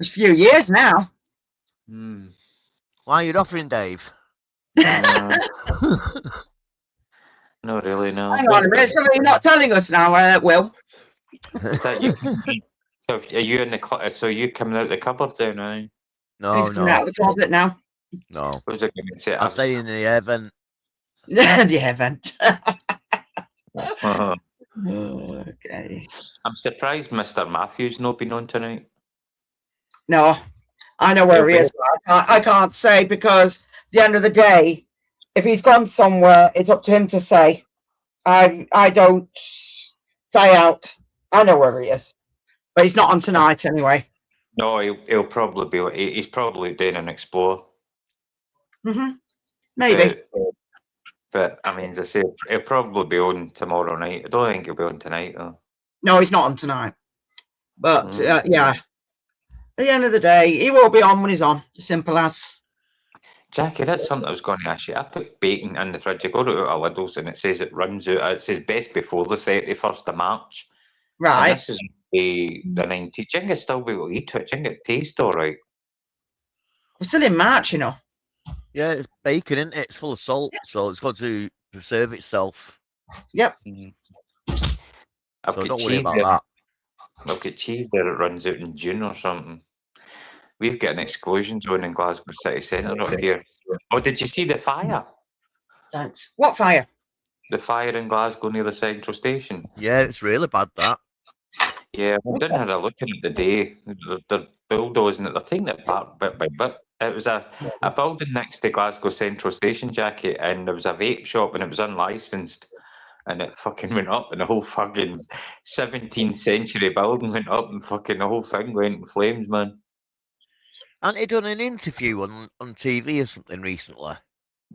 a few years now. Why are you offering, Dave? No, really, no. Hang on a minute, so you're not telling us now, Will. Is that you? So are you in the so you coming out the cupboard then, right? No, He's coming out of the closet now. No. What was I going to say? I'll say in the event. The event. Uh-huh. Okay. I'm surprised Mr. Matthews not been on tonight. No, I know where he is. I can't say, because at the end of the day, if he's gone somewhere, it's up to him to say. I don't say out. I know where he is, but he's not on tonight anyway. No, he'll probably be. He's probably doing an explore. Maybe. But I mean, as I say, he'll probably be on tomorrow night. I don't think he'll be on tonight though. No, he's not on tonight. But yeah, at the end of the day, he will be on when he's on. Simple as. Jackie, that's something I was going to ask you. I put bacon in the fridge. I got it out of Lidl's and it says it runs out. It says best before the 31st of March. Right. And this is the 19th. Do you think it's still be able to eat it? Do you think it tastes all right? We're still in March, you know. Yeah, it's bacon, isn't it? It's full of salt, so it's got to preserve itself. Yep. I've So got don't worry cheese about there. that. I've got cheese there. It runs out in June or something. We've got an exclusion zone in Glasgow City Centre up here. Oh, did you see the fire? Thanks. What fire? The fire in Glasgow near the central station. Yeah, it's really bad, that. Yeah, I didn't have a look at it today. They're bulldozing it. They're taking it back bit by bit. It was a building next to Glasgow Central Station, Jackie, and there was a vape shop and it was unlicensed. And it fucking went up, and the whole fucking 17th century building went up, and fucking the whole thing went in flames, man. Hadn't he done an interview on TV or something recently?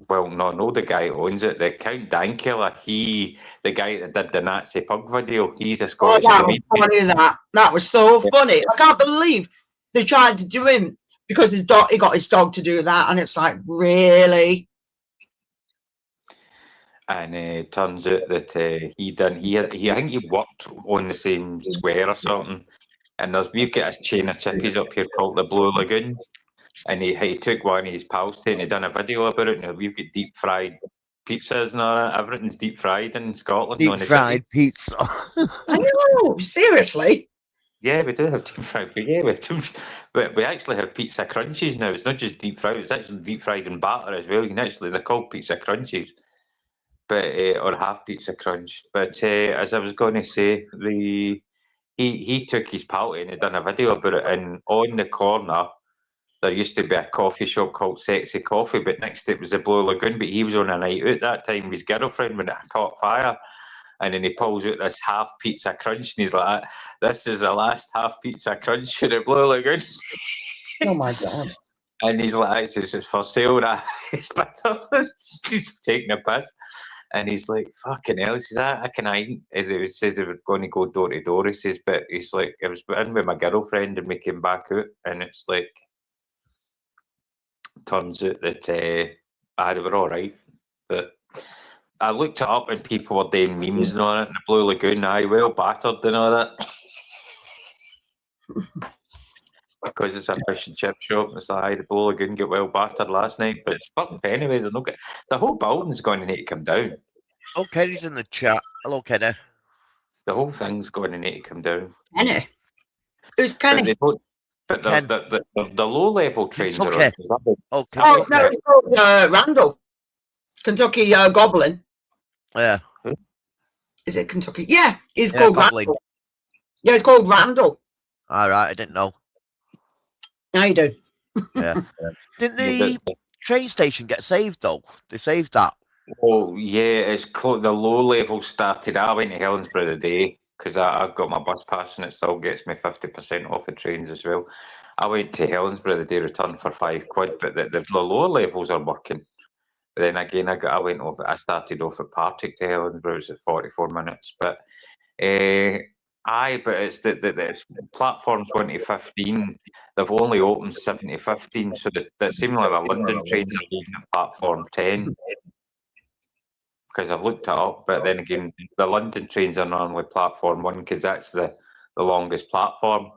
Well, no, the guy who owns it, the Count Dankula, the guy that did the Nazi pug video, he's a Scottish that was comedian. funny, that was so funny. I can't believe they tried to do him because he got his dog to do that, and it's like, really? And it turns out that I think he worked on the same square or something. And we've got a chain of chippies up here called the Blue Lagoon. And he took one of his pals to it and he done a video about it. And we've got deep fried pizzas and all that. Everything's deep fried in Scotland. Deep fried pizza. I know, seriously. Yeah, we do have deep fried. But yeah, we actually have pizza crunchies now. It's not just deep fried, it's actually deep fried in batter as well. You can actually, they're called pizza crunchies. But or half pizza crunch. But as I was going to say, he took his pal and he done a video about it, and on the corner there used to be a coffee shop called Sexy Coffee, but next to it was the Blue Lagoon. But he was on a night out that time with his girlfriend when it caught fire, and then he pulls out this half pizza crunch and he's like, "This is the last half pizza crunch for the Blue Lagoon." Oh my god! And he's like, "It's for sale." He's taking a piss. And he's like, fucking hell. He says, I can eat. He says they were going to go door to door. He says, but he's like, I was in with my girlfriend and we came back out. And it's like, turns out that they were all right. But I looked it up and people were doing memes and all that. And the Blue Lagoon, well battered and all that. Because it's a fish and chip shop. It's like, the Blue Lagoon got well battered last night. But it's fucked anyway. The whole building's going to need to come down. Oh, Kenny's in the chat. Hello, Kenny. The whole thing's going to need to come down. Kenny? Who's Kenny? But the low-level trains are okay. Oh, no, it's called Randall. Kentucky Goblin. Yeah. Is it Kentucky? Yeah, he's called Goblin. Randall. Yeah, it's called Randall. All right, I didn't know. Now you do. Yeah. Didn't the train station get saved, though? They saved that. Oh yeah, it's the low level started. I went to Helensburgh today because I've got my bus pass and it still gets me 50% off the trains as well. I went to Helensburgh today, returned for £5, but the lower levels are working. But then again, I went off. I started off at Partick to Helensburgh. It was at 44 minutes, but but it's it's platforms 1 to 15. They've only opened 7 to 15, so that seemingly the London trains are leaving at platform 10. Because I've looked it up, but then again, the London trains are normally platform 1 because that's the longest platform.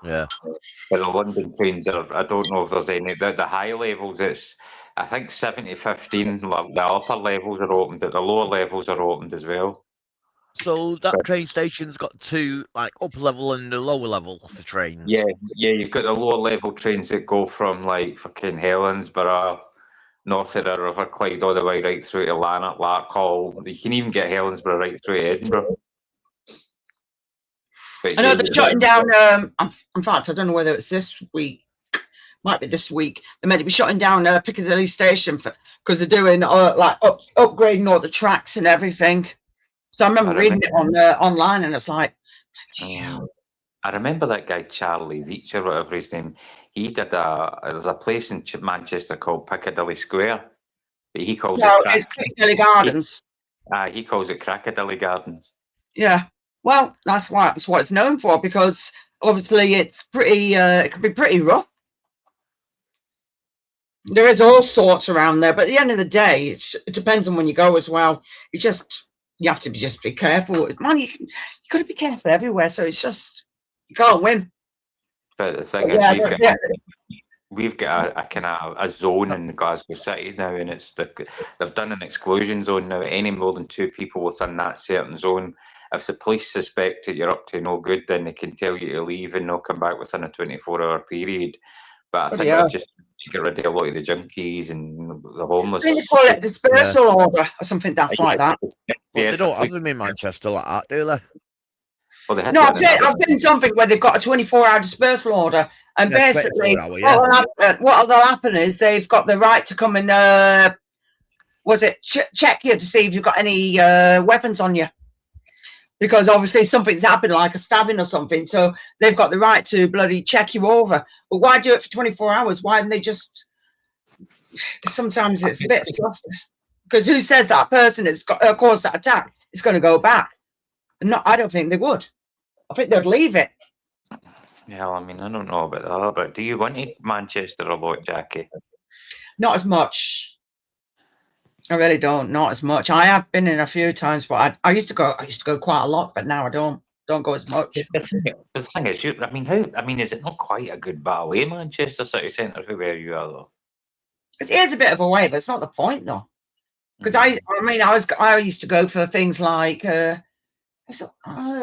Yeah. But the London trains are, I don't know if there's any, the high levels, it's, I think 7 to 15, the upper levels are opened, but the lower levels are opened as well. So that train station's got two, like upper level and the lower level for trains. Yeah, you've got the lower level trains that go from like fucking Helensburgh, north of the River Clyde, all the way right through to Lanark, Larkhall. You can even get Helensburgh right through to Edinburgh. But I know they're shutting down. In fact, I don't know whether it's this week. Might be this week. They're meant to be shutting down Piccadilly Station because they're doing like upgrading all the tracks and everything. So I remember reading it on online, and it's like, I remember that guy Charlie Veach or whatever his name. He did there's a place in Manchester called Piccadilly Square, but he calls it's Piccadilly Gardens. He calls it Crackadilly Gardens. Yeah, well, that's what it's known for, because obviously it's pretty. It can be pretty rough. There is all sorts around there, but at the end of the day, it depends on when you go as well. You have to just be careful. Man, you got to be careful everywhere. So it's just, you can't win. But the thing is, we've got a kind of a zone in Glasgow City now, and they've done an exclusion zone now. Any more than 2 people within that certain zone, if the police suspect that you're up to no good, then they can tell you to leave and they'll come back within a 24-hour period. But I think it'll just get rid of a lot of the junkies and the homeless. I think they call it dispersal order or something daft like that. They don't have them in Manchester like that, do they? Well, no, I've seen something where they've got a 24-hour dispersal order, and basically what will happen is they've got the right to come and check you to see if you've got any weapons on you, because obviously something's happened, like a stabbing or something, so they've got the right to bloody check you over. But why do it for 24 hours? Why don't they just, sometimes it's a bit exhausting, because who says that person has caused that attack is going to go back? No, I don't think they would. I think they'd leave it. Yeah, I mean, I don't know about that, but do you want to Manchester a lot, Jackie? Not as much. I really don't. Not as much. I have been in a few times, but I used to go quite a lot, but now I don't go as much. The thing is, I mean, is it not quite a good bit away, Manchester city centre, from where you are, though? It is a bit of a way, but it's not the point, though. Because I used to go for things like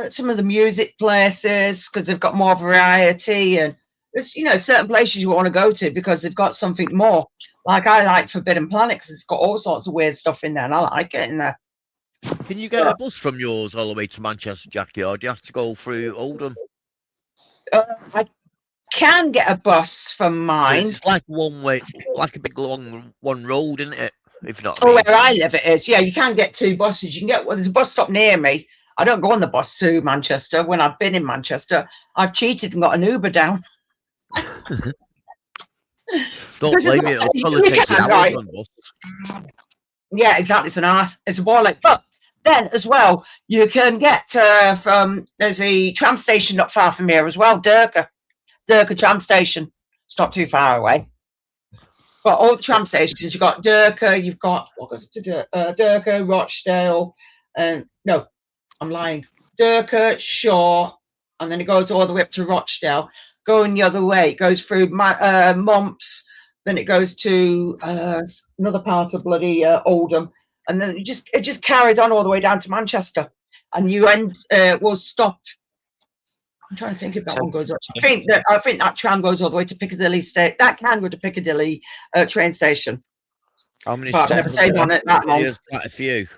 some of the music places, because they've got more variety, and there's certain places you want to go to because they've got something more. Like I like Forbidden Planet because it's got all sorts of weird stuff in there, and I like it in there. Can you get a bus from yours all the way to Manchester, Jackie, or do you have to go through Oldham? I can get a bus from mine. It's like one way, like a big long one road, isn't it? If you know what I mean. Where I live, it is. Yeah, you can get 2 buses. You can get there's a bus stop near me. I don't go on the bus to Manchester. When I've been in Manchester, I've cheated and got an Uber down. Don't blame me. It'll probably take you hours on bus. Yeah, exactly. It's a ball like. But then as well, you can get there's a tram station not far from here as well, Durka tram station. It's not too far away. But all the tram stations, you've got Durka, you've got what goes to Durka, Rochdale, and no, I'm lying. Durka, Shaw, and then it goes all the way up to Rochdale. Going the other way, it goes through Mumps, then it goes to another part of bloody Oldham, and then it just carries on all the way down to Manchester, and you will stop. I'm trying to think if that one goes up. I think that tram goes all the way to Piccadilly State. That can go to Piccadilly train station. How many stops? I've never stayed on it that long. There's quite a few.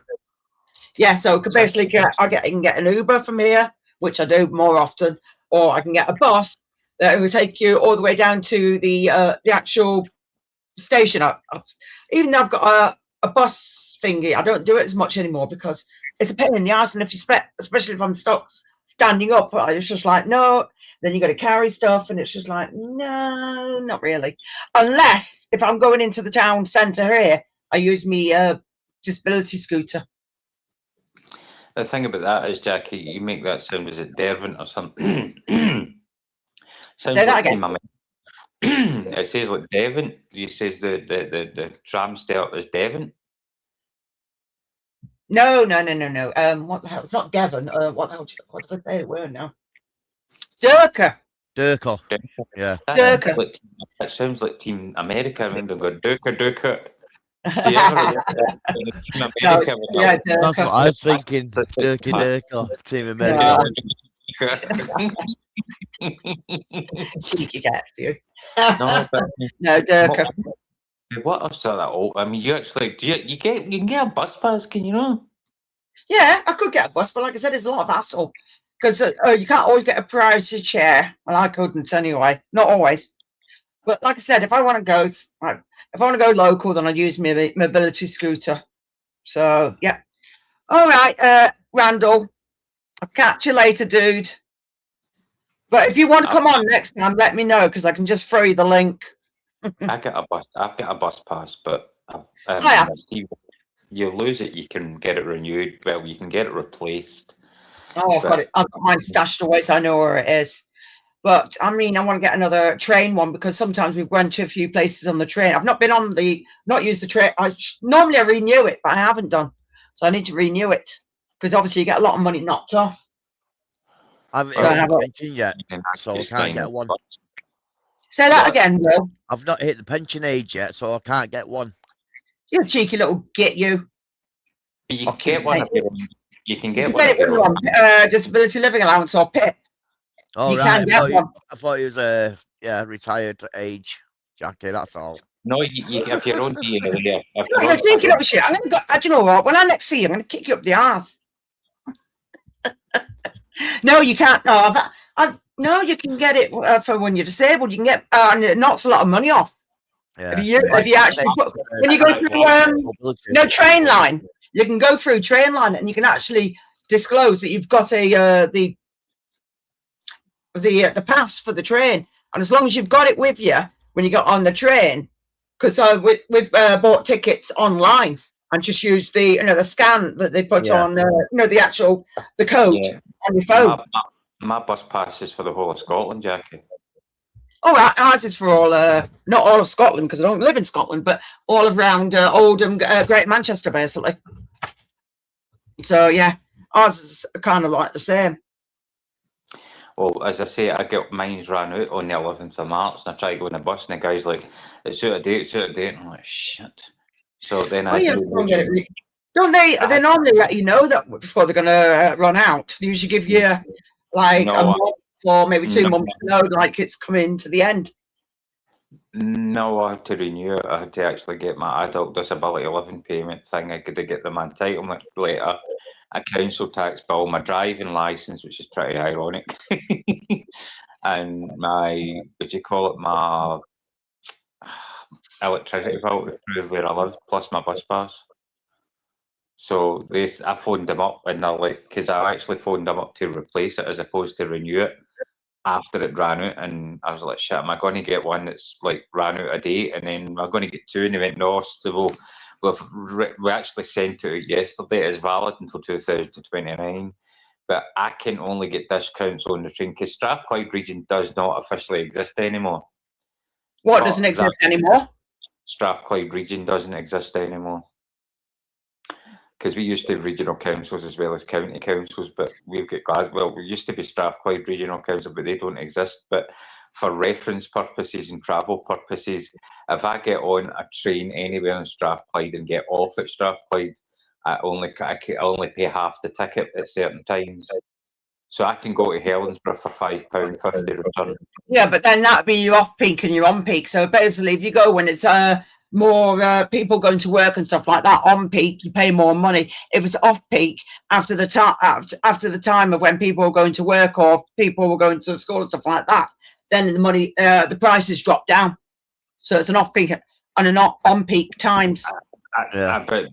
Yeah, so basically I can get an Uber from here, which I do more often, or I can get a bus that will take you all the way down to the actual station. Even though I've got a bus thingy. I don't do it as much anymore because it's a pain in the ass. And if you especially if I'm stuck standing up, it's just like, no. Then you got to carry stuff, and it's just like, no, not really. Unless if I'm going into the town centre here, I use me disability scooter. The thing about that is, Jackie, you make that sound as a Derwent or something. Sounds Say that like again. Team America. It says like Devon. You says the tram stop is Devon. No. What the hell? It's not Devon. What the hell? What did I say it were now? Durka. Durko. Yeah. Durka. That sounds like Team America. I remember going Durka. Do you ever Team America? Yeah, That's what I was thinking. Durko. Team America. Cheeky cats, you. No, but No, Durka. what else are that? Oh, I mean, you actually you can get a bus pass, can you know? Yeah, I could get a bus, but like I said, it's a lot of hassle because you can't always get a priority chair. Well, I couldn't anyway, not always. But like I said, if I want to go local, then I use my mobility scooter. So yeah. All right, Randall. I'll catch you later, dude. But if you want to come on next time, let me know because I can just throw you the link. I've got a bus pass, but you lose it, you can get it renewed. Well, you can get it replaced. Oh, I've got mine stashed away, so I know where it is. But I mean, I want to get another train one because sometimes we've gone to a few places on the train. I've not used the train. Normally I renew it, but I haven't done. So I need to renew it because obviously you get a lot of money knocked off. I haven't hit the pension yet, so I can't get one. Say that again, Will. I've not hit the pension age yet, so I can't get one. You cheeky little git, you. You can get one. You can get one. Disability living allowance or PIP. Oh, you right. can get one. I thought it was retired age, Jackie. That's all. No, you if you're on the You're thinking of shit. Do you know what? When I next see you, I'm going to kick you up the arse. No, you can't. No, you can get it for when you're disabled. You can get, and it knocks a lot of money off. Yeah. If you actually when you go through train line, you can go through train line and you can actually disclose that you've got the pass for the train, and as long as you've got it with you when you get on the train, because we've bought tickets online and just use the the scan that they put on the code on your phone. My bus pass is for the whole of Scotland, Jackie. All right, ours is for all, not all of Scotland because I don't live in Scotland, but all around Oldham, Great Manchester, basically. So yeah, ours is kind of like the same. Well, as I say, I get mine's ran out on the 11th of March, and I try to go on the bus, and the guy's like, "It's out of date, and I'm like, "Shit." So then don't they? They normally let you know that before they're going to run out. They usually give you like a month or maybe 2 months to know, like it's coming to the end. No, I had to renew it. I had to actually get my adult disability living payment thing. I could get the entitlement later, a council tax bill, my driving licence, which is pretty ironic, and my, my electricity bill to prove where I live, plus my bus pass. So I phoned them up, and they're like, because I actually phoned them up to replace it as opposed to renew it after it ran out, and I was like, shit, am I going to get one that's like ran out of date, and then I'm going to get two? And they went, no, so we actually sent it out yesterday. It's valid until 2029, but I can only get discounts on the train because Strathclyde region does not officially exist anymore. What doesn't exist anymore? Strathclyde region doesn't exist anymore. Because we used to have regional councils as well as county councils, but we've got Glasgow. We used to be Strathclyde Regional Council, but they don't exist. But for reference purposes and travel purposes, if I get on a train anywhere in Strathclyde and get off at Strathclyde, I only pay half the ticket at certain times. So I can go to Helensburgh for £5.50 return. Yeah, but then that'd be your off-peak and your on-peak. So basically, if you go when it's more people going to work and stuff like that, on peak you pay more money. If it's off peak, after the time of when people were going to work or people were going to school and stuff like that, then the prices drop down. So it's an off peak and an on peak times. But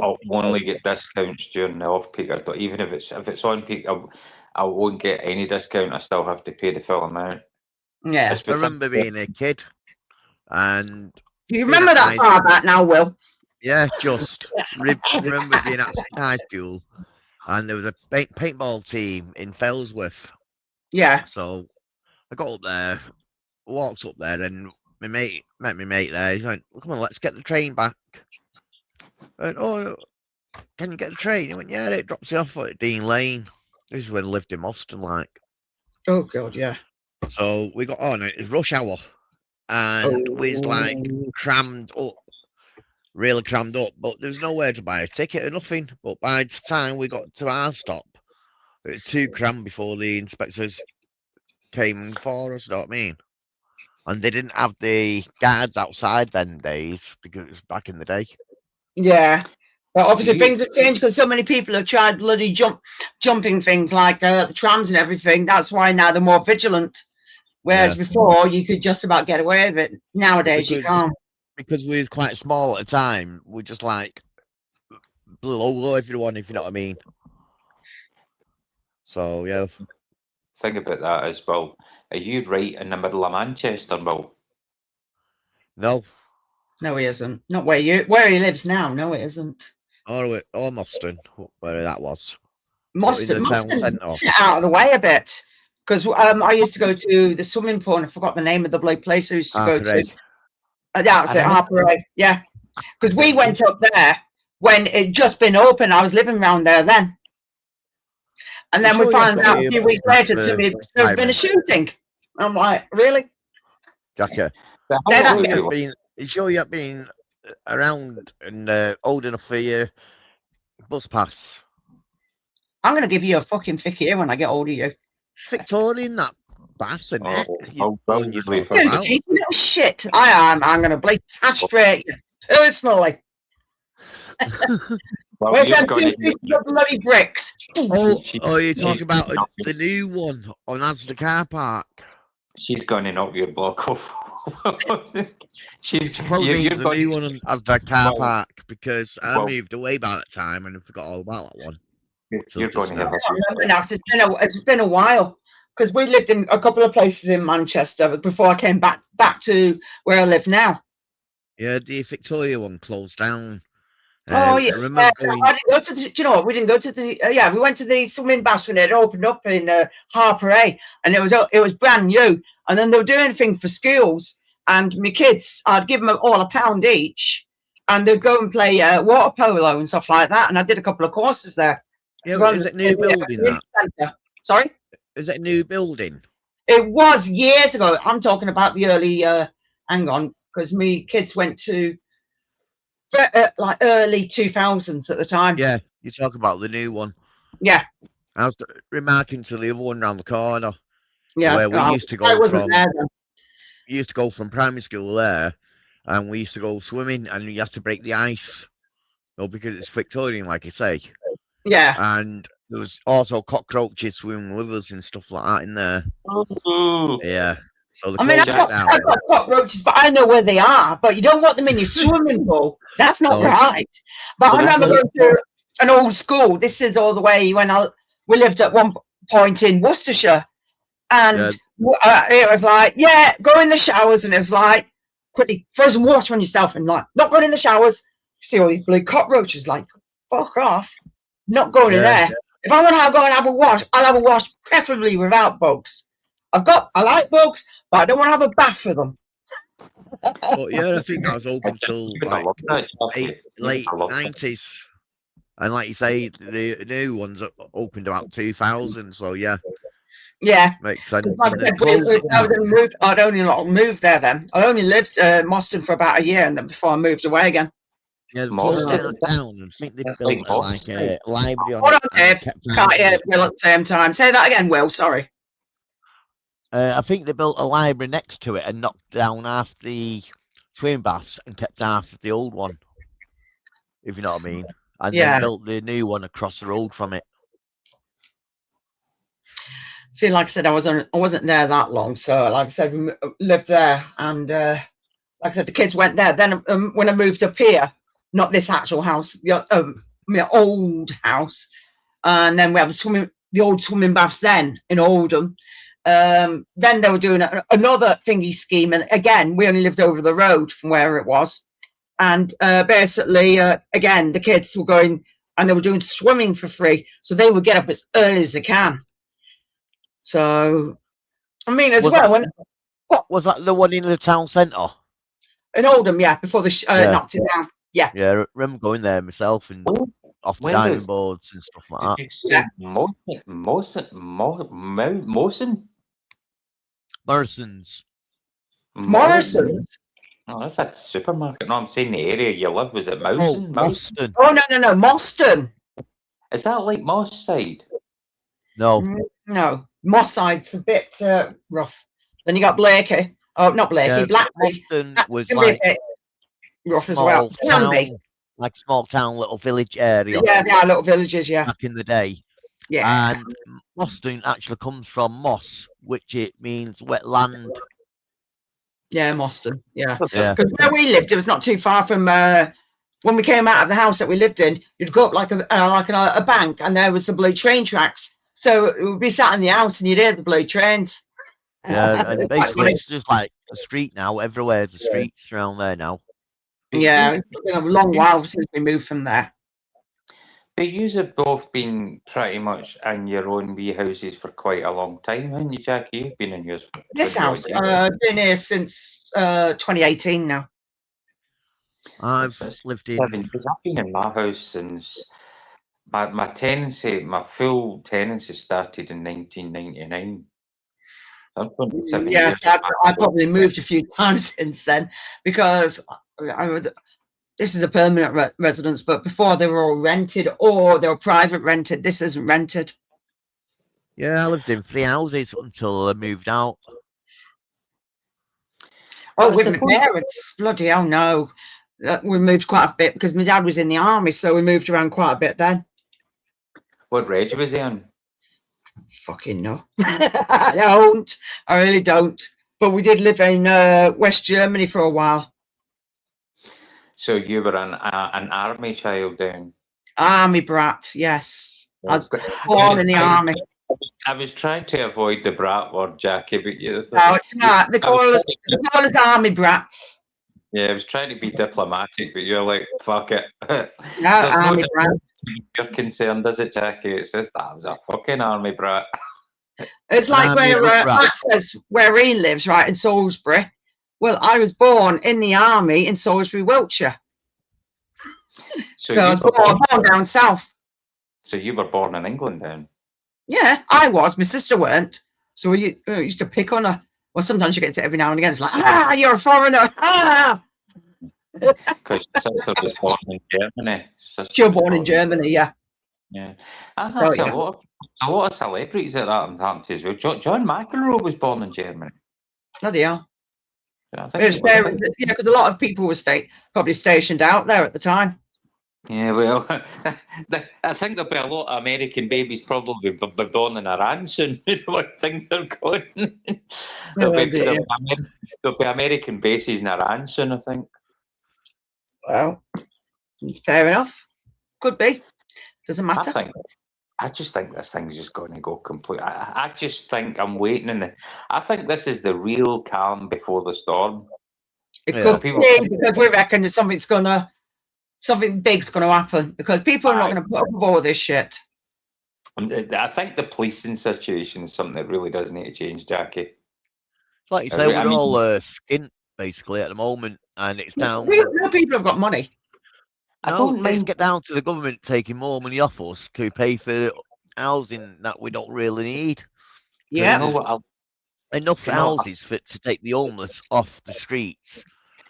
I'll only get discounts during the off-peak. Even if it's on peak, I won't get any discount. I still have to pay the full amount. Yeah. I remember being a kid, and Do you remember that far back now, Will? yeah, just remember being at high school, and there was a paintball team in Fellsworth. Yeah. So I got up there, walked up there, and my mate met my mate there. He's like, "Come on, let's get the train back." I went, "Oh, can you get the train?" He went, "Yeah, it drops you off at Dean Lane." This is when I lived in Moston, like. Oh God, yeah. So we got on. It was rush hour, and we was like crammed up, really crammed up. But there's nowhere to buy a ticket or nothing. But by the time we got to our stop, it was too crammed before the inspectors came for us. You know what I mean? And they didn't have the guards outside then days because it was back in the day. Yeah. But obviously things have changed because so many people have tried bloody jumping things like the trams and everything. That's why now they're more vigilant. Whereas before you could just about get away with it. Nowadays you can't. Because we was quite small at the time, we just like below everyone, if you know what I mean. So yeah. Think about that as well. Are you right in the middle of Manchester, Will? No. No, he isn't. Not where he lives now. No, it isn't. Or Moston, where that was. Moston out of the way a bit. Because I used to go to the swimming pool, and I forgot the name of the bloke place I used to go to. That's it, Harper. Yeah. Because we went up there when it just been open. I was living around there then. And then we found out a few weeks later there's been a shooting. I'm like, really? Gotcha. You sure you have been around and old enough for your bus pass? I'm going to give you a fucking fick here when I get hold of you. It's Victorian, that bass, isn't it? You little shit. I am. I'm going to bleed castrate you personally. Where's them 2 pieces of bloody bricks? Oh, you're talking about the new one on Asda car park. She's going to knock your block off. Probably the new one on Asda car park because I moved away by that time and I forgot all about that one. You're going to have it's been a while because we lived in a couple of places in Manchester before I came back to where I live now. Yeah, the Victoria one closed down. I remember going... I didn't go to the, do you know what? We didn't go to the. We went to the swimming baths when it opened up in Harper A, and it was brand new. And then they were doing things for schools, and my kids, I'd give them all £1 each, and they'd go and play water polo and stuff like that. And I did a couple of courses there. Yeah, is it new building? Sorry, is it a new building? It was years ago. I'm talking about the early. Hang on, because me kids went to. Like early 2000s at the time. Yeah, you talk about the new one. Yeah. I was remarking to the other one around the corner. Yeah. Where we used to go from. We used to go from primary school there, and we used to go swimming, and you have to break the ice. Because it's Victorian, like you say. Yeah. And there was also cockroaches swimming with us and stuff like that in there. Oh. Yeah. So I've got cockroaches, but I know where they are. But you don't want them in your swimming pool. That's not right. But I remember going to an old school. This is all the way when we lived at one point in Worcestershire. And it was like, go in the showers. And it was like, quickly, throw some water on yourself. And like, not going in the showers. You see all these blue cockroaches, like, fuck off. Not going in there. If I'm going to go and have a wash, I'll have a wash, preferably without bugs. I like bugs, but I don't want to have a bath for them. But yeah, I think that was open till like late 90s. And like you say, the new ones opened about 2000. So yeah. Yeah. Makes sense. Like I said, I'd only not moved there then. I only lived Moston for about a year and then before I moved away again. Yeah, they closed down and I think they built like a library on Hold on, Dave. Can't hear Will at the same time. Say that again, Will. Sorry. I think they built a library next to it and knocked down half the swimming baths and kept half the old one, if you know what I mean. And then built the new one across the road from it. See, like I said, I wasn't there that long, so like I said, we lived there, and like I said, the kids went there. Then when I moved up here, not this actual house, my old house. And then we had the old swimming baths then in Oldham. Then they were doing another thingy scheme, and again, we only lived over the road from where it was. And basically, again, the kids were going and they were doing swimming for free, so they would get up as early as they can. So, I mean, as well, was that the one in the town centre? In Oldham, yeah, before they knocked it down. Yeah. Yeah, I remember going there myself and off the diving boards and stuff like that. Yeah. Morrison's. Morrison's? Oh, that's a supermarket. No, I'm saying the area you live. Was it Mowson? Moston. Oh, no, Moston. Is that like Moss Side? No. No, Moss Side's a bit rough. Then you got Blakey. Oh, not Blakey, Yeah, Blackley. Moston That's was gonna be a like bit rough as small well. town, like small town, little village area. Yeah, they are little villages, yeah. Back in the day. Yeah. And Moston actually comes from moss, which it means wet land. Yeah, Moston. Yeah. Yeah. Because where we lived, it was not too far from when we came out of the house that we lived in. You'd go up like a bank, and there was the blue train tracks. So it would be sat in the house, and you'd hear the blue trains. Yeah, and basically it's just like a street now. Everywhere's the streets around there now. Yeah, it's been a long while since we moved from there. But you have both been pretty much in your own wee houses for quite a long time, haven't you, Jackie? You've been in yours for This house, I've been here since 2018 now. I've lived in 7 years. I've been in my house since my tenancy, my full tenancy started in 1999. I'm 27 Yes, years. I probably moved a few times since then because this is a permanent residence, but before they were all rented or they were private rented. This isn't rented. Yeah, I lived in 3 houses until I moved out. Oh, with my parents, bloody hell no. We moved quite a bit because my dad was in the army, so we moved around quite a bit then. What reg was he on? Fucking no. I don't. I really don't. But we did live in West Germany for a while. So you were an army child then? Army brat, yes. I was born in the army. I was trying to avoid the brat word, Jackie, but you. No, it's not. They call us army brats. Yeah, I was trying to be diplomatic, but you're like, fuck it. No, army brat. You're concerned, is it, Jackie? It's just that I was a fucking army brat. It's like where Matt says where he lives, right, in Salisbury. Well, I was born in the army in Salisbury, Wiltshire. So I was born down south. So you were born in England then? Yeah, I was. My sister weren't. So we used to pick on her. Well, sometimes you get to every now and again. It's like, you're a foreigner. Because your sister was born in Germany. She was born in Germany, yeah. Yeah. I heard a lot of celebrities that happened to as well. John McEnroe was born in Germany. Bloody hell. Yeah, because a lot of people were probably stationed out there at the time. Yeah, well, I think there'll be a lot of American babies probably be born in Iran soon. What things are going. There'll be American bases in Iran soon, I think. Well, fair enough. Could be. Doesn't matter. I just think this thing's just going to go complete. I just think I'm waiting. I think this is the real calm before the storm. It could be because we reckon that something big's going to happen because people are not going to put up with all this shit. I think the policing situation is something that really does need to change, Jackie. Like you say, we're all skint basically at the moment, and it's down. People have got money. I don't mind get down to the government taking more money off us to pay for housing that we don't really need. Yeah, enough houses to take the homeless off the streets.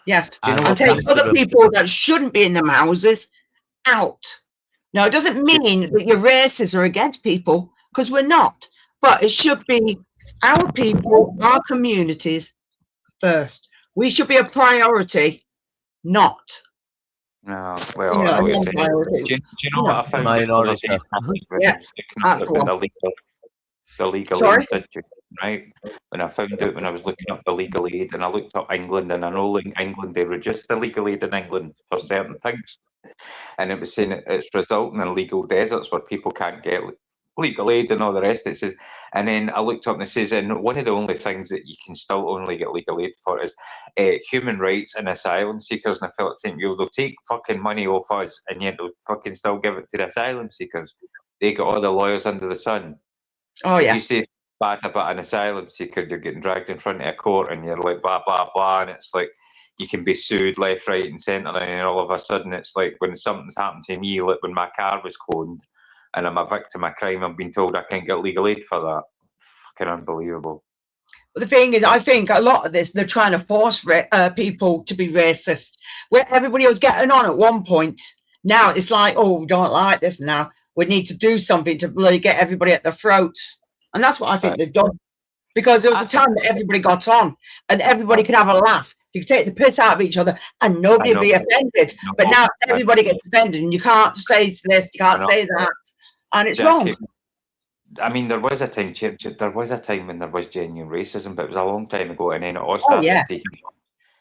Yes, and take other people that shouldn't be in them houses out. Now, it doesn't mean that you're racist or against people, because we're not. But it should be our people, our communities first. We should be a priority, not. No, well, do you know what I found? Yeah, the legal. Sorry? right? When I found out when I was looking up the legal aid, and I looked up England, and I know in England they reduced the legal aid in England for certain things, and it was saying it's resulting in legal deserts where people can't get legal aid and all the rest. It says, and then I looked up and it says, and one of the only things that you can still only get legal aid for is human rights and asylum seekers. And I felt think they'll take fucking money off us, and yet they'll fucking still give it to the asylum seekers. They got all the lawyers under the sun. Oh If yeah. you say bad about an asylum seeker, you're getting dragged in front of a court, and you're like blah blah blah, and it's like you can be sued left, right, and centre, and then all of a sudden it's like when something's happened to me, like when my car was cloned, and I'm a victim of crime, I'm being told I can't get legal aid for that. Fucking unbelievable. But the thing is, I think a lot of this, they're trying to force people to be racist. Where everybody was getting on at one point, now it's like, oh, we don't like this now. We need to do something to bloody get everybody at their throats. And that's what I think they've done. Because there was a time that everybody got on and everybody could have a laugh. You could take the piss out of each other and nobody would be offended. But now everybody gets offended and you can't say this, you can't say that. And it's wrong. I mean, there was a time when there was genuine racism, but it was a long time ago, and then it all started taking off,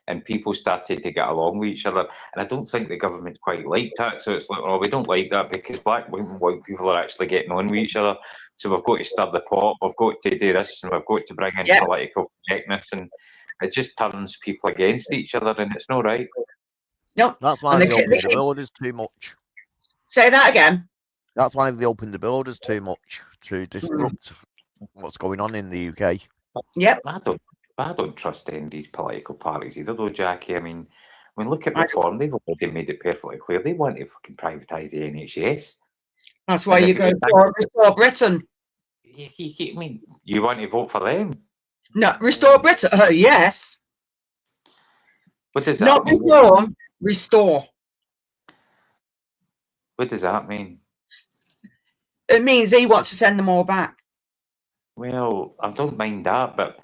and people started to get along with each other. And I don't think the government quite liked that. So it's like, oh, we don't like that because black and white people are actually getting on with each other. So we've got to stir the pot. We've got to do this, and we've got to bring in political correctness, and it just turns people against each other, and it's not right. Nope. That's why they opened the borders too much. Say that again. That's why they opened the borders too much to disrupt what's going on in the UK. Yep. I don't trust any of these political parties either, though, Jackie. I mean, look at Reform. They've already made it perfectly clear they want to fucking privatise the NHS. That's why you go for Restore Britain. I mean, you want to vote for them? No, Restore Britain. Yes. What does that Not mean? reform, restore. What does that mean? It means he wants to send them all back. Well, I don't mind that, but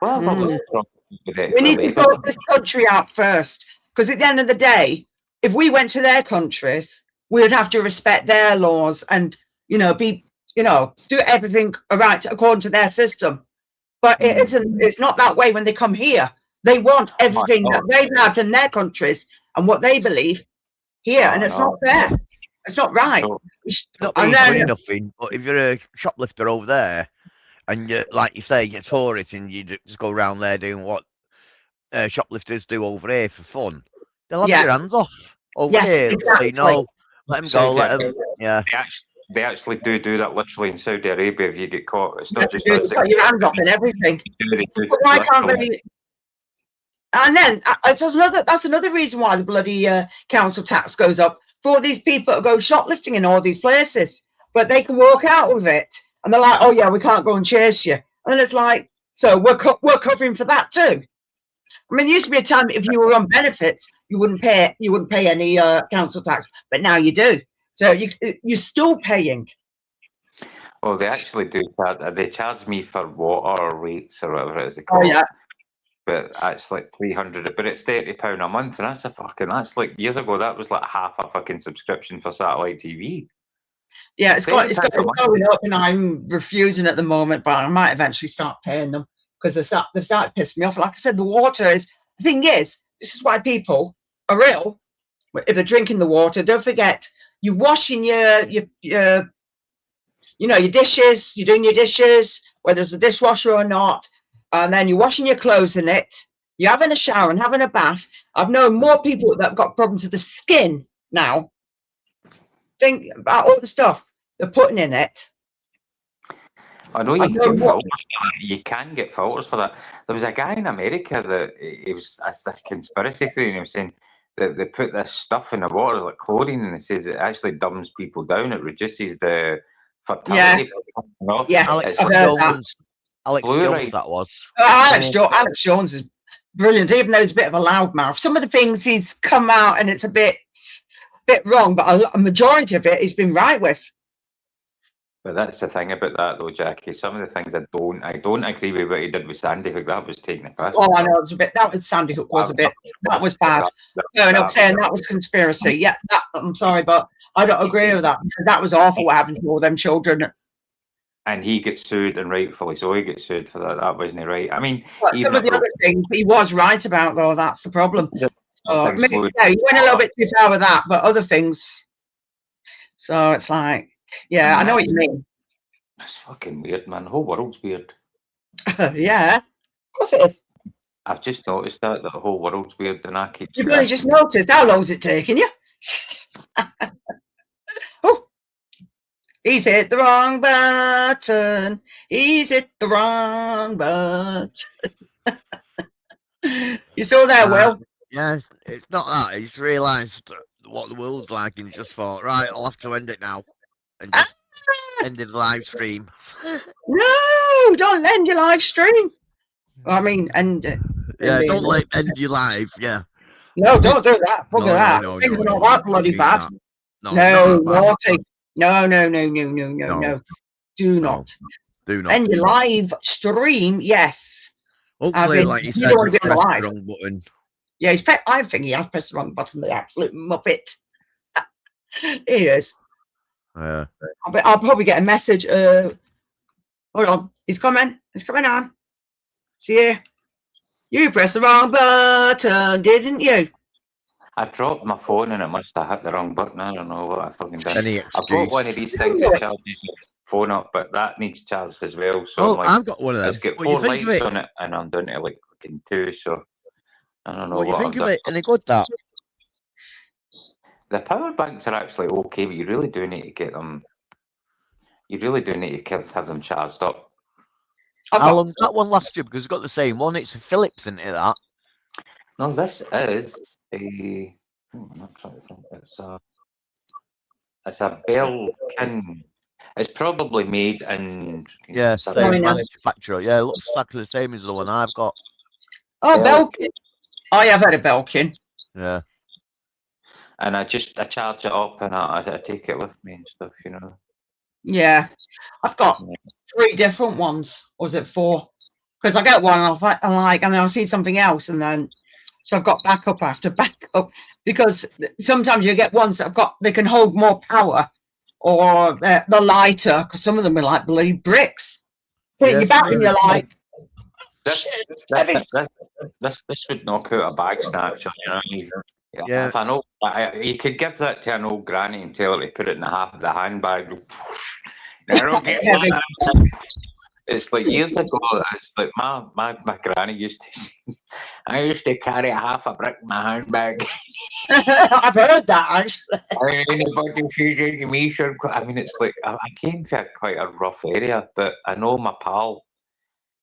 we need to sort this country out first, because at the end of the day, if we went to their countries, we would have to respect their laws and do everything right according to their system. But it isn't. It's not that way when they come here. They want everything that they've had in their countries and what they believe here, and it's not fair. It's not right. It's not really nothing, but if you're a shoplifter over there, and you, like you say, you're tourist and you just go around there doing what shoplifters do over here for fun, they'll have your hands off over here. Exactly. Say, no, let them go. Let them. Yeah. They actually do that literally in Saudi Arabia. If you get caught, it's not just us. Got your hands off and everything. But why can't they? And then that's another reason why the bloody council tax goes up for all these people that go shoplifting in all these places. But they can walk out with it, and they're like, "Oh yeah, we can't go and chase you." And then it's like, so we're covering for that too. I mean, there used to be a time if you were on benefits, you wouldn't pay any council tax, but now you do. So you're still paying. Well, they actually do. They charge me for water rates or whatever it is they call it. But that's like $300, but it's £30 a month, and that's like years ago. That was like half a fucking subscription for satellite TV. Yeah, it's going up, and I'm refusing at the moment, but I might eventually start paying them because they've started pissing me off. Like I said, the thing is, this is why people are ill. If they're drinking the water, don't forget you're washing your dishes. You're doing your dishes, whether it's a dishwasher or not. And then you're washing your clothes in it. You're having a shower and having a bath. I've known more people that have got problems with the skin now. Think about all the stuff they're putting in it. I know you can get filters for that. There was a guy in America that it was this conspiracy theory, and he was saying that they put this stuff in the water like chlorine, and it says it actually dumbs people down. It reduces the fertility. Yeah. Alex Jones, that was. Alex Jones is brilliant, even though he's a bit of a loudmouth. Some of the things he's come out and it's a bit wrong, but a majority of it he's been right with. But that's the thing about that, though, Jackie. Some of the things I don't agree with what he did with Sandy Hook. That was taking a piss. Oh, I know, that was Sandy Hook that was bad. No, I'm saying that was conspiracy. Yeah, I'm sorry, but I don't agree with that because that was awful what happened to all them children. and he gets sued, and rightfully so. He gets sued for that. That wasn't right. I mean, Well, he's some of not the other things he was right about, though. That's the problem. Yeah. So, Things slowed yeah, he went a little bit too far with that, but other things. So it's like, yeah, I know what you mean. It's fucking weird, man. The whole world's weird. Yeah, of course it is. I've just noticed that the whole world's weird, and I keep. You've only just noticed. How long's it taking you? Oh, he's hit the wrong button. He's hit the wrong button. You still there, Will? Yeah, it's not that. He's realised what the world's like, and he just thought, right, I'll have to end it now, and just ended the live stream. No, don't end your live stream. I mean, end it. Yeah, don't end your live. Yeah. No, don't do that. Fuck that. No, Things no, are not no, that bloody bad. No, No, not that bad. naughty. No. Do No, not. do not. End your live stream, yes. Hopefully, like you said, don't want just to be on press the the live. wrong button. Yeah, I think he has pressed the wrong button, the absolute muppet. He is. Yeah. I'll probably get a message. Hold on. He's coming. He's coming on. See you. You pressed the wrong button, didn't you? I dropped my phone and it must have hit the wrong button. I don't know what I fucking done. Any I've got one of excuse. these things that charges your phone up, but that needs charged as well. So Oh, I'm like, I've got one of them. it's got What do you 4 think of lights it? on it, and I'm doing it like fucking 2. So I don't know What do you what think I've of done. it? Any good that? The power banks are actually okay, but you really do need to get them. You really do need to have them charged up. How long did that one last you? Because it's got the same one. It's a Philips, isn't it? That. No, this is a. I'm not trying to think. It's a Belkin. It's probably made in. Yeah, it's a same Belkin. manufacturer. Yeah, it looks exactly the same as the one I've got. Oh, Belkin. Belkin. Oh, yeah, I've had a Belkin. Yeah. And I charge it up and I take it with me and stuff, you know. Yeah. I've got 3 different ones. Or was it 4? Because I get one and and then I'll see something else, and then so I've got backup after backup, because sometimes you get ones that have got, they can hold more power, or they're lighter, because some of them are like bloody bricks. Put your back and you're like, This would knock out a bag snatcher, you know. Yeah. If I know, you could give that to an old granny and tell her to put it in the half of the handbag. I don't get that. It's like years ago. It's like my granny used to say, I used to carry half a brick in my handbag. I've heard that actually. Anybody sees into me, sure. I mean, it's like I came from quite a rough area, but I know my pal.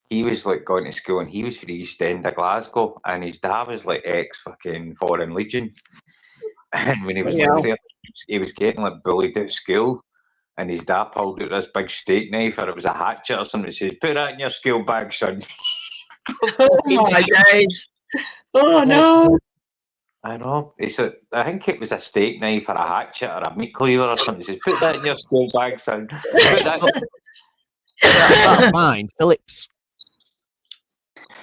He was like going to school, and he was for the East End of Glasgow, and his dad was like ex-fucking Foreign Legion. And when he was like 30, he was getting like bullied at school, and his dad pulled out this big steak knife, or it was a hatchet or something. He says, "Put that in your school bag, son." Oh my days! Oh no! I know. He said, I think it was a steak knife or a hatchet or a meat cleaver or something. He says, "Put that in your school bag, son." Put that. That's mine, Philips.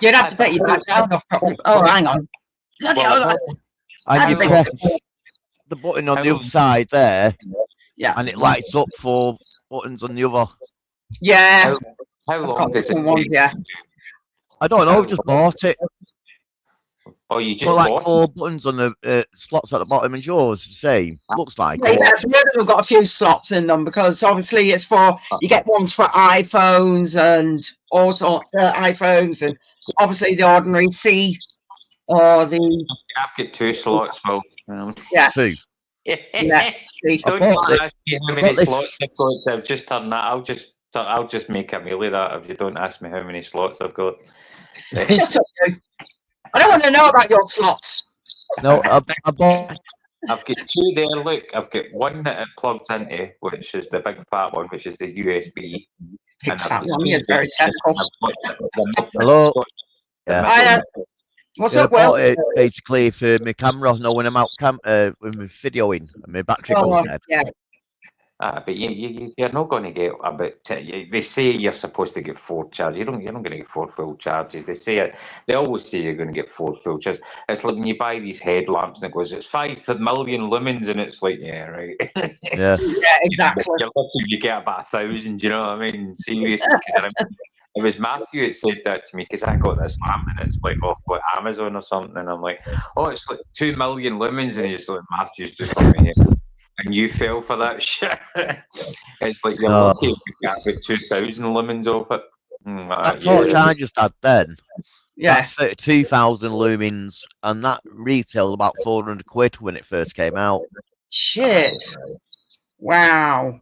You'd have to take your back down off properly. Oh, hang on. Bloody hell, And you big. press the button on the other side there, yeah, and it lights up 4 buttons on the other. yeah. How I've long got does it different ones, take? yeah. I don't know. I've just bought it. Oh, you just Got like bought 4 buttons on the slots at the bottom, and yours the same. Looks like. Yeah, some of them have got a few slots in them, because obviously it's for, you get ones for iPhones and all sorts of iPhones, and obviously the ordinary C or the. I've got 2 slots, well. Yeah. 2. Yeah, C. Don't bought it. ask me how many slots I've got. I've just turned that. I'll just make a meal of that if you don't ask me how many slots I've got. Shut up, you. I don't want to know about your slots. No, I bought. I've got 2 there. Look, I've got one that it plugs into, which is the big fat one, which is the USB. Big fat one, he is very technical. Hello. Yeah. What's I up, Will? bought it basically for my camera. No, when I'm out when we're videoing, and my battery goes dead. Yeah. But you're not going to get they say you're supposed to get 4 charges. You're not going to get 4 full charges. They always say you're going to get 4 full charges. It's like when you buy these headlamps and it goes, it's 5 million lumens, and it's like, yeah, right. Yeah. Yeah, exactly. You're lucky if you get about 1,000. You know what I mean? Seriously, 'cause it was Matthew that said that to me, because I got this lamp and it's like off like Amazon or something, and I'm like, oh, it's like 2 million lumens, and he's like, Matthew's just coming here. And you fell for that shit. It's like you're lucky if you get about 2,000 lumens off it. That torch I just had then, Yeah. that's 32,000 lumens, and that retailed about 400 quid when it first came out. Shit. Wow.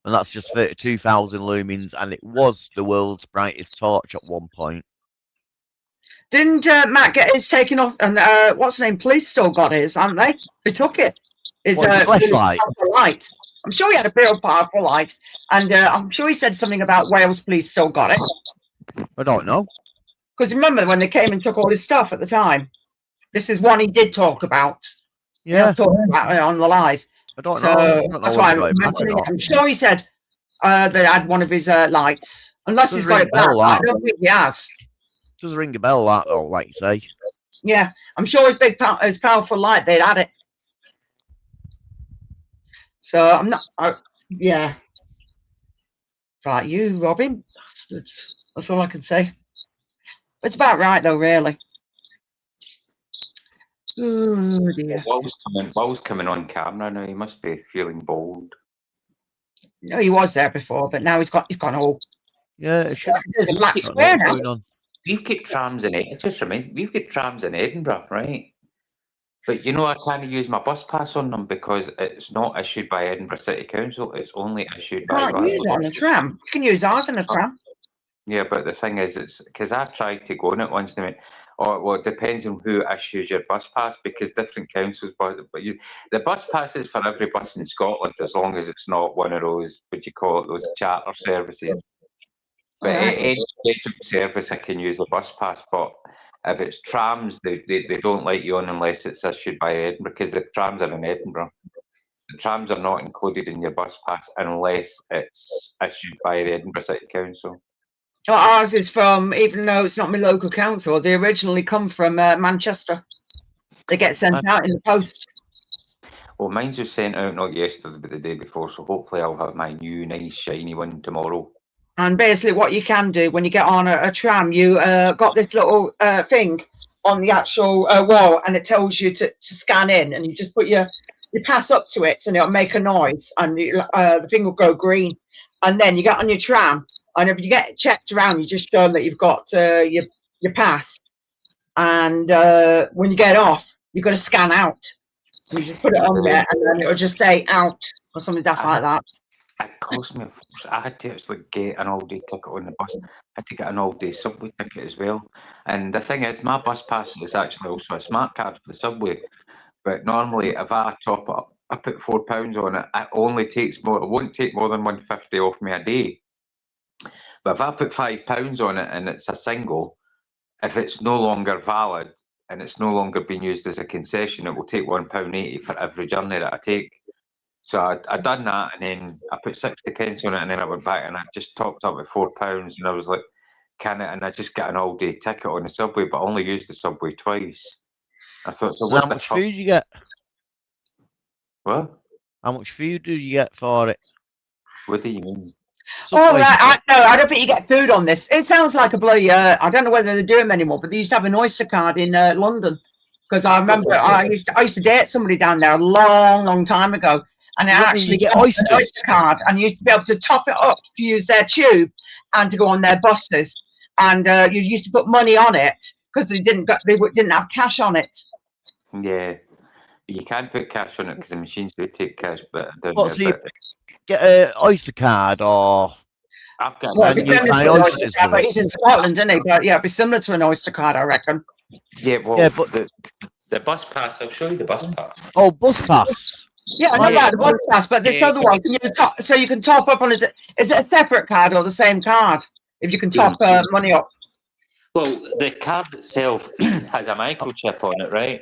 And that's just 32,000 lumens, and it was the world's brightest torch at one point. Didn't Matt get his taken off? And what's the name? Police still got his, haven't they? They took it. His flashlight. light. I'm sure he had a real powerful light, and I'm sure he said something about Wales Police still got it. I don't know. Because remember when they came and took all his stuff at the time? This is one he did talk about. Yeah. He talked about it on the live. I don't So know. I don't know that's why whether I'm it mattered mentioning or it. I'm sure he said they had one of his lights. Unless he's got it back. I don't think he has. Does ring a bell, that though, like you say. Yeah, I'm sure his powerful light, they'd had it. So I'm not, yeah. Right, you, Robin. That's all I can say. It's about right, though, really. Oh, dear. Will's coming on camera now. He must be feeling bold. No, he was there before, but now he's gone all. Yeah, it should. There's a black square now. We've got trams in it. Just remind, we've got trams in Edinburgh, right? But you know, I can't use my bus pass on them because it's not issued by Edinburgh City Council. It's only issued by. Can't use it on a tram. You can use ours in a tram. Yeah, but the thing is, it's because I've tried to go on it once. And well, it depends on who issues your bus pass, because different councils. But the bus pass is for every bus in Scotland, as long as it's not one of those, what do you call it, those charter services. But any service I can use a bus pass, but if it's trams, they don't let you on unless it's issued by Edinburgh, because the trams are in Edinburgh. The trams are not included in your bus pass unless it's issued by the Edinburgh City Council. Well, ours is from, even though it's not my local council, they originally come from Manchester. They get sent out in the post. Well, mine's was sent out not yesterday, but the day before, so hopefully I'll have my new, nice, shiny one tomorrow. And basically what you can do when you get on a tram, you got this little thing on the actual wall, and it tells you to scan in, and you just put your pass up to it, and it'll make a noise, and the thing will go green. And then you get on your tram, and if you get checked around, you just show them that you've got your pass. And when you get off, you've got to scan out. And you just put it on there, and then it'll just say out or something like that. It cost me a force. I had to actually get an all-day ticket on the bus. I had to get an all-day subway ticket as well. And the thing is, my bus pass is actually also a smart card for the subway. But normally, if I top up, I put £4 on it. It only takes more. It won't take more than £150 off me a day. But if I put £5 on it and it's a single, if it's no longer valid and it's no longer being used as a concession, it will take £1.80 for every journey that I take. So I done that, and then I put 60p on it, and then I went back and I just topped up with £4, and I was like, can it? And I just got an all-day ticket on the subway, but I only used the subway twice. I thought, so how much food you get? What? How much food do you get for it? What do you mean? Oh, right. I don't think you get food on this. It sounds like a bloody, I don't know whether they do them anymore, but they used to have an Oyster card in London. Because I remember I used to date somebody down there a long time ago. And they actually get an Oyster card, and you used to be able to top it up to use their tube and to go on their buses. And you used to put money on it because they didn't have cash on it. Yeah, you can't put cash on it because the machines do take cash, but get an Oyster card, or I've got. Well, but he's in Scotland, isn't he? But yeah, it'd be similar to an Oyster card, I reckon. Yeah, well, yeah, but the bus pass. I'll show you the bus pass. Oh, bus pass. Yeah, I know about the bus pass, but this other one, so you can top up on it. Is it a separate card or the same card? If you can top money up. Well, the card itself has a microchip on it, right?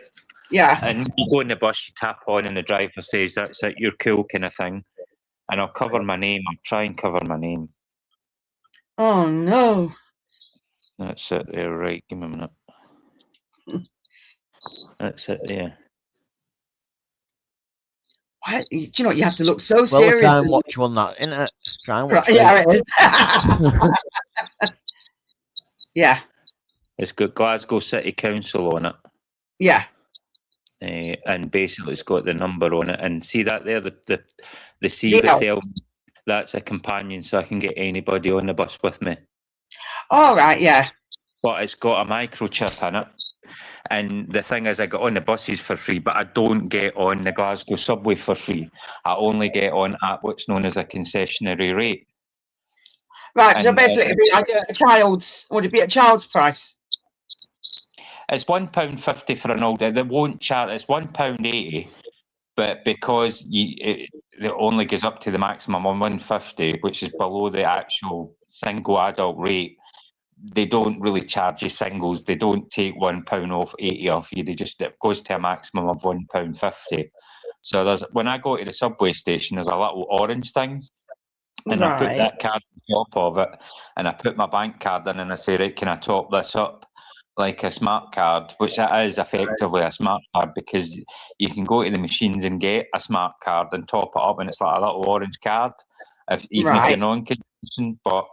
Yeah. And you go in the bus, you tap on, and the driver says, "That's it, you're cool," kind of thing. And I'll cover my name. I'll try and cover my name. Oh no. That's it there, right. Give me a minute. That's it there. What? Do you know what? You have to look so Well, serious. try and watch one that, innit? Try and watch Right, yeah, it is. Yeah, It's got Glasgow City Council on it. yeah. And basically it's got the number on it. And see that there, the C Yeah. with L, that's a companion, so I can get anybody on the bus with me. All right, yeah. But it's got a microchip in it. And the thing is, I get on the buses for free, but I don't get on the Glasgow subway for free. I only get on at what's known as a concessionary rate. Right, so And, basically it'd be like a child's, would it be a child's price? It's £1.50 for an older. They won't charge. It's £1.80, but because it only goes up to the maximum on £1.50, which is below the actual single adult rate, they don't really charge you singles. They don't take £1 off 80 off you. It goes to a maximum of £1.50. So when I go to the subway station, there's a little orange thing, and I put that card on top of it, and I put my bank card in, and I say, right, can I top this up like a smart card, which that is effectively a smart card, because you can go to the machines and get a smart card and top it up, and it's like a little orange card, even if you're non-consumption. But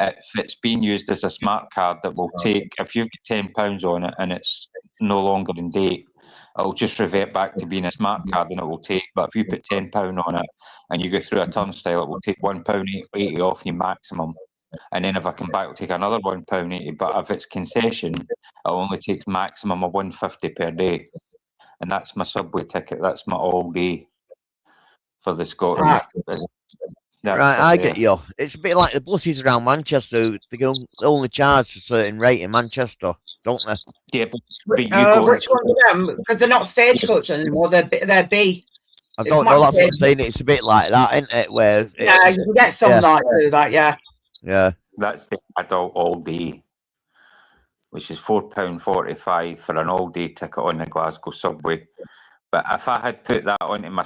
if it's being used as a smart card, that will take, if you've got £10 on it and it's no longer in date, it'll just revert back to being a smart card, and it will take. But if you put £10 on it and you go through a turnstile, it will take £1.80 off your maximum. And then if I come back, it'll take another £1.80. But if it's concession, it only takes maximum of £1.50 per day. And that's my subway ticket. That's my all day for the Scottish. Right, I get you. It's a bit like the buses around Manchester. They only charge a certain rate in Manchester, don't they? Yeah, but you go. Which ones are them? Because they're not stagecoach anymore. They're B. I don't know. That's what I'm saying. It's a bit like that, isn't it? Where you can get some like that. Yeah. That's the adult all day, which is £4.45 for an all day ticket on the Glasgow subway. But if I had put that onto my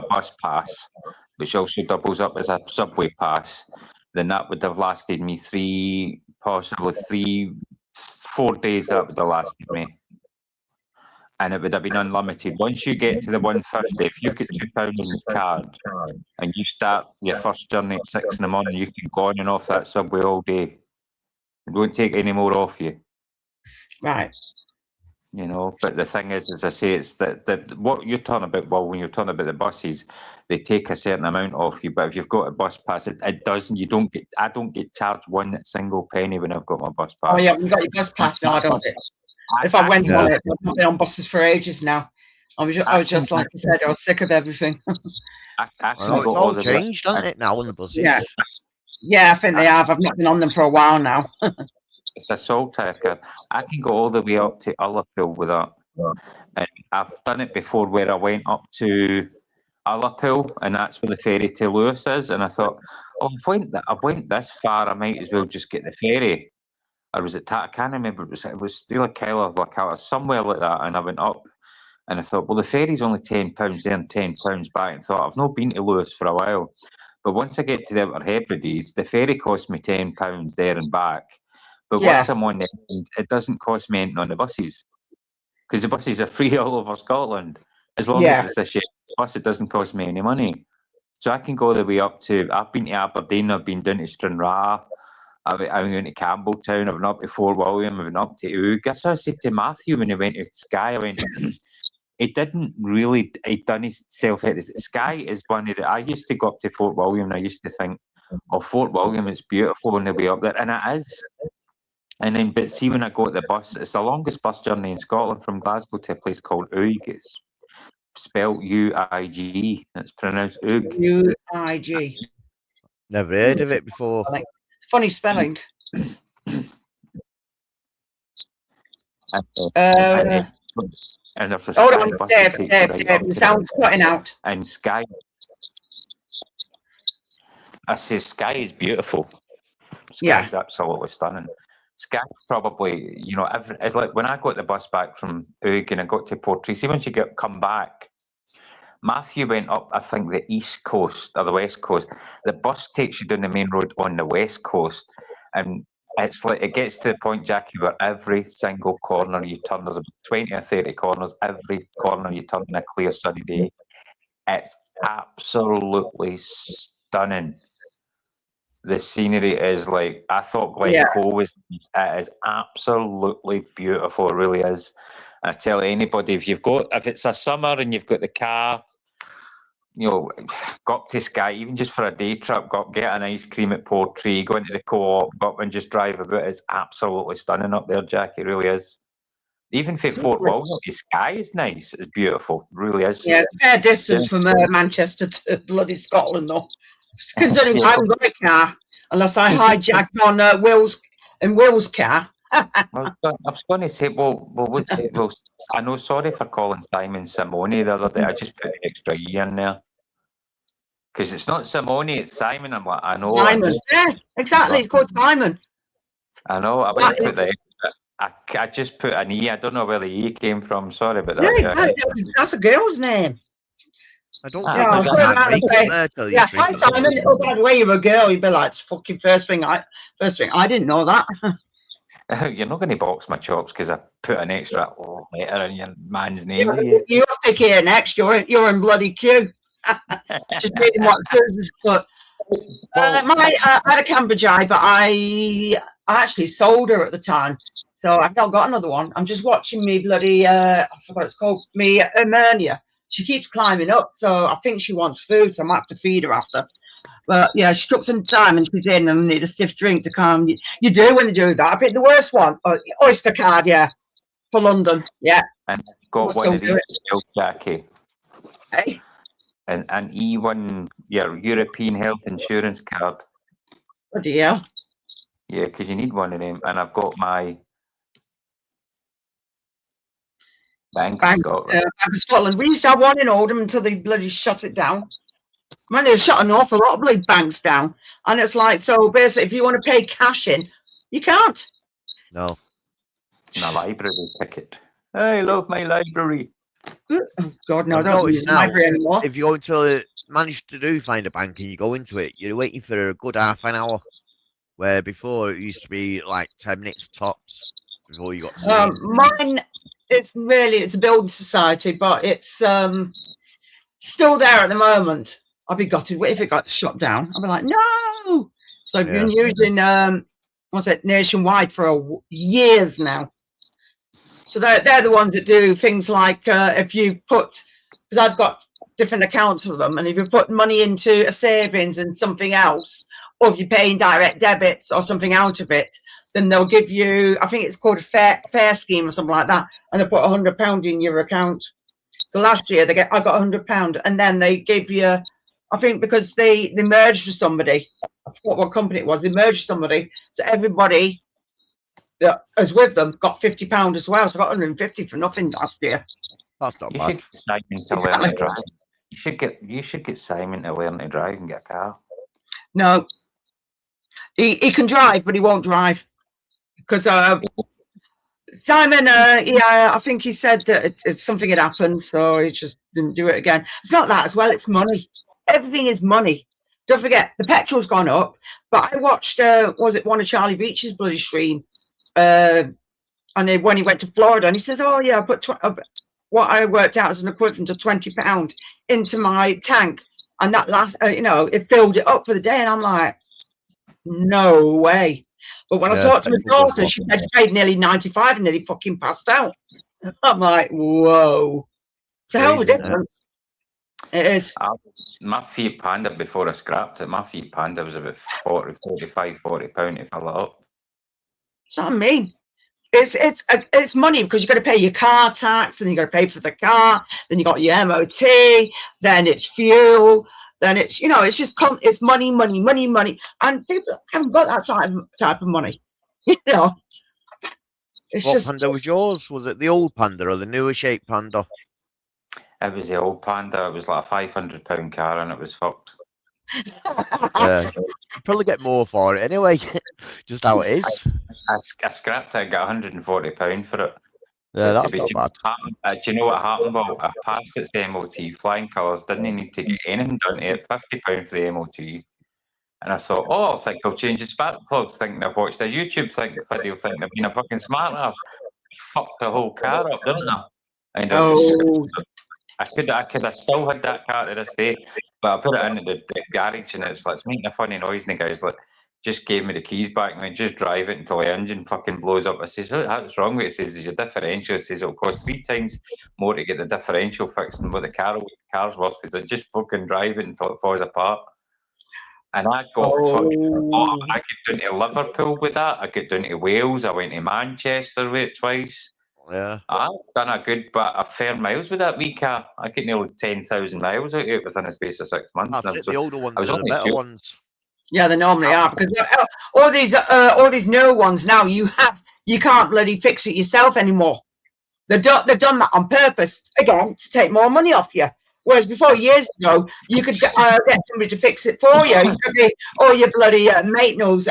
bus pass, which also doubles up as a subway pass, then that would have lasted me 4 days. That would have lasted me, and it would have been unlimited. Once you get to the £1.50, if you've got £2 in the card and you start your first journey at 6 in the morning, you can go on and off that subway all day. It won't take any more off you. Right. You know, but the thing is, as I say, it's that what you're talking about. Well, when you're talking about the buses, they take a certain amount off you. But if you've got a bus pass, it doesn't. You don't get. I don't get charged one single penny when I've got my bus pass. Oh yeah, you got your bus pass. No, I don't. If I went on it, I've not been on buses for ages now. I was just like I said, I was sick of everything. It's all changed, hasn't it, now on the buses? Yeah, I think they have. I've not been on them for a while now. It's a Saltair card. I can go all the way up to Ullapool with that. And I've done it before where I went up to Ullapool, and that's where the ferry to Lewis is. And I thought, I've went this far, I might as well just get the ferry. Or was it I can't remember. It was still a Kyle or somewhere like that. And I went up, and I thought, well, the ferry's only £10 there and £10 back. And thought, I've not been to Lewis for a while. But once I get to the Outer Hebrides, the ferry cost me £10 there and back. But once I'm on it, it doesn't cost me anything on the buses, because the buses are free all over Scotland. As long as it's a shared bus, it doesn't cost me any money. So I can go all the way up to. I've been to Aberdeen. I've been down to Stranraer. I've been to Campbelltown. I've been up to Fort William. I've been up to Oog. That's what I said to Matthew when he went to Skye. I went. It didn't really. It done himself. Skye is one of the. I used to go up to Fort William, and I used to think, "Oh, Fort William, it's beautiful on the way up there," and it is. And then, but see, when I go to the bus, it's the longest bus journey in Scotland from Glasgow to a place called Oig. It's spelled U-I-G. It's pronounced Oig. U-I-G. Never heard of it before. Funny spelling. And hold on, Dave, the sound's cutting out. And Skye. I say Skye is beautiful. Skye's absolutely stunning. Skye probably, you know, it's like when I got the bus back from Oig and I got to Portree. See, once you come back, Matthew went up, I think, the east coast or the west coast. The bus takes you down the main road on the west coast, and it's like it gets to the point, Jackie, where every single corner you turn, there's about 20 or 30 corners. Every corner you turn on a clear sunny day, it's absolutely stunning. The scenery is like, I thought Glencoe was. It is absolutely beautiful. It really is. And I tell anybody, if it's a summer and you've got the car, go up to Skye, even just for a day trip, get an ice cream at Portree, go into the co-op, go up and just drive about. It's absolutely stunning up there, Jack. It really is. Even if Fort William to Skye is nice. It's beautiful. It really is. Yeah, fair distance from Manchester to bloody Scotland, though. Considering I haven't got a car, unless I hijack on Will's car. I was going to say, well, I know, sorry for calling Simon Simone the other day. I just put an extra E in there. Because it's not Simone, it's Simon. I'm like, I know. Simon, yeah, exactly. It's called Simon. I know. I went to put the. I just put an E. I don't know where the E came from. Sorry about that. Yeah, that's a girl's name. I don't think yeah, hi Simon. Oh, by the way, you're a girl. You'd be like, it's fucking first thing. I didn't know that. You're not going to box my chops because I put an extra letter in your man's name. You're picking an X. You're in bloody queue. Just reading what Susan's put. I had a Cambridgei, but I actually sold her at the time, so I've not got another one. I'm just watching me bloody I forgot what it's called, me Emernia. She keeps climbing up, so I think she wants food, so I might have to feed her after. But yeah, she took some time and she's in and need a stiff drink to calm you. You do when they do that. I think the worst one, Oyster card, yeah, for London, yeah. And got one of these, Jackie. Hey. An E1, your European health insurance card. Oh dear. Yeah, because you need one of them. And I've got my Bank of Scotland. Bank of Scotland. We used to have one in Oldham until they bloody shut it down. Man, they shut an awful lot of bloody banks down. And it's like, so basically, if you want to pay cash in, you can't. No. My library ticket. I love my library. Oh, God, no, I don't use the library anymore. If you're going to manage to find a bank and you go into it, you're waiting for a good half an hour. Where before it used to be like 10 minutes tops before you got mine, it's a building society, but it's still there at the moment. I'd be gutted if it got shut down. I'd be like, no. So I've been using Nationwide for years now. So they're the ones that do things like if you put, because I've got different accounts for them, and if you put money into a savings and something else, or if you're paying direct debits or something out of it, then they'll give you, I think it's called a fair scheme or something like that, and they put £100 in your account. So last year I got £100, and then they give you, I think because they merged with somebody, I forgot what company it was, they merged with somebody, so everybody that was with them got £50 as well. So I got 150 for nothing last year. That's not bad. You should get Simon to learn to drive and get a car. No, he can drive, but he won't drive because Simon. I think he said that it's something had happened, so he just didn't do it again. It's not that as well. It's money. Everything is money. Don't forget the petrol's gone up. But I watched was it one of Charlie Beach's bloody stream, and when he went to Florida, and he says, "Oh yeah, I put what I worked out as an equivalent of £20 into my tank." And that last, it filled it up for the day. And I'm like, no way. But when I talked to my daughter, she said she paid nearly 95 and nearly fucking passed out. I'm like, whoa. It's a hell of a difference. It is. My Fiat Panda, before I scrapped it, my Fiat Panda was about £40 to fill it up. That's what I mean. It's money because you've got to pay your car tax, and you've got to pay for the car, then you got your MOT, then it's fuel, then it's it's just it's money, and people haven't got that type of money. It's what Panda was yours? Was it the old Panda or the newer shape Panda? It was the old Panda. It was like a £500 car, and it was fucked. Yeah, you probably get more for it anyway. Just how it is. I scrapped it. I got £140 for it. Yeah, But that's not bad. do you know what happened? Well, I passed its MOT, flying colours, didn't need to get anything done to it, £50 for the MOT. And I thought, oh, I think I'll change the spark plugs, thinking I've watched a YouTube video, thinking I've been a fucking smart ass. Fucked the whole car up, didn't I? And I could have still had that car to this day, but I put it into the garage and it's making a funny noise, and the guy's like, just gave me the keys back and I just drive it until the engine fucking blows up. I says, what's wrong with it? He says, there's your differential. He says, it'll cost 3 times more to get the differential fixed than what the car's worth. He said, just fucking drive it until it falls apart. And I got I got down to Liverpool with that. I got down to Wales. I went to Manchester with it twice. Yeah. I've done a good bit of fair miles with that wee car. I got nearly 10,000 miles out of it within a space of 6 months. That's it. The older ones are the better ones. Yeah, they normally are, because all these newer ones now, you can't bloody fix it yourself anymore. They've done that on purpose, again, to take more money off you. Whereas before, years ago, you could get somebody to fix it for you. Or your bloody mate knows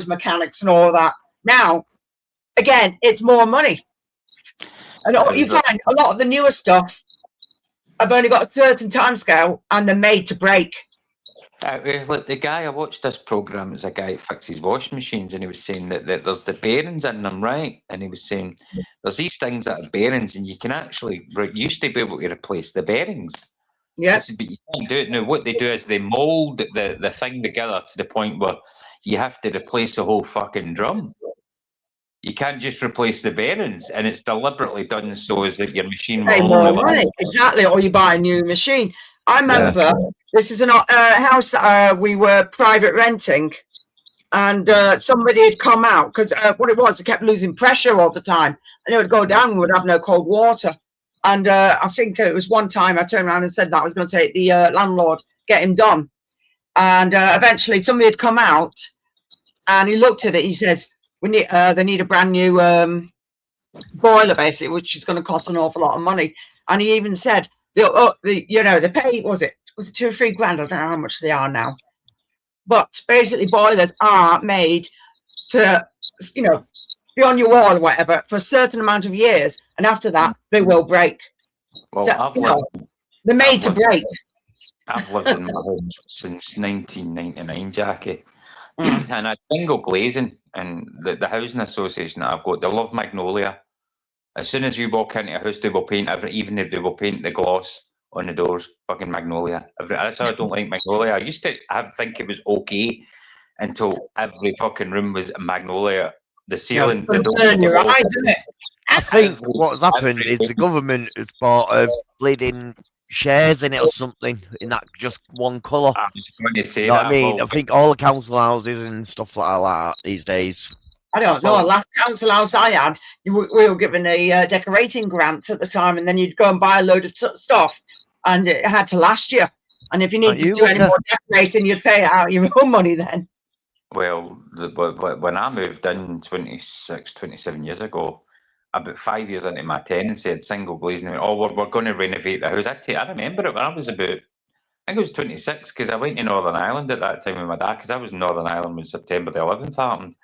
mechanics and all that. Now, again, it's more money. And you find a lot of the newer stuff have only got a certain time scale and they're made to break. Like the guy, I watched this program, it's a guy who fixes washing machines, and he was saying that there's the bearings in them, right? And he was saying there's these things that are bearings, and you can actually, used to be able to replace the bearings. Yes. But you can't do it now. What they do is they mould the thing together to the point where you have to replace the whole fucking drum. You can't just replace the bearings, and it's deliberately done so as that your machine will more money. Exactly, or you buy a new machine. I remember this is a house we were private renting, and somebody had come out because what it was, it kept losing pressure all the time, and it would go down and would have no cold water. And I think it was one time I turned around and said that I was going to take the landlord, get him done. And eventually somebody had come out, and he looked at it. He says, they need a brand new boiler, basically, which is going to cost an awful lot of money. And he even said, the pay, was it 2 or 3 grand? I don't know how much they are now. But basically, boilers are made to, be on your wall or whatever for a certain amount of years, and after that, they will break. Well, So, they're made to break. I've lived in my house since 1999, Jackie. And I had single glazing, and the housing association that I've got, they love magnolia. As soon as you walk into a house, they will paint even if they will paint the gloss on the doors, fucking magnolia. That's how I don't like magnolia. I used to think it was okay until every fucking room was magnolia. The ceiling, the door. Burn your eyes, isn't it? I think what's happened is the government has bought a bleeding shares in it or something in that just one colour. I was going to say You know that. what I mean? I think all the council houses and stuff like that these days. I don't know. Last council house I had, we were given a decorating grant at the time, and then you'd go and buy a load of stuff, and it had to last you. And if you need to do any more decorating, you'd pay out your own money then. Well, when I moved in 27 years ago, about 5 years into my tenancy, I had single glazing. We're going to renovate the house. I remember it when I was I think it was 26, because I went to Northern Ireland at that time with my dad, because I was in Northern Ireland when September the 11th happened.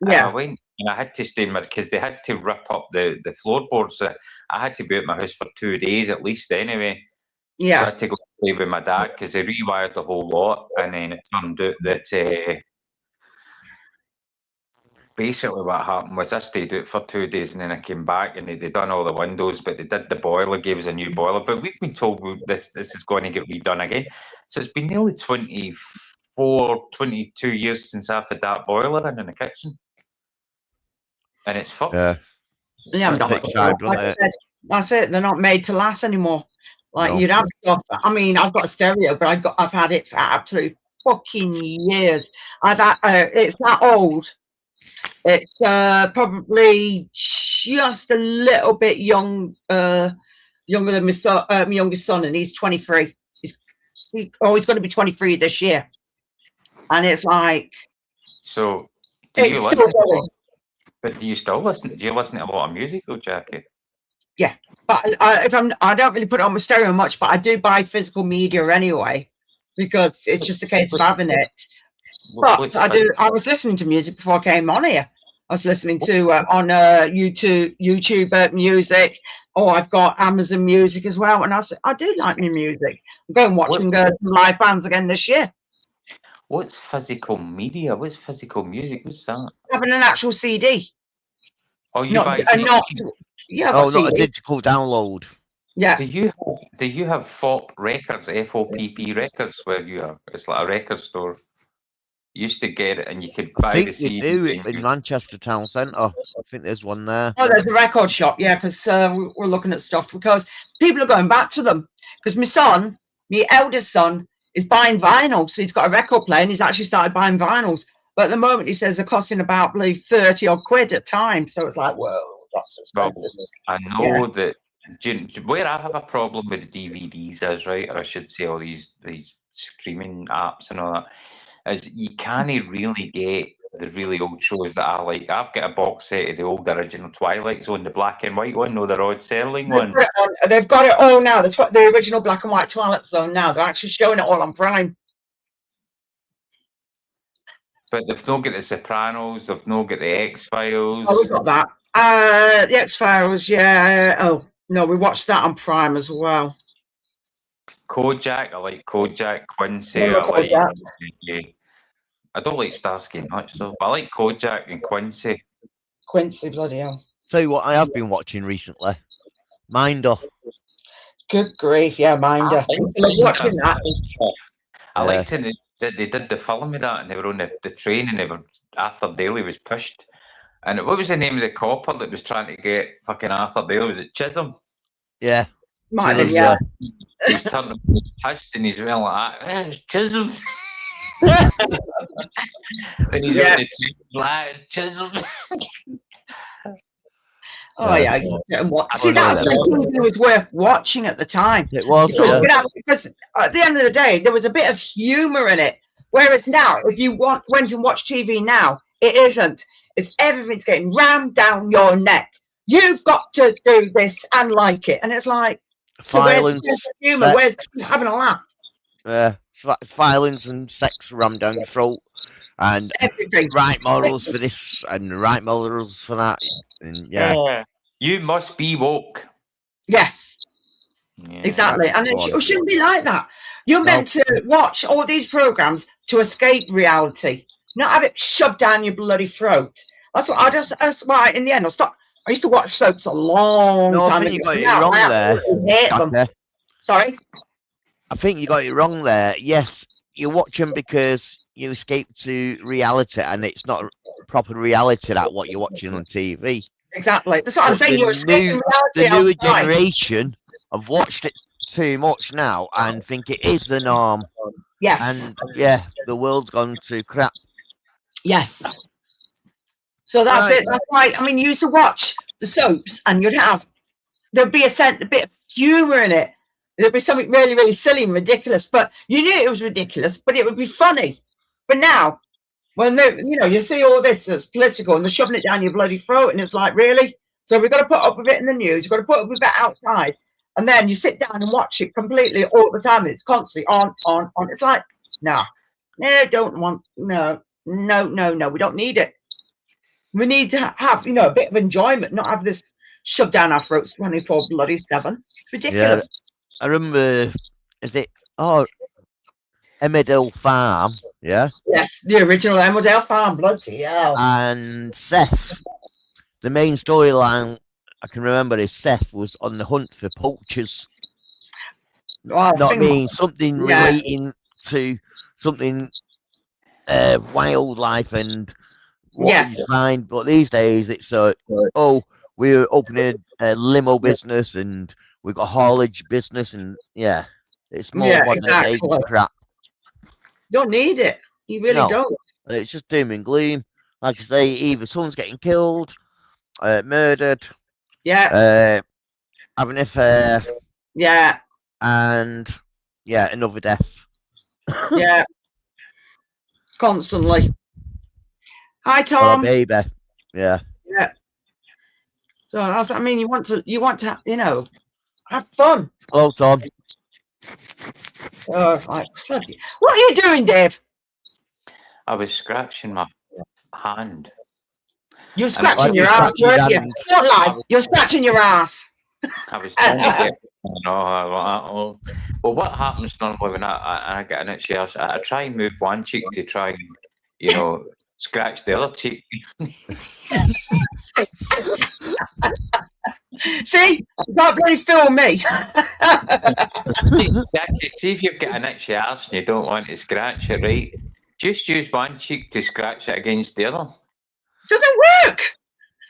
Yeah. And I went, and I had to stay in because they had to rip up the floorboards. So I had to be at my house for 2 days at least anyway. Yeah. So I had to go stay with my dad because they rewired the whole lot, and then it turned out that basically what happened was I stayed out for 2 days, and then I came back, and they'd done all the windows, but they did the boiler, gave us a new boiler. But we've been told this is going to get redone again. So it's been nearly 22 years since I've had that boiler in the kitchen. And it's fucked. Yeah. That's it. They're not made to last anymore. Like you'd have stuff. I mean, I've got a stereo, but I've had it for absolute fucking years. It's that old. It's probably just a little bit younger than my youngest son, and he's 23. He's going to be 23 this year, and it's like. So, do you listen? But do you still listen? Do you listen to a lot of music, though, Jackie? Yeah, but I don't really put it on my stereo much, but I do buy physical media anyway, because it's just a case of having it. But I was listening to music before I came on here. I was listening to on YouTube Music, or I've got Amazon Music as well. And I do like new music. I'm going watching live bands again this year. What's physical media? What's physical music? What's that? Having an actual CD. Oh, you Not, buy not, yeah, I've got Oh, not a CD. digital download. Yeah. Do you have FOP records, FOPP records where you are? It's like a record store. You used to get it and you could I buy think the they CD. do it in Manchester Town Centre. I think there's one there. Oh, there's a record shop, yeah, because we're looking at stuff because people are going back to them. Because my eldest son, is buying vinyl. So he's got a record player and he's actually started buying vinyls. But at the moment, he says they're costing about, I believe, 30 odd quid at times. So it's like, whoa, that's expensive. Well, I know that where I have a problem with DVDs is, right, or I should say all these streaming apps and all that, is you can't really get the really old shows that I like. I've got a box set of the old original Twilight Zone, the black and white one, or the Rod Serling one. They've got it all now. The original black and white Twilight Zone now. They're actually showing it all on Prime. But they've not got the Sopranos. They've not got the X-Files. Oh, we got that. The X-Files, yeah. Oh, no, we watched that on Prime as well. Kojak, I like Kojak. Quincy, Yeah, I like. Kojak. I don't like Starsky and Hutch though, but I like Kojak and Quincy. Quincy, bloody hell. Tell you what I have been watching recently. Minder. Good grief, yeah, Minder. Watching that. I liked it. They did the film of that, and they were on the train, and Arthur Daly was pushed. And what was the name of the copper that was trying to get fucking Arthur Daly? Was it Chisholm? Yeah. Might have, yeah. He's turned pushed, and he's really like, it's Chisholm. And he's on the train, like, Chisholm. Oh yeah, see, that's something that was worth watching at the time. It was, because at the end of the day, there was a bit of humour in it. Whereas now, if you went and watched TV now, it isn't. It's everything's getting rammed down your neck. You've got to do this and like it, and it's like, so where's the humour? Where's having a laugh? Yeah, it's violence and sex rammed down your throat, and everything. Right morals for this and right morals for that, and yeah. You must be woke. Yes, exactly, and it shouldn't be like that. You're meant to watch all these programs to escape reality, not have it shoved down your bloody throat. That's what that's why in the end I stopped. I used to watch soaps a long time ago. You got it wrong there. Hate them. Sorry? I think you got it wrong there. Yes, you watch them because you escape to reality, and it's not proper reality that what you're watching on TV. Exactly. That's what I'm saying. You're escaping reality. The newer generation have watched it too much now and think it is the norm. Yes. And yeah, the world's gone to crap. Yes. So that's it. That's why, I mean, you used to watch the soaps and there'd be a bit of humour in it. There'd be something really, really silly and ridiculous, but you knew it was ridiculous, but it would be funny. But now, when you see all this that's political and they're shoving it down your bloody throat, and it's like, really? So we've got to put up with it in the news, we've got to put up with it outside, and then you sit down and watch it completely all the time, and it's constantly on. It's like, no, we don't need it. We need to have, a bit of enjoyment, not have this shoved down our throats 24 bloody 7. It's ridiculous. Yeah, I remember, Emmerdale Farm, yeah? Yes, the original Emmerdale Farm, bloody hell. And Seth, the main storyline I can remember is Seth was on the hunt for poachers. Something relating to something wildlife and what you find. But these days it's we're opening a limo business and we've got haulage business, and it's more crap. You don't need it. You really don't. And it's just doom and gloom. Like I say, either someone's getting killed, murdered, having an affair, and another death. Constantly. Hi, Tom. Oh, baby. Yeah. So I mean, you want to have fun. Hello, Tom. What are you doing, Dave? I was scratching my hand. You're And I scratching Like your you ass, scratch your weren't you? hand. Don't lie. You're scratching your ass. I was trying to get. No, well, what happens normally when I get an itchy arse? I try and move one cheek to try and, you know, scratch the other cheek. See, you can't bloody film me. Jackie, see if you've got an itchy arse and you don't want to scratch it, right? Just use one cheek to scratch it against the other. Doesn't work.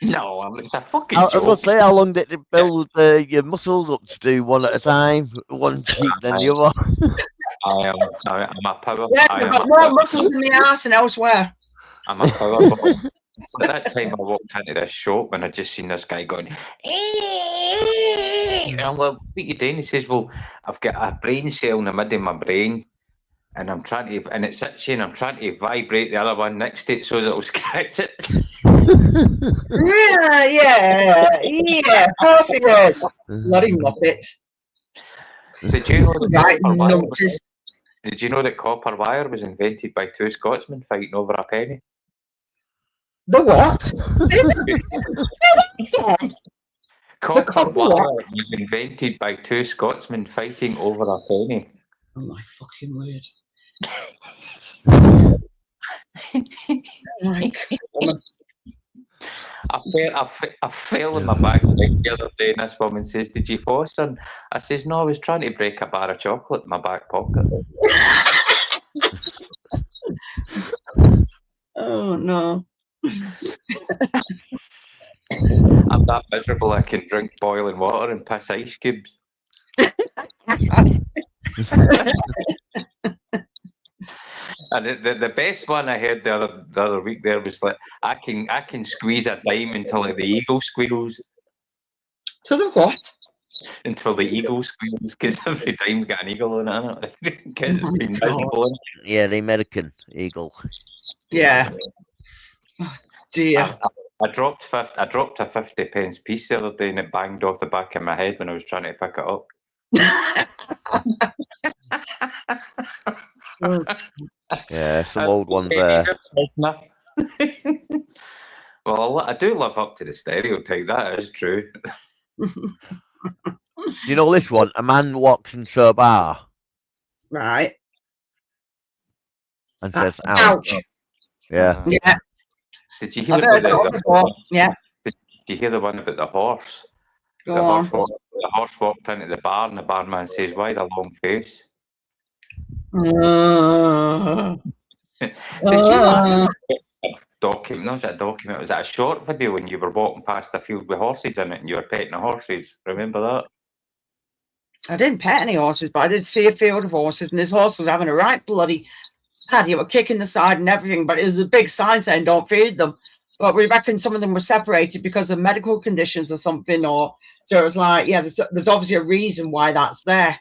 No, it's a fucking I was gonna joke. say, how long did it build your muscles up to do one at a time, one cheek then the other? I'm a power. Yeah, I I've am got a more power. muscles in my ass than elsewhere. I'm a power ball. So at that time, I walked into this shop and I just seen this guy going, and I'm like, what you doing? He says, well, I've got a brain cell in the middle of my brain and I'm trying to, and it's itchy and I'm trying to vibrate the other one next to it so that it'll scratch it. Yeah, of course it is. Bloody muppet. Did you know that Right, copper wire was, numpties. did you know that copper wire was invented by two Scotsmen fighting over a penny? The what? Copper copper wire what? was invented by two Scotsmen fighting over a penny. Oh my fucking word. I fell in my backside the other day and this woman says, did you fall, son? I says, no, I was trying to break a bar of chocolate in my back pocket. Oh no. I'm that miserable I can drink boiling water and piss ice cubes. And the best one I heard the other week there was like, I can squeeze a dime until like the eagle squeals. To the what? Until the eagle squeals, because every time's got an eagle on it. Because it's been miserable. Yeah, the American eagle. Yeah. Oh, dear. I dropped a 50 pence piece the other day and it banged off the back of my head when I was trying to pick it up. Yeah, some old ones there. Well, I do live up to the stereotype. That is true. You know this one? A man walks into a bar Right. and says, Ouch. "Ouch." Yeah. Yeah. Did you hear I've heard that about before. Yeah. Did you hear the one about the horse? Go The on. horse walked into the bar and the barman says, "Why the long face?" Did you know document? No, was it a document? Was it a short video when you were walking past a field with horses in it and you were petting the horses? Remember that? I didn't pet any horses, but I did see a field of horses, and this horse was having a right bloody paddy. It was kicking the side and everything, but it was a big sign saying "Don't feed them." But we reckon some of them were separated because of medical conditions or something, or so it was like, yeah, there's obviously a reason why that's there.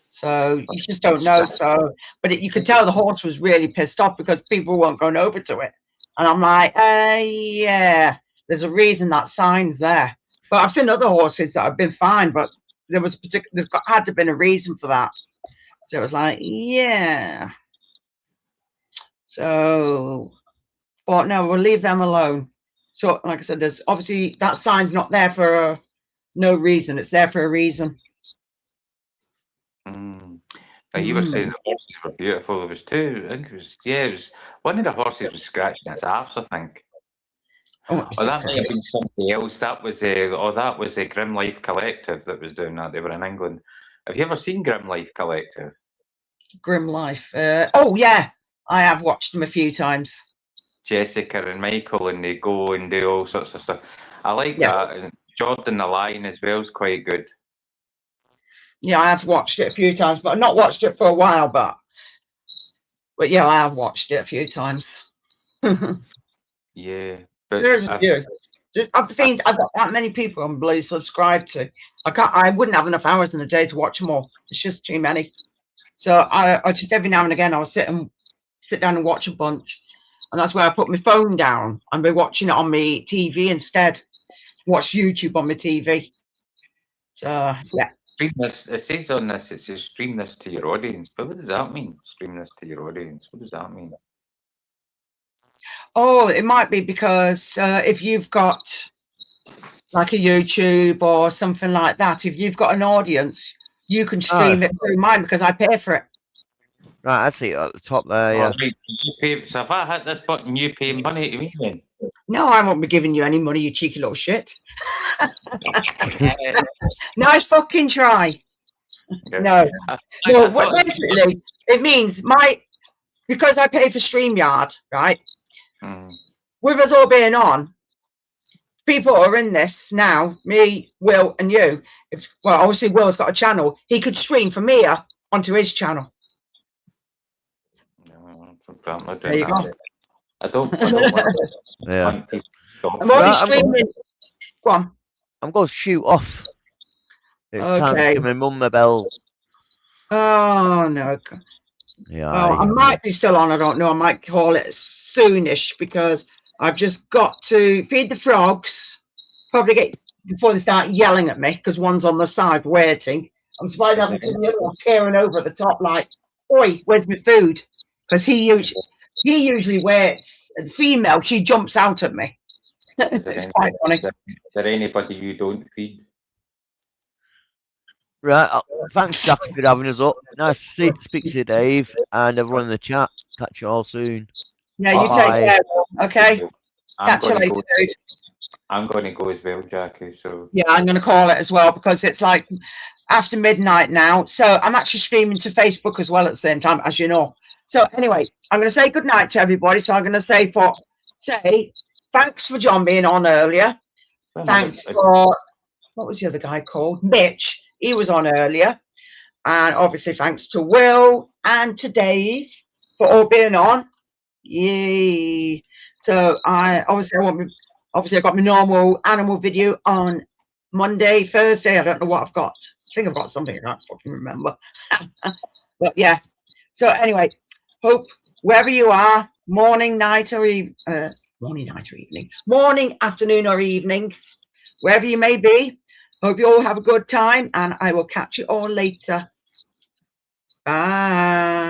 So you just don't know. So, but you could tell the horse was really pissed off because people weren't going over to it. And I'm like, yeah, there's a reason that sign's there. But I've seen other horses that have been fine, but there's had to have been a reason for that. So it was like, yeah. So, but no, we'll leave them alone. So, like I said, there's obviously that sign's not there for no reason. It's there for a reason. Now you were saying the horses were beautiful. There was two. I think it was one of the horses was scratching its arse, I think. Oh, That might have been somebody else. That was a Grim Life Collective that was doing that. They were in England. Have you ever seen Grim Life Collective? Grim Life. Oh yeah, I have watched them a few times. Jessica and Michael, and they go and do all sorts of stuff. I like that. And Jordan the Lion as well is quite good. Yeah, I have watched it a few times, but I've not watched it for a while. But yeah, I have watched it a few times. Yeah, but There's a few. I've got that many people I'm bloody subscribed to. I wouldn't have enough hours in the day to watch them all. It's just too many. So I just every now and again I'll sit down and watch a bunch, and that's where I put my phone down and be watching it on my TV instead. Watch YouTube on my TV. So yeah. Stream this. It says on this. It says stream this to your audience. But what does that mean? Stream this to your audience. What does that mean? Oh, it might be because if you've got like a YouTube or something like that, if you've got an audience, you can stream it through mine because I pay for it. Right, I see it at the top there. Yeah. Right, you pay, so if I hit this button, you pay money to me then? No, I won't be giving you any money, you cheeky little shit. Nice fucking try. Okay. No, I no. thought- Basically, it means because I pay for StreamYard, right? Mm. With us all being on, people are in this now. Me, Will, and you. Well, obviously, Will's got a channel. He could stream from here onto his channel. No, I'm not There doing you go. that. I don't want Yeah. people to stop. I'm only Right, I'm streaming. Go on. I'm going to shoot off. It's time to Okay. give my mum a bell. Oh no. Yeah. Well, I might be still on. I don't know. I might call it soonish because I've just got to feed the frogs. Probably get before they start yelling at me because one's on the side waiting. I'm surprised I haven't seen the other one peering over at the top like, "Oi, where's my food?" Because he usually waits. The female, she jumps out at me. It's quite funny. Is there anybody you don't feed? Right. Thanks, Jackie, for having us up. Nice to speak to you, Dave, and everyone in the chat. Catch you all soon. Yeah, you Bye. take care. Okay. I'm Catch you going to later, go. dude. I'm going to go as well, Jackie. So Yeah, I'm going to call it as well because it's like after midnight now. So I'm actually streaming to Facebook as well at the same time, as you know. So anyway, I'm going to say good night to everybody. So I'm going to say thanks for John being on earlier. Thanks for, what was the other guy called? Mitch. He was on earlier. And obviously thanks to Will and to Dave for all being on. Yay. So I got my normal animal video on Monday, Thursday. I don't know what I've got. I think I've got something I can't fucking remember. But yeah. So anyway, hope wherever you are, morning, afternoon or evening, wherever you may be, hope you all have a good time and I will catch you all later. Bye.